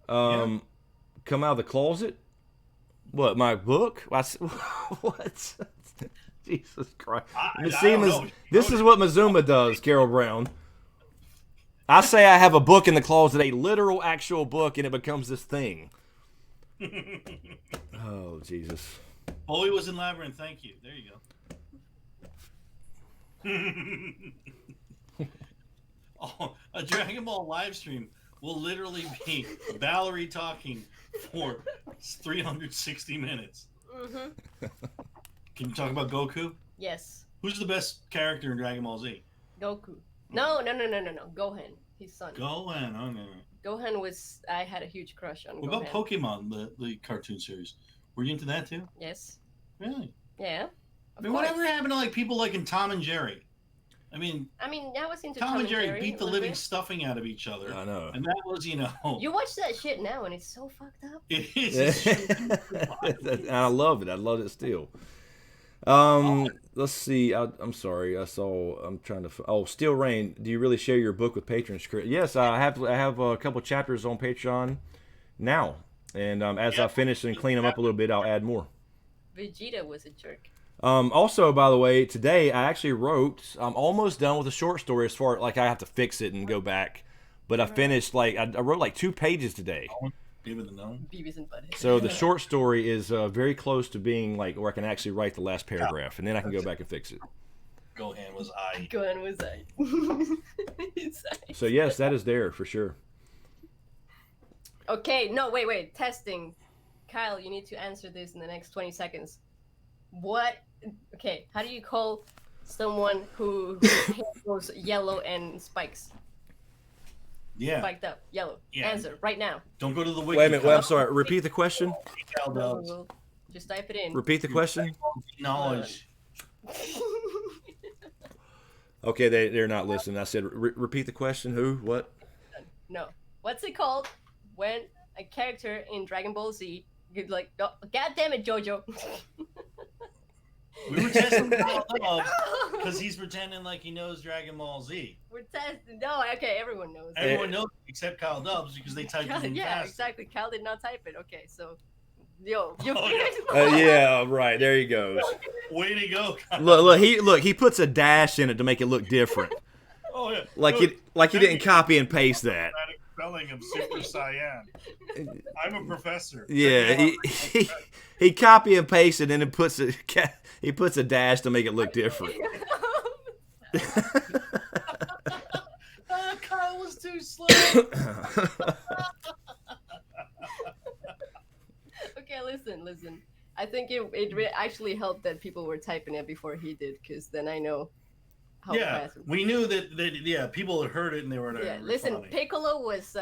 Come out of the closet. What? My book? What? Jesus Christ! This is what Mazuma does, Carol Brown. I say I have a book in the closet, a literal, actual book, and it becomes this thing. Oh, Jesus. Bowie was in Labyrinth. Thank you. There you go. Oh, a Dragon Ball live stream will literally be Valerie talking for 360 minutes. Mm-hmm. Can you talk about Goku? Yes. Who's the best character in Dragon Ball Z? Goku. No. Gohan. His son. Gohan. Oh, no. Gohan was. I had a huge crush on. What Gohan. about Pokemon, the cartoon series? Were you into that too? Yes. Really? Yeah. I mean, whatever happened to like people like in Tom and Jerry? I mean, I was into Tom and Jerry beat the a living bit. stuffing out of each other. I know. And that was, You watch that shit now, and it's so fucked up. It is. And I love it. I love it still. Let's see. I'm sorry. I'm trying to. Oh, Steel Rain. Do you really share your book with patrons? Yes, I have. I have a couple chapters on Patreon now, and as I finish and clean them up a little bit, I'll add more. Vegeta was a jerk. Also, by the way, today I actually wrote. I'm almost done with a short story. As far like I have to fix it and go back, but I finished I wrote like 2 pages today. Beavis and Butthead. So the short story is very close to being like where I can actually write the last paragraph, and then I can go back and fix it. Gohan was I. Gohan was I. So yes, that is there for sure. Okay, no, wait. Testing. Kyle, you need to answer this in the next 20 seconds. Okay, how do you call someone whose hair goes yellow and spikes? Yeah. Spiked up, yellow. Yeah. Answer right now. Don't go to the wiki. Wait a minute. I'm sorry. Repeat the question. Just type it in. Repeat the question. Knowledge. Okay, they're not listening. I said repeat the question. Who? What? No. What's it called when a character in Dragon Ball Z, you're like, oh, God damn it, Jojo. We were testing because he's pretending like he knows Dragon Ball Z. We're testing. No, okay, everyone knows. Everyone knows except Kyle Dubs because they typed it in Yeah, fast. exactly. Cal did not type it. Okay, so, you. Yeah, right. There he goes. Way to go, Kyle. Look. He puts a dash in it to make it look different. Oh yeah. Like you didn't copy and paste that. Spelling of Super Cyan. I'm a professor. Yeah, he copy and pasted and then puts a dash to make it look different. Kyle was too slow. Okay, listen. I think it actually helped that people were typing it before he did, because then I know how fast. We knew that people had heard it and they were listen, responding. Piccolo was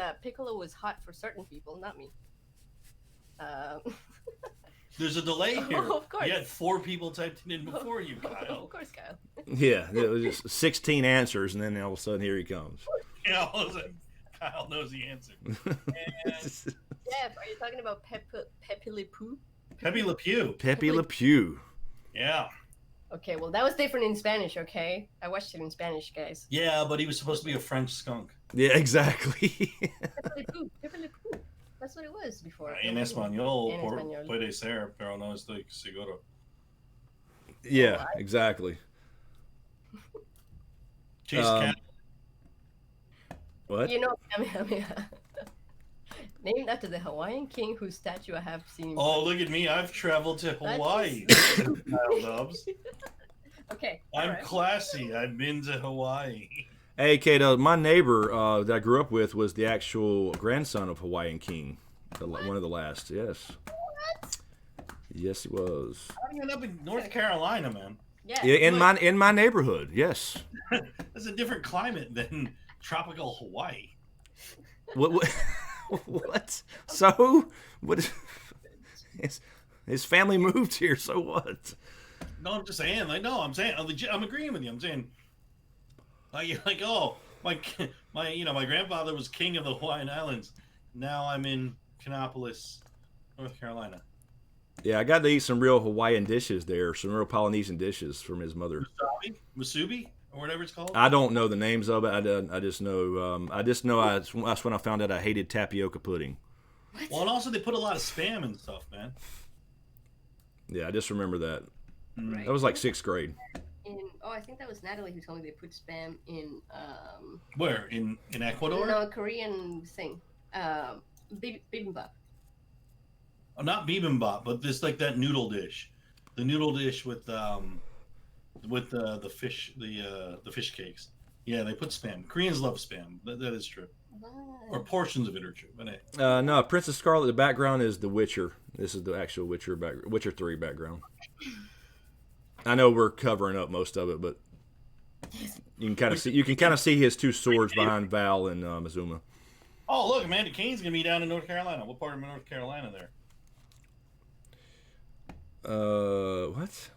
hot for certain people, not me. There's a delay here. Of course. You had 4 people typed it in before you, Kyle. Of course, Kyle. Yeah, it was just 16 answers, and then all of a sudden here he comes. Yeah, all of a sudden, Kyle knows the answer. Jeff, are you talking about Pepe Le Pew? Pepe Le Pew. Pepe Le Pew. Yeah. Okay, well, that was different in Spanish, okay? I watched it in Spanish, guys. Yeah, but he was supposed to be a French skunk. Yeah, exactly. Pepe Le Pew. That's what it was before. En español, puede ser, pero no estoy seguro. Yeah, exactly. Chase Cat. What? You know, named after the Hawaiian king whose statue I have seen. Oh, look at me. I've traveled to Hawaii. Kyle Dubs. Okay. I'm classy. I've been to Hawaii. Hey, Kato, my neighbor that I grew up with was the actual grandson of Hawaiian King, one of the last. Yes. What? Yes, he was. I ended up in North Carolina, man. Yeah. In my neighborhood. Yes. That's a different climate than tropical Hawaii. What? What? So What is, his family moved here, so what? No, I'm just saying. Like, no, I'm saying. I'm agreeing with you. I'm saying. Like, oh, my grandfather was king of the Hawaiian Islands. Now I'm in Kannapolis, North Carolina. Yeah, I got to eat some real Hawaiian dishes there, some real Polynesian dishes from his mother. Musubi, or whatever it's called. I don't know the names of it. I just know. That's when I found out I hated tapioca pudding. What? Well, and also they put a lot of spam and stuff, man. Yeah, I just remember that. Right. That was like 6th grade. I think that was Natalie who told me they put spam in. Where in Ecuador? No, Korean thing. Bibimbap. Oh, not bibimbap, but this like that noodle dish, the noodle dish with the fish, the fish cakes. Yeah, they put spam. Koreans love spam. That is true. Or portions of it are true. But hey. No, Princess Scarlet. The background is The Witcher. This is the actual Witcher 3 background. I know we're covering up most of it, but you can kind of see his 2 swords behind Val and Mizuma. Oh, look, Amanda Kane's gonna be down in North Carolina. What part of North Carolina there?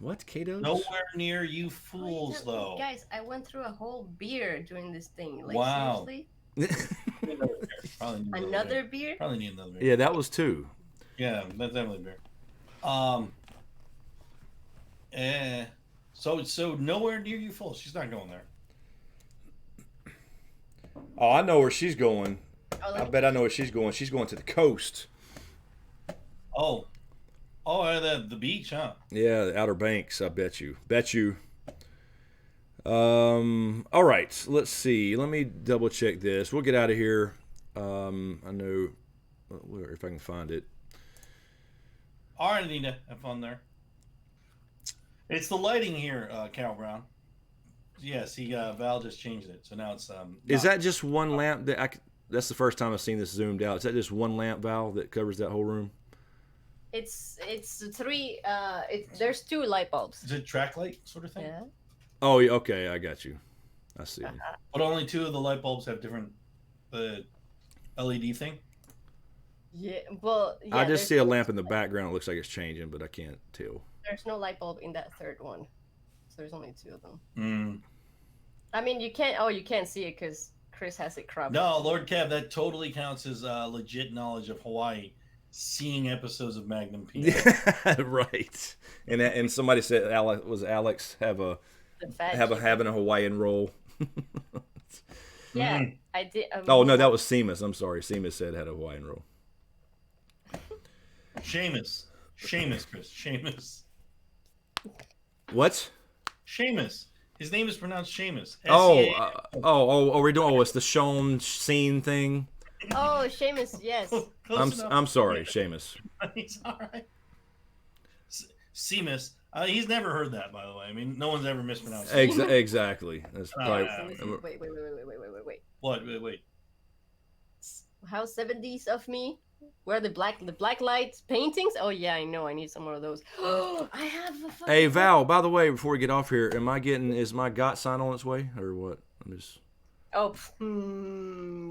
What? Kato? Nowhere near you fools, though. Guys, I went through a whole beer during this thing. Like, wow. seriously? Probably Another beer? Probably need another beer. Yeah, that was 2. Yeah, that's definitely beer. So nowhere near you fools. She's not going there. Oh, I know where she's going. Oh, I bet I know where she's going. She's going to the coast. Oh, the beach, huh? Yeah, the Outer Banks. I bet you. All right. Let's see. Let me double check this. We'll get out of here. I know if I can find it. All right, Anita, have fun there. It's the lighting here, Carol Brown. Yes, Val just changed it, so now it's Is that just one lamp? That's the first time I've seen this zoomed out. Is that just one lamp, Val, that covers that whole room? It's 3. There's 2 light bulbs. Is it track light sort of thing? Yeah. Oh, yeah, okay, I got you. I see. But only 2 of the light bulbs have different LED thing. Yeah, well, yeah, I just see a lamp in the background. It looks like it's changing, but I can't tell. There's no light bulb in that 3rd one, so there's only 2 of them. Mm. I mean, you can't see it because Chris has it cropped. No, Lord Kev, that totally counts as legit knowledge of Hawaii. Seeing episodes of Magnum PI. Right. And somebody said Alex having a Hawaiian roll. Yeah, I did. Oh no, that was Seamus. I'm sorry, Seamus said had a Hawaiian roll. Seamus, Chris, Seamus. What? Seamus. His name is pronounced Seamus. We're doing. It's the shown scene thing. Oh, Seamus, yes. I'm sorry, Seamus. He's all right. Seamus. He's never heard that, by the way. I mean, no one's ever mispronounced it. Exactly. That's probably... Wait. What? Wait. How 70s of me? Where the black lights paintings? Oh yeah, I know. I need some more of those. Oh, I have a fucking... Hey Val, by the way, before we get off here, is my GOT sign on its way or what? I'm just... Oh,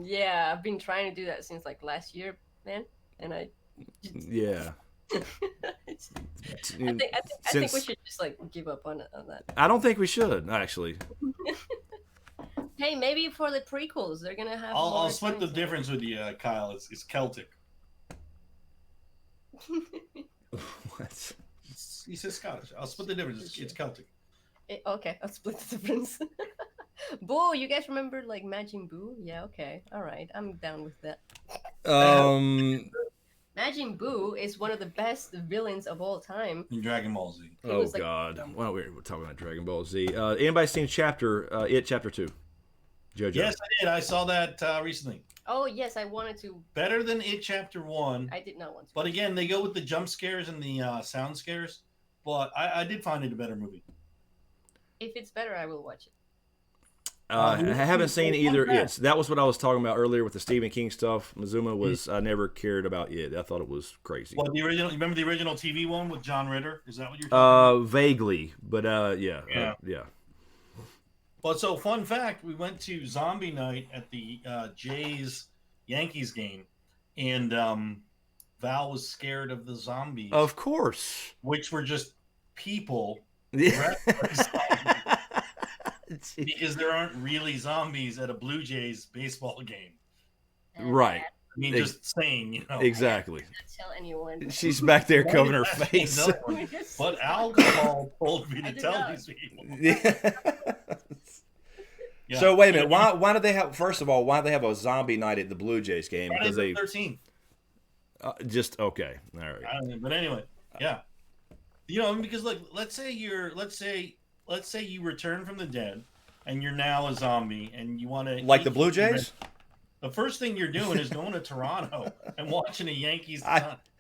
yeah. I've been trying to do that since like last year, man. And yeah. I think we should just like give up on that. I don't think we should actually. Hey, maybe for the prequels, they're gonna have. I'll split the difference with you, Kyle. It's Celtic. What? He says Scottish. I'll split the difference. It's Celtic. Okay, I'll split the difference. Boo! You guys remember like Majin Buu? Yeah. Okay. All right. I'm down with that. Majin Buu is one of the best villains of all time. In Dragon Ball Z. Oh God! Well, we're talking about Dragon Ball Z. Anybody seen Chapter 2? JoJo. Yes, I did. I saw that recently. Oh yes, I wanted to. Better than It Chapter 1. I did not want to. But again, they go with the jump scares and the sound scares. But I did find it a better movie. If it's better, I will watch it. I haven't seen either. That was what I was talking about earlier with the Stephen King stuff. Mizuma was. I never cared about it. I thought it was crazy. Well, the original. You remember the original TV one with John Ritter? Is that what you're talking about? Vaguely, but yeah. But so, fun fact: we went to Zombie Night at the Jays Yankees game, and Val was scared of the zombies, Of course. which were just people Yeah. dressed like zombies, because there aren't really zombies at a Blue Jays baseball game. Right. I mean, just saying, you know. Exactly. Not tell anyone. She's back there covering her face. But alcohol told me to tell these people. Yeah. Yeah. So wait a minute. Why did they have? First of all, why did they have a zombie night at the Blue Jays game? Because they 13th. just okay. All right. But anyway, yeah. You know, because like, let's say you return from the dead, and you're now a zombie, and you want to Like the Blue Jays. The first thing you're doing is going to Toronto and watching a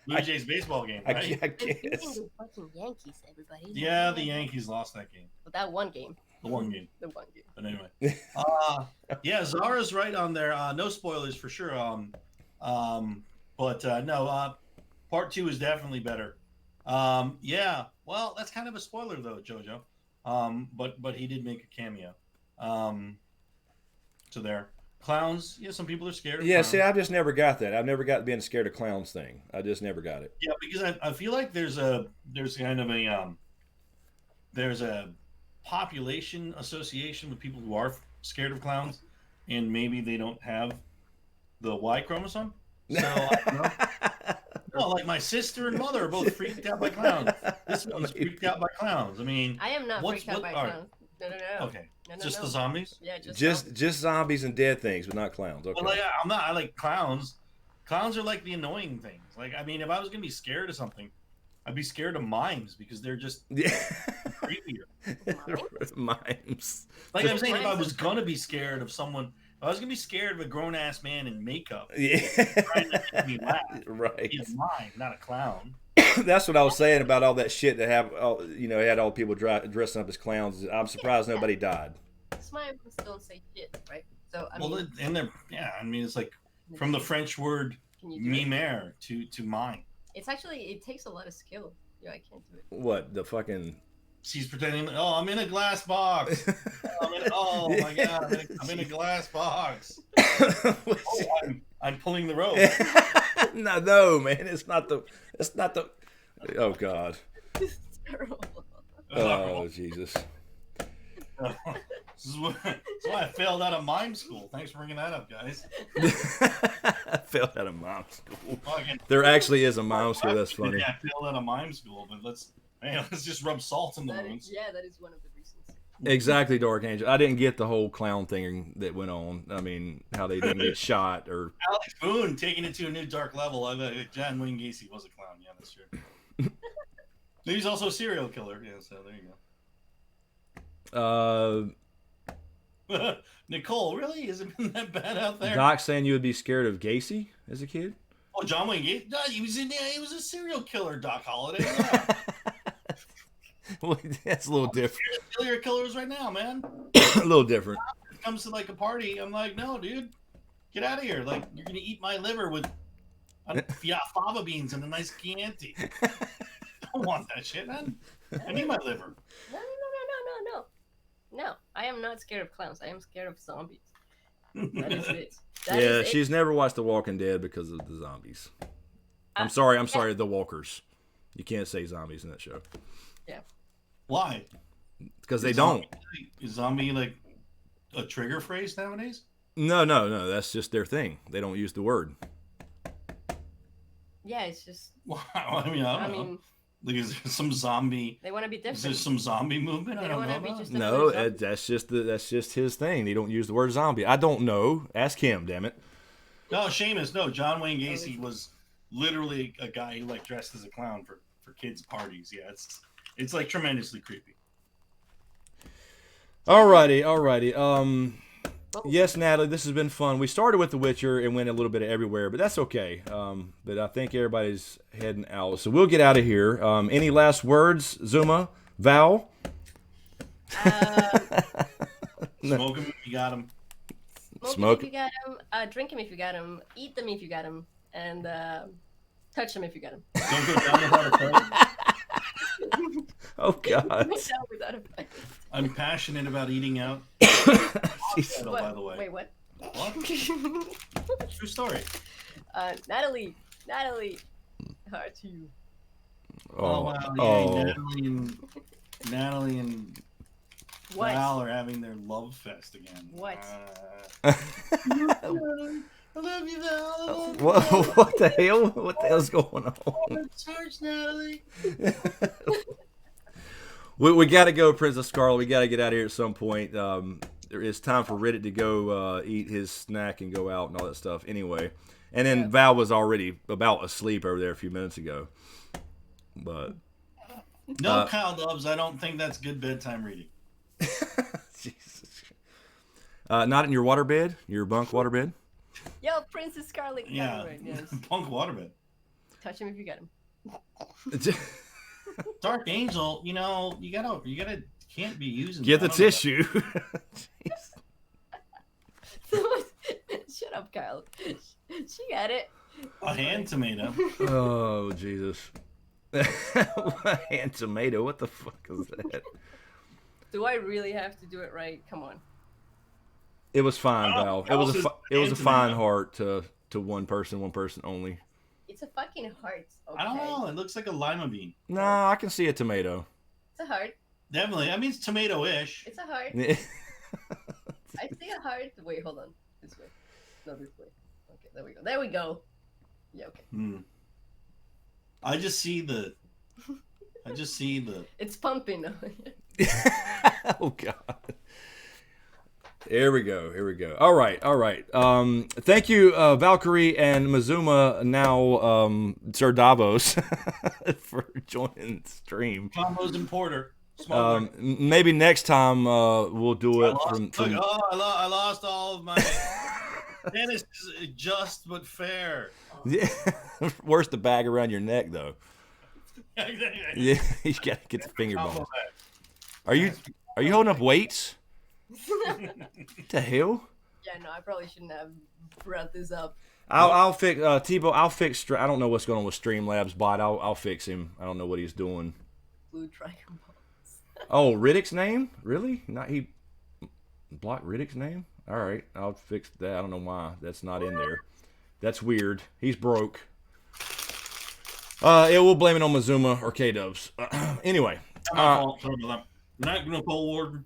Blue Jays baseball game, right? I guess. The fucking Yankees, everybody. Yeah, the Yankees lost that game. But that one game. The one game. The one game. But anyway, yeah, Zara's right on there. No spoilers for sure. But no, part 2 is definitely better. Yeah, well, that's kind of a spoiler though, Jojo. But he did make a cameo. So there. Clowns, yeah, some people are scared of clowns. See, I've just never got that. I've never got being scared of clowns thing. I just never got it. Yeah, because I feel like there's kind of a there's a population association with people who are scared of clowns, and maybe they don't have the Y chromosome. So I don't know. No, like my sister and mother are both freaked out by clowns. This one's freaked out by clowns. I mean, I am not freaked out by clowns. No. Okay. No, just the zombies? Yeah, just zombies and dead things, but not clowns. Okay. But like, I like clowns. Clowns are like the annoying things. Like, I mean, if I was gonna be scared of something, I'd be scared of mimes because they're just creepier. Mimes. Like I'm saying, if I was gonna be scared of someone, if I was gonna be scared of a grown ass man in makeup, trying to make me laugh, right? He's a mime, not a clown. That's what I was saying about all that shit that had all people dressing up as clowns. I'm surprised nobody died. Mimes don't say shit, right? So I mean, I mean, it's like from the French word mimer to mime. It's actually, it takes a lot of skill. Yeah, I can't do it. What the fucking? She's pretending. Oh, I'm in a glass box. Oh my god, I'm in a glass box. I'm pulling the rope. No, man, it's not the. Oh god. It's terrible. Oh Jesus. This is why I failed out of mime school. Thanks for bringing that up, guys. I failed out of mime school. There actually is a mime school. That's funny. Yeah, I failed out of mime school, but let's just rub salt in the wounds. That is one of the reasons. Exactly, Dark Angel. I didn't get the whole clown thing that went on. I mean, how they didn't get shot or. Alex Boone taking it to a new dark level. John Wayne Gacy was a clown. Yeah, that's true. He's also a serial killer. Yeah, so there you go. Nicole, really? Has it been that bad out there? Doc saying you would be scared of Gacy as a kid? Oh, John Wayne Gacy? No, he was a serial killer, Doc Holliday. Yeah. Well, that's a little different. Serial killers right now, man. A little different. When it comes to like a party, I'm like, no, dude, get out of here. Like, you're gonna eat my liver with fava beans and a nice Chianti. I don't want that shit, man. I need my liver. No, I am not scared of clowns. I am scared of zombies. That is it. Yeah, she's never watched The Walking Dead because of the zombies. I'm sorry, the walkers. You can't say zombies in that show. Yeah. Why? Because they don't. Is zombie like a trigger phrase nowadays? No. That's just their thing. They don't use the word. Yeah, it's just. Wow. I don't know. Like, is there some zombie? They want to be different. Is there some zombie movement? I don't know. No, that's just his thing. They don't use the word zombie. I don't know. Ask him, damn it. No, Seamus. No, John Wayne Gacy was literally a guy who like dressed as a clown for kids' parties. Yeah, it's like tremendously creepy. Alrighty. Yes, Natalie, this has been fun. We started with The Witcher and went a little bit of everywhere, but that's okay. But I think everybody's heading out, so we'll get out of here. Any last words, Zuma, Val? Smoke them if you got them. Smoke them if you got them. Drink them if you got them. Eat them if you got them, and touch them if you got them. Don't go down without a fight. Oh God! I'm passionate about eating out. By the way. Wait, what? What? True story. Natalie. Heart to you. Oh, wow. Yeah, Natalie and What? Val are having their love fest again. What? I love you, Val. I love you, What, Val. what the hell? What the hell's going on? Search Natalie. We got to go, Princess Scarlet. We got to get out of here at some point. It's time for Reddit to go eat his snack and go out and all that stuff. Anyway, and then Val was already about asleep over there a few minutes ago. But No, Kyle Dubs. I don't think that's good bedtime reading. Jesus. Not in your waterbed, your bunk waterbed. Yo, Princess Scarlet. Yeah, Right, yes. Punk Waterbed. Touch him if you get him. Dark Angel. You know, you gotta can't be using. Get the I don't know. tissue. Shut up, Kyle. She got it. A hand tomato. Oh Jesus. Hand tomato. What the fuck is that? Do I really have to do it right? Come on. It was fine, Val. It was a Tomato. fine heart to one person only. It's a fucking heart. Okay. I don't know. It looks like a lima bean. Nah, I can see a tomato. It's a heart. Definitely. I mean, it's tomato-ish. It's a heart. I see a heart. Wait, hold on. This way. No, this way. Okay, there we go. There we go. Yeah, okay. I just see the. It's pumping. Oh God. Here we go. All right. Thank you, Valkyrie and Mazuma, now Sir Davos, for joining the stream. Combos and Porter. Smuggler. Maybe next time we'll do it from. I lost all of my. Tennis is just but fair. Yeah. Where's the bag around your neck, though? Yeah, you gotta get the finger bones. Are you holding up weights? What the hell? Yeah, no, I probably shouldn't have brought this up. I'll fix Tebow. I'll fix. I don't know what's going on with Streamlabs bot. I'll fix him. I don't know what he's doing. Blue Dragon Balls. Oh, Riddick's name? Really? Not he blocked Riddick's name? All right, I'll fix that. I don't know why that's not in there. That's weird. He's broke. Yeah, we'll blame it on Mazuma or K-Dubs. Anyway. Not gonna pull Warden.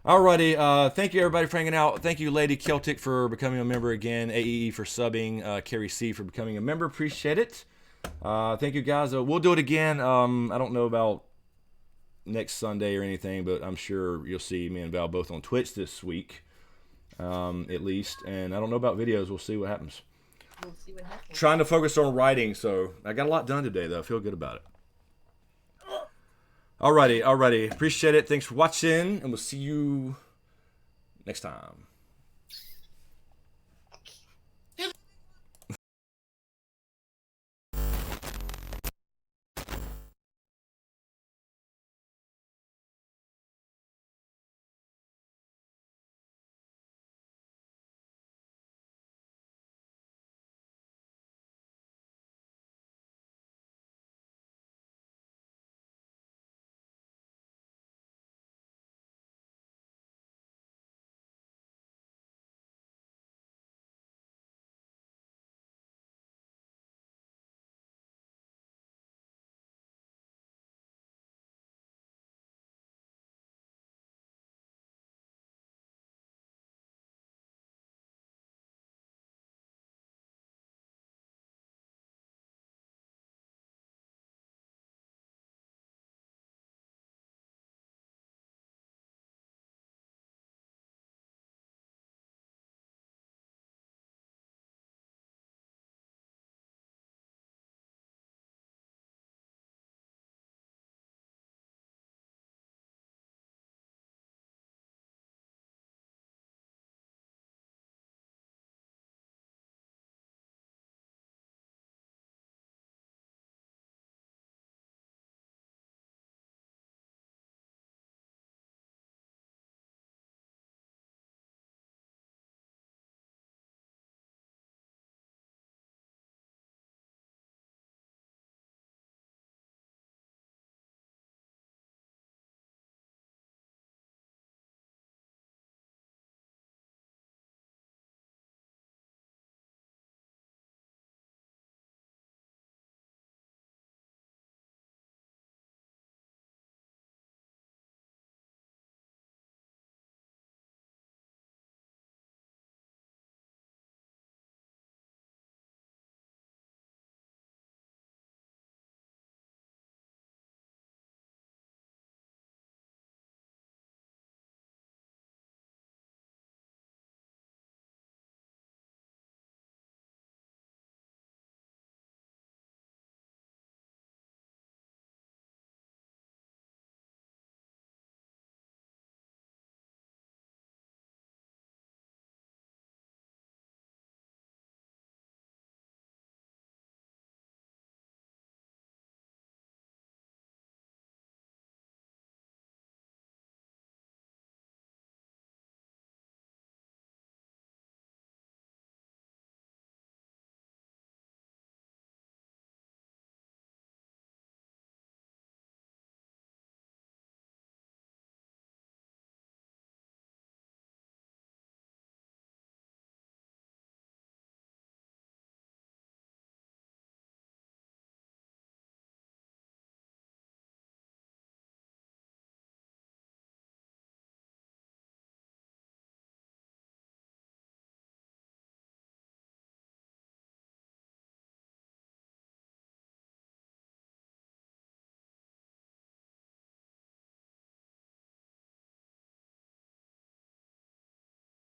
Alrighty, thank you everybody for hanging out. Thank you Lady Celtic for becoming a member again. AEE for subbing. Carrie C for becoming a member. Appreciate it. Thank you guys. We'll do it again. I don't know about next Sunday or anything, but I'm sure you'll see me and Val both on Twitch this week, at least. And I don't know about videos. We'll see what happens. We'll see what happens. Trying to focus on writing, so I got a lot done today, though. I feel good about it. Alrighty. Appreciate it. Thanks for watching, and we'll see you next time.